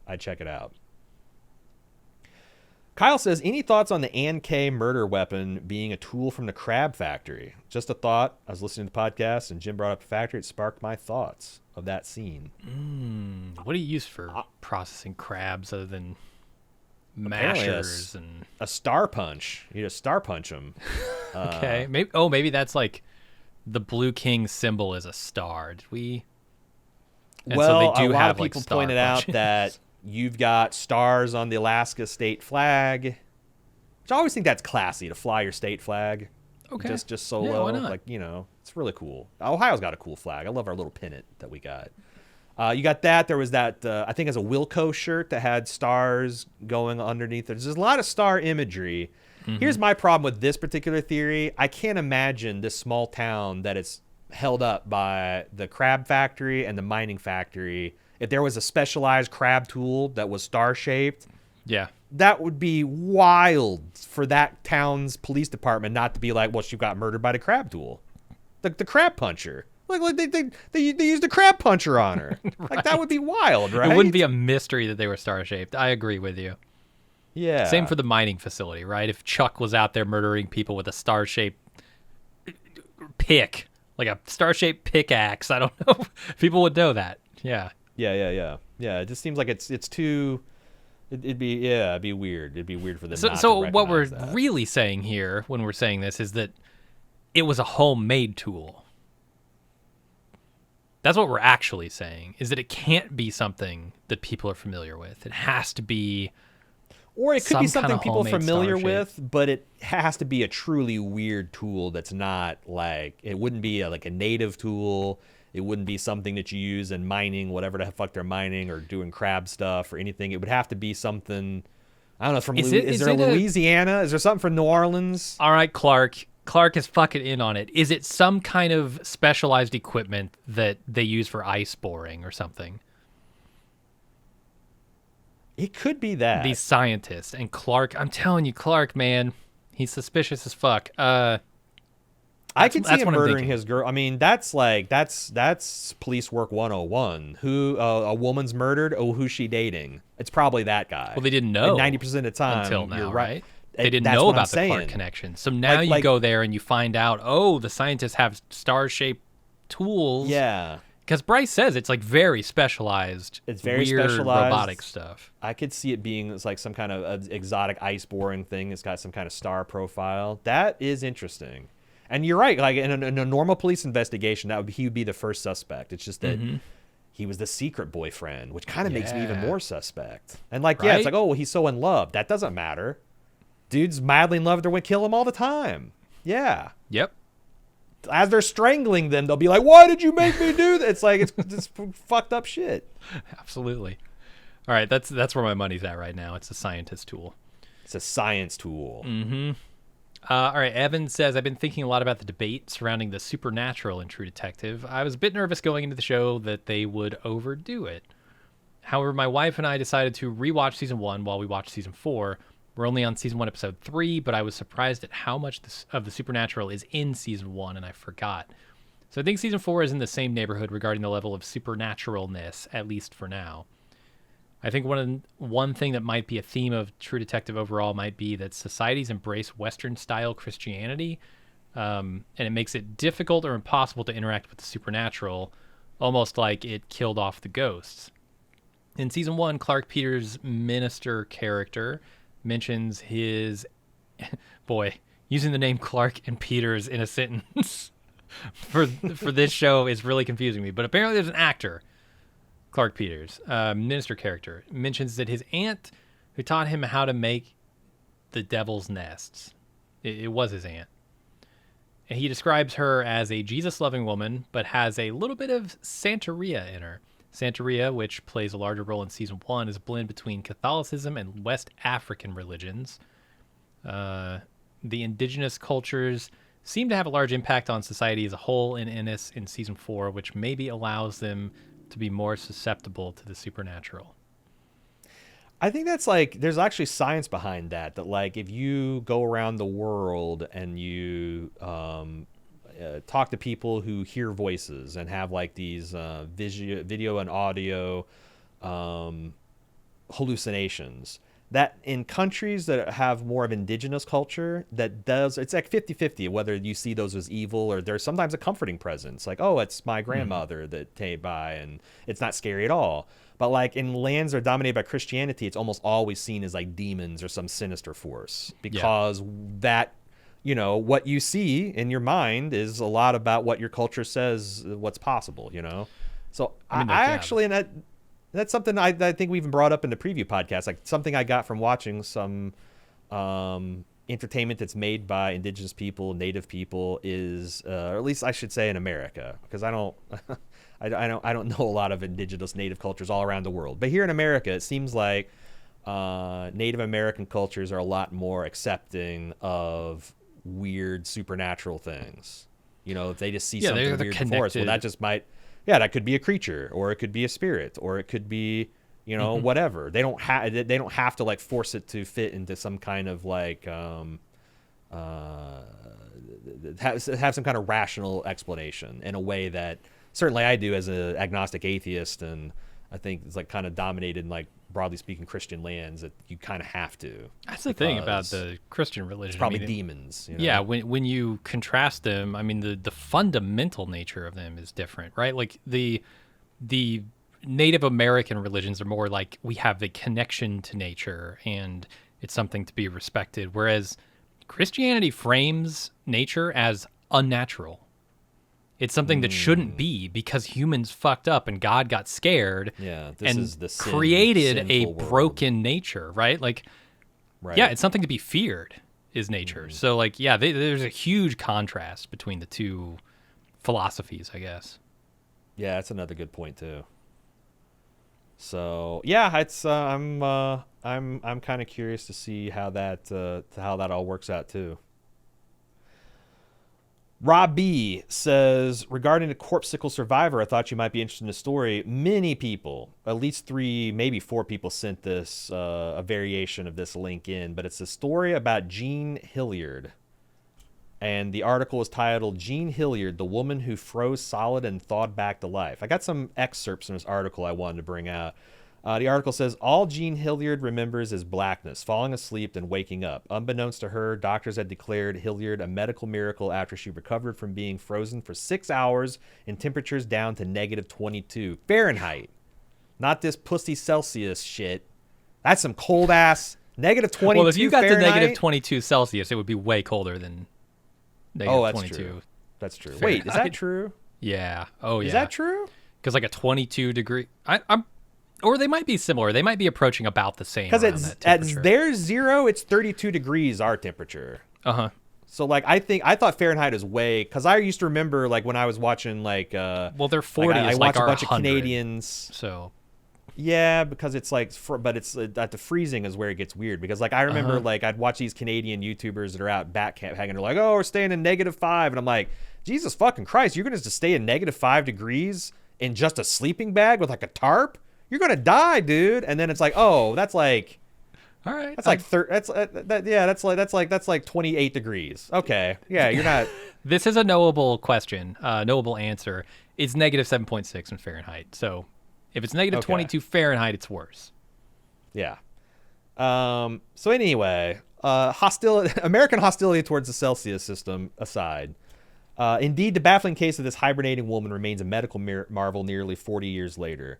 I'd check it out. Kyle says, any thoughts on the Ann K murder weapon being a tool from the Crab Factory? Just a thought. I was listening to the podcast and Jim brought up the factory. It sparked my thoughts of that scene. What do you use for processing crabs other than mashers and a star punch? You just star punch them. Okay. Maybe that's like the Blue King symbol is a star. Did we? And well, so they do a lot have of people star pointed out punches. that you've got stars on the Alaska state flag, which I always think that's classy to fly your state flag. Okay. Just solo. Yeah, why not? It's really cool. Ohio's got a cool flag. I love our little pennant that we got. You got that. There was that, I think it's a Wilco shirt that had stars going underneath it. There's a lot of star imagery. Here's my problem with this particular theory. I can't imagine this small town that is held up by the crab factory and the mining factory. If there was a specialized crab tool that was star-shaped, Yeah. that would be wild for that town's police department not to be like, well, she got murdered by the crab tool. The crab puncher. Like they used a crab puncher on her. Right. Like, that would be wild, right? It wouldn't be a mystery that they were star-shaped. I agree with you. Yeah. Same for the mining facility, right? If Chuck was out there murdering people with a star-shaped pick, like a star-shaped pickaxe, I don't know. People would know that. Yeah. Yeah. It just seems like it's too. It'd be weird. It'd be weird for them. So, not so to what we're recognize that. really saying here, when we're saying this, is that it was a homemade tool. That's what we're actually saying. Is that it can't be something that people are familiar with. It has to be. Or it could be some kind something of people are homemade familiar star with, but it has to be a truly weird tool that's not like, it wouldn't be like a native tool. It wouldn't be something that you use in mining, whatever the fuck they're mining or doing crab stuff or anything. It would have to be something, I don't know. Is there Louisiana? Is there something from New Orleans? All right, Clark. Clark is fucking in on it. Is it some kind of specialized equipment that they use for ice boring or something? It could be that. These scientists. And Clark, I'm telling you, Clark, man, he's suspicious as fuck. I could see him murdering his girl. I mean, that's police work 101. Who a woman's murdered? Oh, who's she dating? It's probably that guy. Well, they didn't know. 90% of the time, until now, you're right? They didn't know about the Clark connection. So now you go there and you find out, oh, the scientists have star-shaped tools. Yeah. Because Bryce says it's like very specialized. It's very weird specialized robotic stuff. I could see it being like some kind of exotic ice boring thing. It's got some kind of star profile. That is interesting. And you're right. Like in a normal police investigation, he would be the first suspect. It's just that he was the secret boyfriend, which kind of makes me even more suspect. And like, yeah, it's like, oh, well, he's so in love. That doesn't matter. Dudes madly in love, they would kill him all the time. Yeah. Yep. As they're strangling them, they'll be like, "Why did you make me do that?" It's like it's fucked up shit. Absolutely. All right, that's where my money's at right now. It's a scientist tool. It's a science tool. Mm-hmm. All right, Evan says, I've been thinking a lot about the debate surrounding the supernatural in True Detective. I was a bit nervous going into the show that they would overdo it. However, my wife and I decided to rewatch season 1 while we watched season 4. We're only on season 1, episode 3, but I was surprised at how much of the supernatural is in season 1, and I forgot. So I think season 4 is in the same neighborhood regarding the level of supernaturalness, at least for now. I think one thing that might be a theme of True Detective overall might be that societies embrace Western-style Christianity, and it makes it difficult or impossible to interact with the supernatural, almost like it killed off the ghosts. In season 1, Clark Peters' minister character mentions his using the name Clark and Peters in a sentence for this show is really confusing me. But apparently there's an actor, Clark Peters, minister character, mentions that his aunt who taught him how to make the devil's nests. It was his aunt. And he describes her as a Jesus-loving woman, but has a little bit of Santeria in her. Santeria, which plays a larger role in season 1, is a blend between Catholicism and West African religions. The indigenous cultures seem to have a large impact on society as a whole in Ennis in season 4, which maybe allows them to be more susceptible to the supernatural. I think that's like, there's actually science behind that like if you go around the world and you talk to people who hear voices and have like these video and audio hallucinations, that in countries that have more of indigenous culture, it's like 50-50 whether you see those as evil or there's sometimes a comforting presence, like, oh, it's my grandmother that came by and it's not scary at all. But like in lands that are dominated by Christianity, it's almost always seen as like demons or some sinister force, because that, you know, what you see in your mind is a lot about what your culture says what's possible, you know? So I actually, and that's something I think we even brought up in the preview podcast, like something I got from watching some entertainment that's made by indigenous people, native people, is, or at least I should say in America, because I don't know a lot of indigenous native cultures all around the world. But here in America, it seems like Native American cultures are a lot more accepting of weird supernatural things. You know, if they just see something weird in the forest, well, that just might, that could be a creature, or it could be a spirit, or it could be, you know, whatever. They don't have to like force it to fit into some kind of like have some kind of rational explanation in a way that certainly I do as an agnostic atheist, and I think it's like kind of dominated in like broadly speaking Christian lands, that you kind of have to. That's the thing about the Christian religion. It's probably demons. You know? Yeah, when you contrast them, I mean the fundamental nature of them is different, right? Like the Native American religions are more like we have the connection to nature and it's something to be respected, whereas Christianity frames nature as unnatural. It's something that shouldn't be, because humans fucked up and God got scared created a broken nature, right? Like, yeah, it's something to be feared is nature. So like, yeah, there's a huge contrast between the two philosophies, I guess. Yeah, that's another good point too. So yeah, it's I'm kind of curious to see how that all works out too. Rob B says, regarding a corpsicle survivor, I thought you might be interested in the story. Many people, at least 3, maybe 4 people sent this, a variation of this link in, but it's a story about Jean Hilliard. And the article is titled, Jean Hilliard, the woman who froze solid and thawed back to life. I got some excerpts from this article I wanted to bring out. The article says, all Jean Hilliard remembers is blackness, falling asleep and waking up. Unbeknownst to her, doctors had declared Hilliard a medical miracle after she recovered from being frozen for 6 hours in temperatures down to negative 22 Fahrenheit. Not this pussy Celsius shit. That's some cold ass negative 22 Well, if you got Fahrenheit? to negative 22 Celsius, it would be way colder than negative 22. True. That's true. Fahrenheit. Wait, is that true? Yeah. Oh, yeah. Is that true? Because like a 22 degree... Or they might be similar. They might be approaching about the same. Because at their 0, it's 32 degrees our temperature. Uh-huh. So like I thought Fahrenheit is way, because I used to remember like when I was watching like well, they're 40. I watched a bunch 100, of Canadians. So yeah, because it's like but it's at the freezing is where it gets weird, because like I remember like I'd watch these Canadian YouTubers that are out backpacking. They're like, oh, we're staying in -5, and I'm like, Jesus fucking Christ, you're gonna just stay in -5 degrees in just a sleeping bag with like a tarp? You're gonna die, dude. And then it's like, oh, that's like, all right, that's like that's like 28 degrees. Okay, yeah, you're not. This is a knowable question, knowable answer. It's negative 7.6 in Fahrenheit. So if it's negative 22 Fahrenheit, it's worse. Yeah. So anyway, American hostility towards the Celsius system aside. Indeed, the baffling case of this hibernating woman remains a medical marvel nearly 40 years later.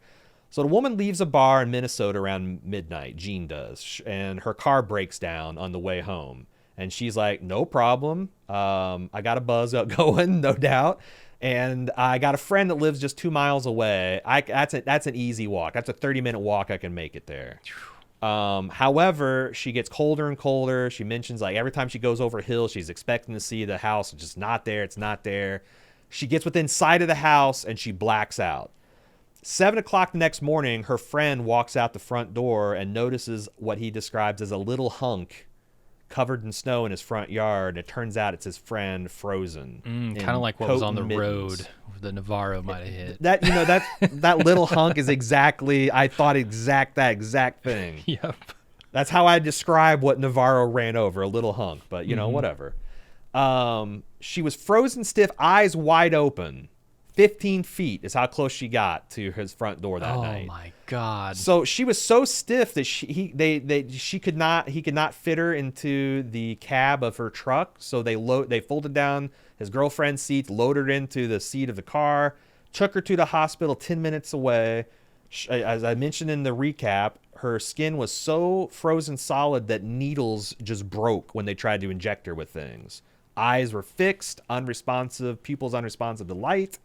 So the woman leaves a bar in Minnesota around midnight, Jean does, and her car breaks down on the way home. And she's like, no problem. I got a buzz up going, no doubt. And I got a friend that lives just 2 miles away. That's an easy walk. That's a 30-minute walk. I can make it there. However, she gets colder and colder. She mentions like every time she goes over a hill, she's expecting to see the house. It's just not there. It's not there. She gets within sight of the house and she blacks out. 7 o'clock the next morning, her friend walks out the front door and notices what he describes as a little hunk covered in snow in his front yard. It turns out it's his friend frozen. Kind of like what was on the road the Navarro might have hit. That little hunk is exactly, I thought that exact thing. Yep. That's how I describe what Navarro ran over, a little hunk, but you know, whatever. She was frozen stiff, eyes wide open. 15 feet is how close she got to his front door that night. Oh my God. So she was so stiff that he could not fit her into the cab of her truck. So they folded down his girlfriend's seats, loaded her into the seat of the car, took her to the hospital 10 minutes away. As I mentioned in the recap, her skin was so frozen solid that needles just broke when they tried to inject her with things. Eyes were fixed, unresponsive, pupils unresponsive to light.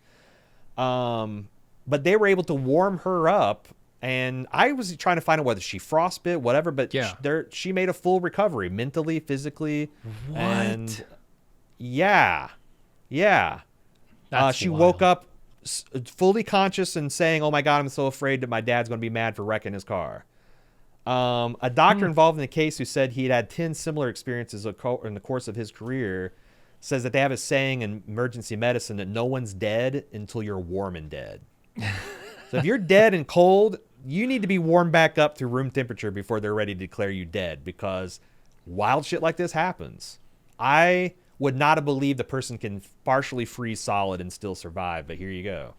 But they were able to warm her up, and I was trying to find out whether she frostbit, whatever, but she made a full recovery, mentally, physically. What? And yeah. She wild. woke up fully conscious and saying, oh my God, I'm so afraid that my dad's going to be mad for wrecking his car. A doctor involved in the case who said he had 10 similar experiences in the course of his career says that they have a saying in emergency medicine that no one's dead until you're warm and dead. So if you're dead and cold, you need to be warmed back up to room temperature before they're ready to declare you dead, because wild shit like this happens. I would not have believed the person can partially freeze solid and still survive, but here you go.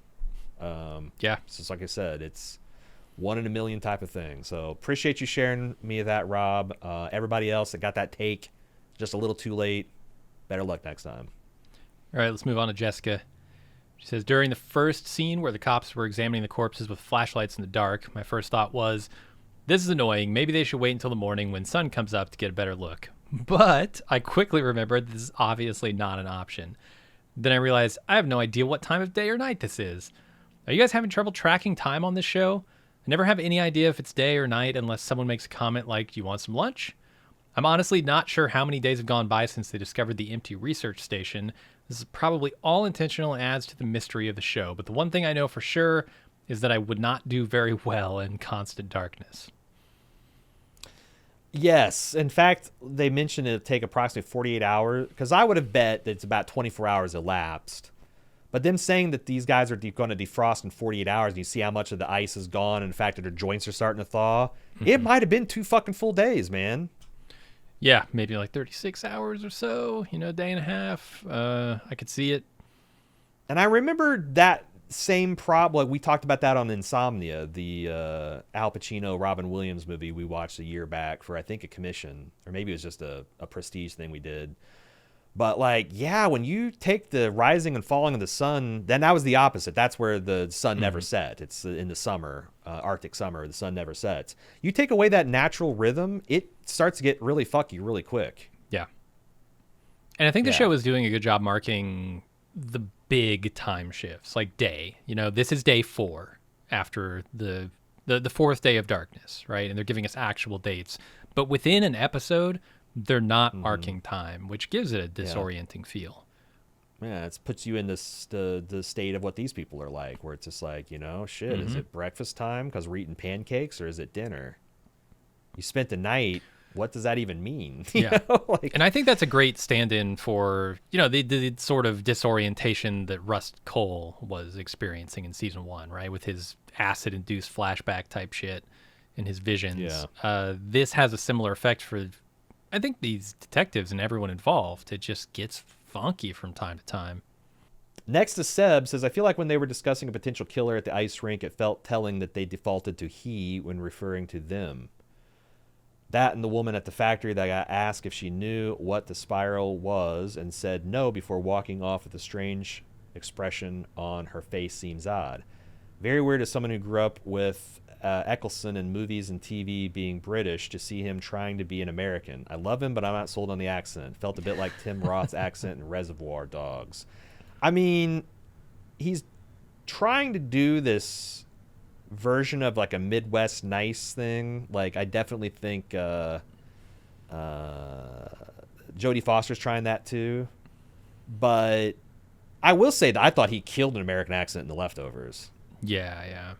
It's just like I said, it's 1 in a million type of thing. So appreciate you sharing me that, Rob. Everybody else that got that take just a little too late, better luck next time. All right, let's move on to Jessica. She says, during the first scene where the cops were examining the corpses with flashlights in the dark, my first thought was, this is annoying. Maybe they should wait until the morning when sun comes up to get a better look. But I quickly remembered this is obviously not an option. Then I realized I have no idea what time of day or night this is. Are you guys having trouble tracking time on this show? I never have any idea if it's day or night unless someone makes a comment like, do you want some lunch? I'm honestly not sure how many days have gone by since they discovered the empty research station. This is probably all intentional and adds to the mystery of the show. But the one thing I know for sure is that I would not do very well in constant darkness. Yes. In fact, they mentioned it'd take approximately 48 hours, because I would have bet that it's about 24 hours elapsed. But them saying that these guys are going to defrost in 48 hours, and you see how much of the ice is gone, and the fact that their joints are starting to thaw, it might have been 2 fucking full days, man. Yeah, maybe like 36 hours or so, a day and a half. I could see it. And I remember that same problem. Like we talked about that on Insomnia, the Al Pacino, Robin Williams movie we watched a year back for, I think, a commission. Or maybe it was just a prestige thing we did. But, like, yeah, when you take the rising and falling of the sun, then that was the opposite. That's where the sun never set. It's in the summer, Arctic summer, the sun never sets. You take away that natural rhythm, it starts to get really fucky really quick. Yeah. And I think the show is doing a good job marking the big time shifts, like day. This is day 4 after the fourth day of darkness, right? And they're giving us actual dates. But within an episode, they're not marking time, which gives it a disorienting feel. Yeah, it puts you in the state of what these people are like, where it's just like, shit, is it breakfast time because we're eating pancakes, or is it dinner? You spent the night. What does that even mean? Yeah. And I think that's a great stand-in for, the sort of disorientation that Rust Cole was experiencing in season 1, right? With his acid-induced flashback type shit and his visions. Yeah. This has a similar effect for, I think, these detectives and everyone involved. It just gets funky from time to time. Next to Seb says, I feel like when they were discussing a potential killer at the ice rink, it felt telling that they defaulted to he when referring to them. That and the woman at the factory that got asked if she knew what the spiral was and said no before walking off with a strange expression on her face seems odd. Very weird as someone who grew up with Eccleston in movies and TV being British to see him trying to be an American. I love him, but I'm not sold on the accent. Felt a bit like Tim Roth's accent in Reservoir Dogs. I mean, he's trying to do this version of like a Midwest nice thing. Like, I definitely think Jodie Foster's trying that too. But I will say that I thought he killed an American accent in The Leftovers. Yeah.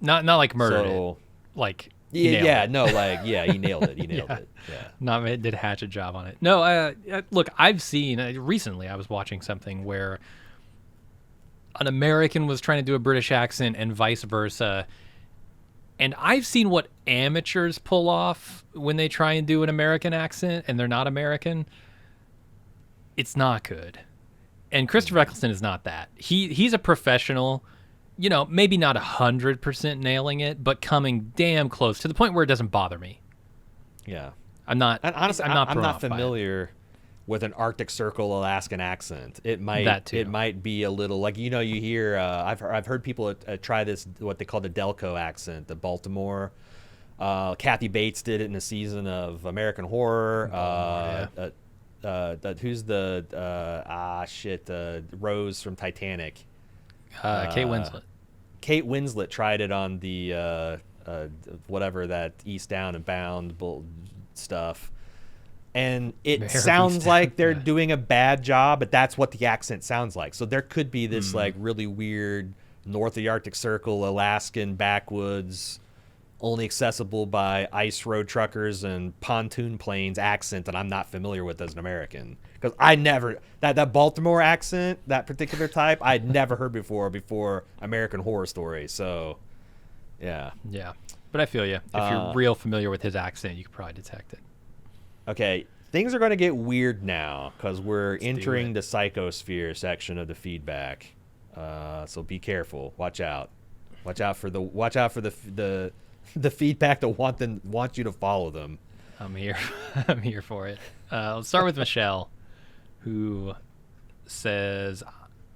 Not like murdered it. Like he nailed it. He nailed it. Yeah. Not did hatch a job on it. No, look, I've seen recently. I was watching something where an American was trying to do a British accent and vice versa. And I've seen what amateurs pull off when they try and do an American accent and they're not American. It's not good. And Christopher Eccleston is not that. He's a professional. Maybe not 100% nailing it, but coming damn close to the point where it doesn't bother me. Yeah. I'm not. And honestly, I'm not familiar with an Arctic Circle Alaskan accent. It might be a little like, you hear, I've heard people try this, what they call the Delco accent, the Baltimore. Kathy Bates did it in a season of American Horror. Who's the Rose from Titanic? Kate Winslet. Kate Winslet tried it on the whatever that Eastbound and Bound stuff, and it sounds like they're doing a bad job, but that's what the accent sounds like. So there could be this like really weird north of the Arctic Circle, Alaskan backwoods, only accessible by ice road truckers and pontoon planes accent that I'm not familiar with as an American. Because I never, that Baltimore accent, that particular type, I'd never heard before American Horror Story. So, yeah. Yeah. But I feel you. If you're real familiar with his accent, you could probably detect it. Okay. Things are going to get weird now because we're entering the psychosphere section of the feedback. So be careful. Watch out. Watch out for the feedback that want you to follow them. I'm here. I'm here for it. Let's start with Michelle, who says,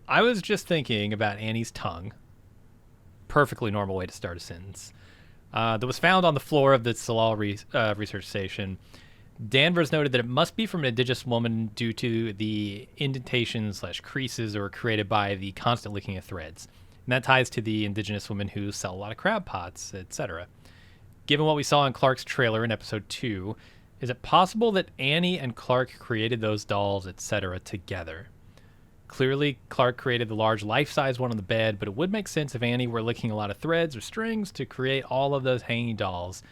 I was just thinking about Annie's tongue. Perfectly normal way to start a sentence. That was found on the floor of the Salal research station. Danvers noted that it must be from an indigenous woman due to the indentations/creases that were created by the constant licking of threads. And that ties to the indigenous women who sell a lot of crab pots, etc. Given what we saw in Clark's trailer in episode 2, is it possible that Annie and Clark created those dolls, etc. together? Clearly, Clark created the large life-size one on the bed, but it would make sense if Annie were licking a lot of threads or strings to create all of those hanging dolls,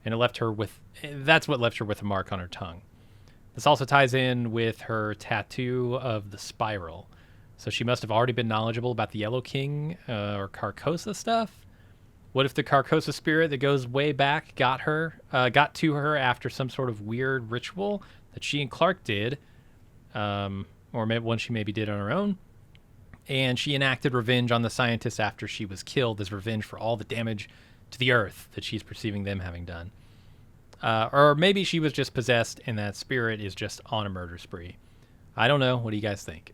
and that's what left her with a mark on her tongue. This also ties in with her tattoo of the spiral. So she must have already been knowledgeable about the Yellow King or Carcosa stuff. What if the Carcosa spirit that goes way back got to her after some sort of weird ritual that she and Clark did, or maybe one she maybe did on her own, and she enacted revenge on the scientists after she was killed as revenge for all the damage to the Earth that she's perceiving them having done. Or maybe she was just possessed and that spirit is just on a murder spree. I don't know. What do you guys think?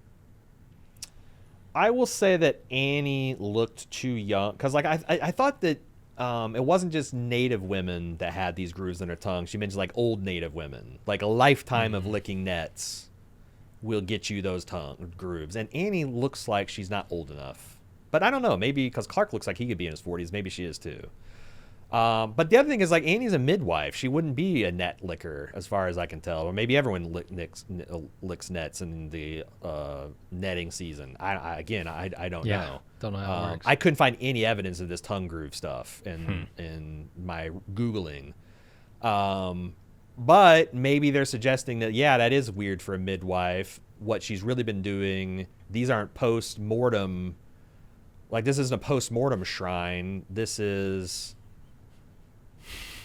I will say that Annie looked too young because, like, I thought that it wasn't just Native women that had these grooves in their tongue. She mentioned like old Native women, like a lifetime of licking nets will get you those tongue grooves. And Annie looks like she's not old enough, but I don't know. Maybe because Clark looks like he could be in his 40s. Maybe she is too. But the other thing is, like, Annie's a midwife. She wouldn't be a net licker, as far as I can tell. Or maybe everyone licks nets in the netting season. I don't know. Don't know how it works. I couldn't find any evidence of this tongue groove stuff in my Googling. But maybe they're suggesting that, yeah, that is weird for a midwife. What she's really been doing, these aren't post-mortem. Like, this isn't a post-mortem shrine. This is...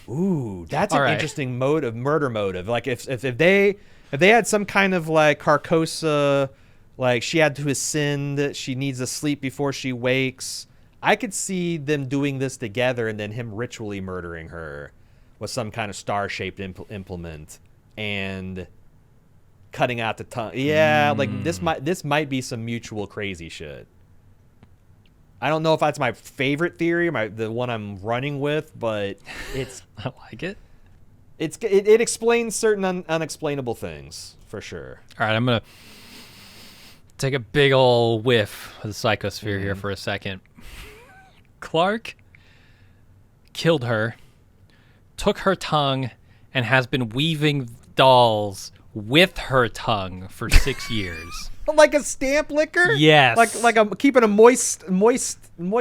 Ooh, that's an interesting murder motive. Like if they had some kind of like Carcosa, like she had to ascend, she needs to sleep before she wakes. I could see them doing this together and then him ritually murdering her with some kind of star-shaped implement and cutting out the tongue. Yeah, like this might be some mutual crazy shit. I don't know if that's my favorite theory, the one I'm running with, but it's... I like it. It explains certain unexplainable things, for sure. All right, I'm going to take a big ol' whiff of the psychosphere here for a second. Clark killed her, took her tongue, and has been weaving dolls with her tongue for 6 years. Like a stamp licker? Yes. Like keeping a moist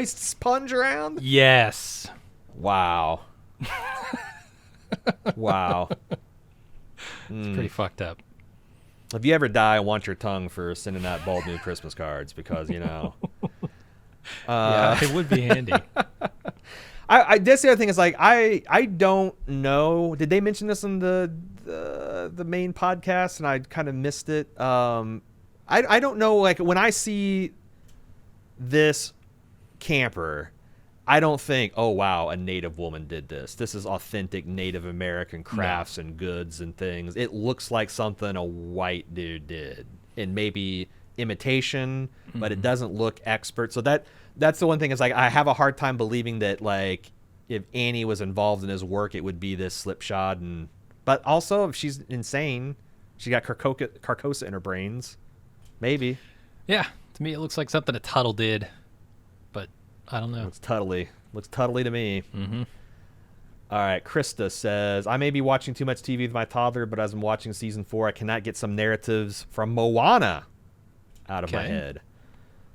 sponge around? Yes. Wow. Wow. It's pretty fucked up. If you ever die, I want your tongue for sending out bald new Christmas cards because, you know. Yeah, it would be handy. That's the other thing is, like, I don't know. Did they mention this in the main podcast and I kind of missed it? I don't know, like, when I see this camper, I don't think, oh, wow, a Native woman did this. This is authentic Native American crafts and goods and things. It looks like something a white dude did. And maybe imitation, but it doesn't look expert. So that's the one thing is, like, I have a hard time believing that, like, if Annie was involved in his work, it would be this slipshod. But also, if she's insane, she got Carcosa in her brains. Maybe. Yeah, to me it looks like something a Tuttle did, but I don't know. Looks Tuttly to me. Mm-hmm. All right, Krista says, I may be watching too much TV with my toddler, but as I'm watching season 4, I cannot get some narratives from Moana out of my head.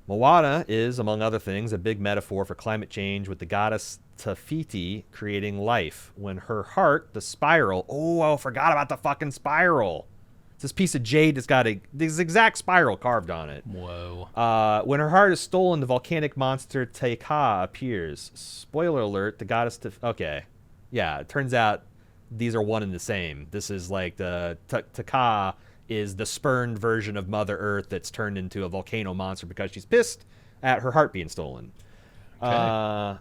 Moana is, among other things, a big metaphor for climate change, with the goddess Tafiti creating life. When her heart, the spiral... Oh, I forgot about the fucking spiral. It's this piece of jade that's got this exact spiral carved on it. Whoa. When her heart is stolen, the volcanic monster Teika appears. Spoiler alert, the goddess... Okay. Yeah, it turns out these are one and the same. This is like the... Teika is the spurned version of Mother Earth that's turned into a volcano monster because she's pissed at her heart being stolen. Okay.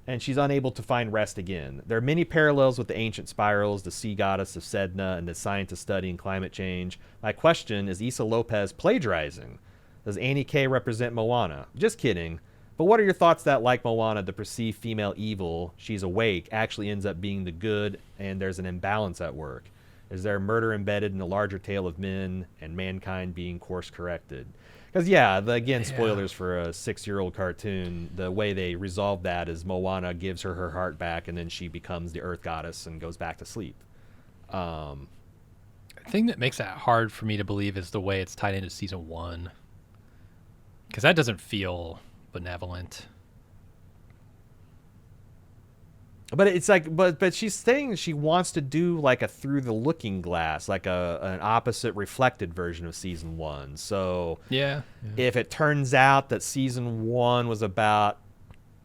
And she's unable to find rest again. There are many parallels with the ancient spirals, the sea goddess of Sedna, and the scientists studying climate change. My question, is Issa Lopez plagiarizing? Does Annie K represent Moana? Just kidding. But what are your thoughts that, like Moana, the perceived female evil, she's awake, actually ends up being the good, and there's an imbalance at work? Is there murder embedded in the larger tale of men and mankind being course-corrected? Because, again, spoilers for a 6-year-old cartoon. The way they resolve that is Moana gives her heart back, and then she becomes the earth goddess and goes back to sleep. The thing that makes that hard for me to believe is the way it's tied into season 1. because that doesn't feel benevolent. But it's like, but she's saying she wants to do like a through the looking glass, like an opposite reflected version of season 1. So yeah. If it turns out that season 1 was about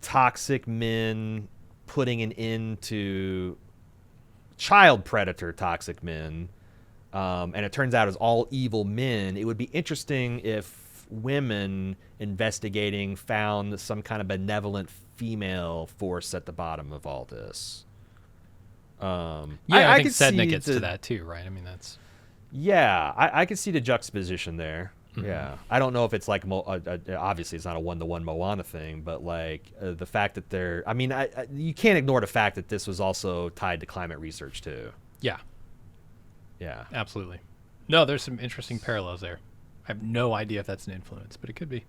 toxic men putting an end to child predator toxic men, and it turns out it's all evil men, it would be interesting if women investigating found some kind of benevolent female force at the bottom of all this. I think Sedna gets to that too, right? I mean, that's... Yeah, I can see the juxtaposition there. Mm-hmm. Yeah. I don't know if it's like, obviously it's not a one-to-one Moana thing, but like the fact that they're... I mean, you can't ignore the fact that this was also tied to climate research too. Yeah. Yeah. Absolutely. No, there's some interesting parallels there. I have no idea if that's an influence, but it could be.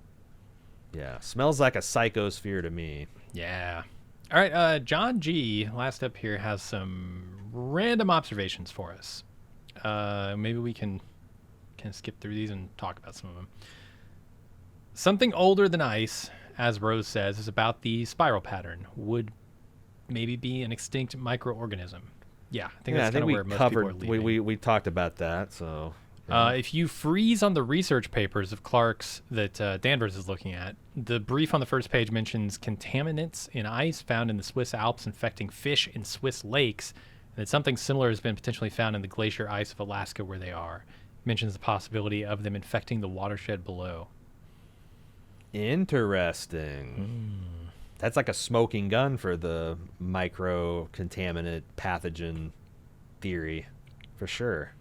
Yeah. Smells like a psychosphere to me. Yeah. All right. John G, last up here, has some random observations for us. Maybe we can skip through these and talk about some of them. Something older than ice, as Rose says, is about the spiral pattern. Would maybe be an extinct microorganism. Yeah, I think that's kind of where most people are leaving. We talked about that, so... If you freeze on the research papers of Clark's that Danvers is looking at, the brief on the first page mentions contaminants in ice found in the Swiss Alps infecting fish in Swiss lakes, and that something similar has been potentially found in the glacier ice of Alaska where they are. It mentions the possibility of them infecting the watershed below. Interesting. That's like a smoking gun for the micro-contaminant pathogen theory, for sure.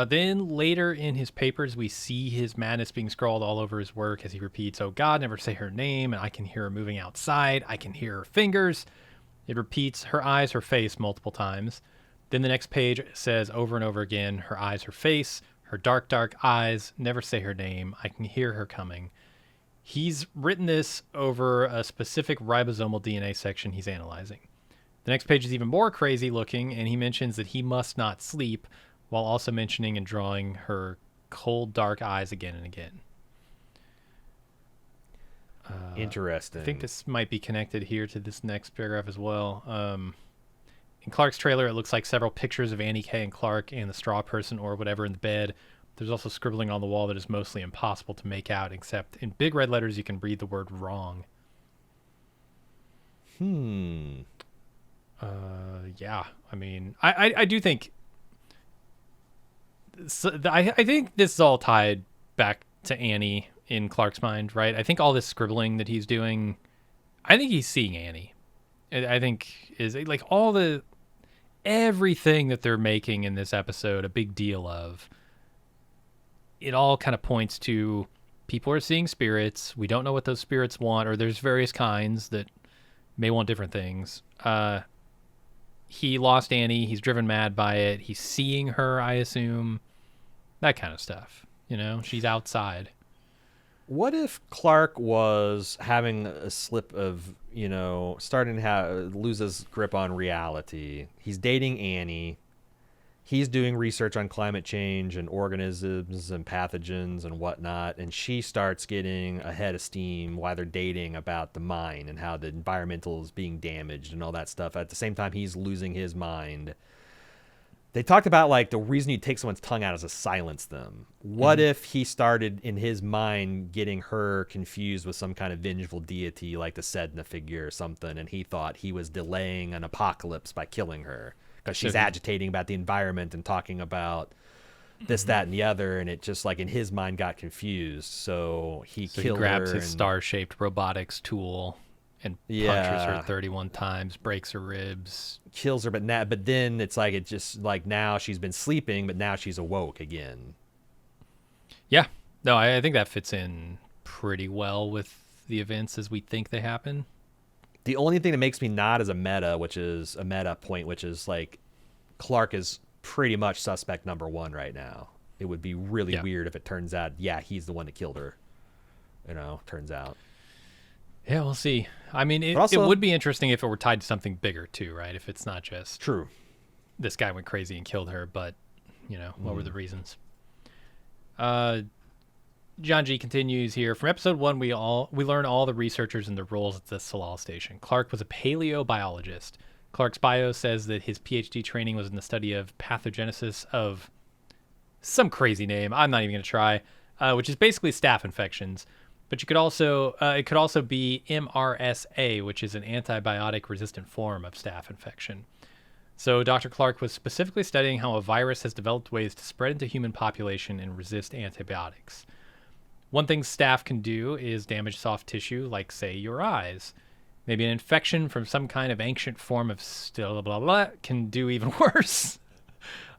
Then later in his papers, we see his madness being scrawled all over his work as he repeats, "Oh God, never say her name, and I can hear her moving outside. I can hear her fingers." It repeats her eyes, her face multiple times. Then the next page says over and over again, her eyes, her face, her dark, dark eyes, never say her name. I can hear her coming. He's written this over a specific ribosomal DNA section he's analyzing. The next page is even more crazy looking, and he mentions that he must not sleep, while also mentioning and drawing her cold, dark eyes again and again. Interesting. I think this might be connected here to this next paragraph as well. In Clark's trailer, it looks like several pictures of Annie K and Clark and the straw person or whatever in the bed. There's also scribbling on the wall that is mostly impossible to make out, except in big red letters you can read the word wrong. Yeah, I mean, I do think... So I think this is all tied back to Annie in Clark's mind, right? I think all this scribbling that he's doing, I think he's seeing Annie. I think is like everything that they're making in this episode a big deal of. It all kind of points to people are seeing spirits. We don't know what those spirits want, or there's various kinds that may want different things. He lost Annie. He's driven mad by it. He's seeing her, I assume. That kind of stuff. You know, she's outside. What if Clark was having a slip of, starting to lose his grip on reality? He's dating Annie. He's doing research on climate change and organisms and pathogens and whatnot, and she starts getting a head of steam while they're dating about the mine and how the environmental is being damaged and all that stuff. At the same time, he's losing his mind. They talked about, like, the reason you take someone's tongue out is to silence them. What if he started, in his mind, getting her confused with some kind of vengeful deity, like the Sedna figure or something, and he thought he was delaying an apocalypse by killing her? Because she's agitating about the environment and talking about this, that, and the other, and it just, like, in his mind got confused. So he grabs his star-shaped robotics tool and punches her 31 times, breaks her ribs. Kills her, but then it's like, it just, like, now she's been sleeping, but now she's awoke again. Yeah. No, I think that fits in pretty well with the events as we think they happen. The only thing that makes me nod is a meta point, which is like Clark is pretty much suspect number one right now. It would be really weird if it turns out, he's the one that killed her. Turns out. Yeah, we'll see. I mean, it would be interesting if it were tied to something bigger too, right? If it's not just true, this guy went crazy and killed her, but what were the reasons? John G continues here. From episode 1, we learn all the researchers and their roles at the Salal station. Clark was a paleobiologist. Clark's bio says that his PhD training was in the study of pathogenesis of some crazy name. I'm not even going to try, which is basically staph infections. But it could also be MRSA, which is an antibiotic-resistant form of staph infection. So Dr. Clark was specifically studying how a virus has developed ways to spread into human population and resist antibiotics. One thing staph can do is damage soft tissue, like, say, your eyes. Maybe an infection from some kind of ancient form of blah, blah, blah, can do even worse.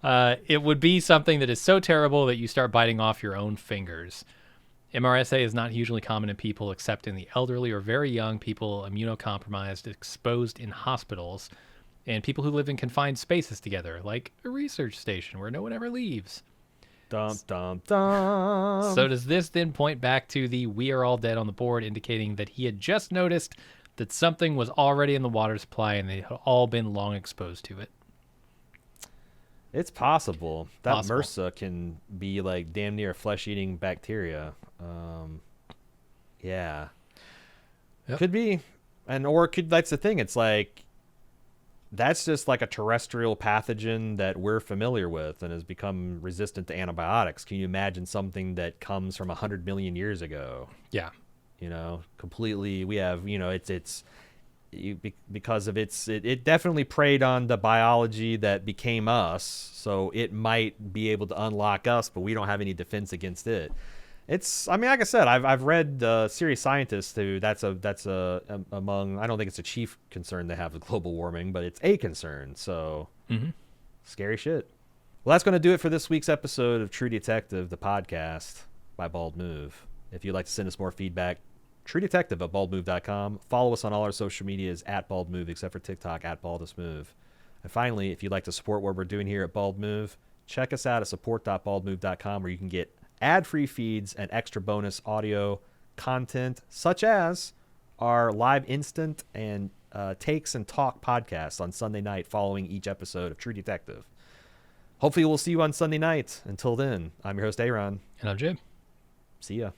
It would be something that is so terrible that you start biting off your own fingers. MRSA is not hugely common in people except in the elderly or very young, people immunocompromised, exposed in hospitals, and people who live in confined spaces together, like a research station where no one ever leaves. Dum, dum, dum. So does this then point back to the "we are all dead" on the board, indicating that he had just noticed that something was already in the water supply and they had all been long exposed to it? It's possible. That MRSA can be like damn near flesh-eating bacteria. Yeah. Yep. Could be. That's the thing. It's like, that's just like a terrestrial pathogen that we're familiar with and has become resistant to antibiotics. Can you imagine something that comes from 100 million years ago? Yeah. Completely. We have, because of it definitely preyed on the biology that became us. So it might be able to unlock us, but we don't have any defense against it. Like I said, I've read serious scientists who that's among, I don't think it's a chief concern they have with global warming, but it's a concern. So Scary shit. Well, that's going to do it for this week's episode of True Detective, the podcast by Bald Move. If you'd like to send us more feedback, truedetective@baldmove.com. Follow us on all our social medias at Bald Move, except for TikTok at Baldest And finally, if you'd like to support what we're doing here at Bald Move, check us out at support.baldmove.com, where you can get ad-free feeds and extra bonus audio content, such as our live instant and takes and talk podcasts on Sunday night following each episode of True Detective. Hopefully we'll see you on Sunday night. Until then, I'm your host, Aaron. And I'm Jim. See ya.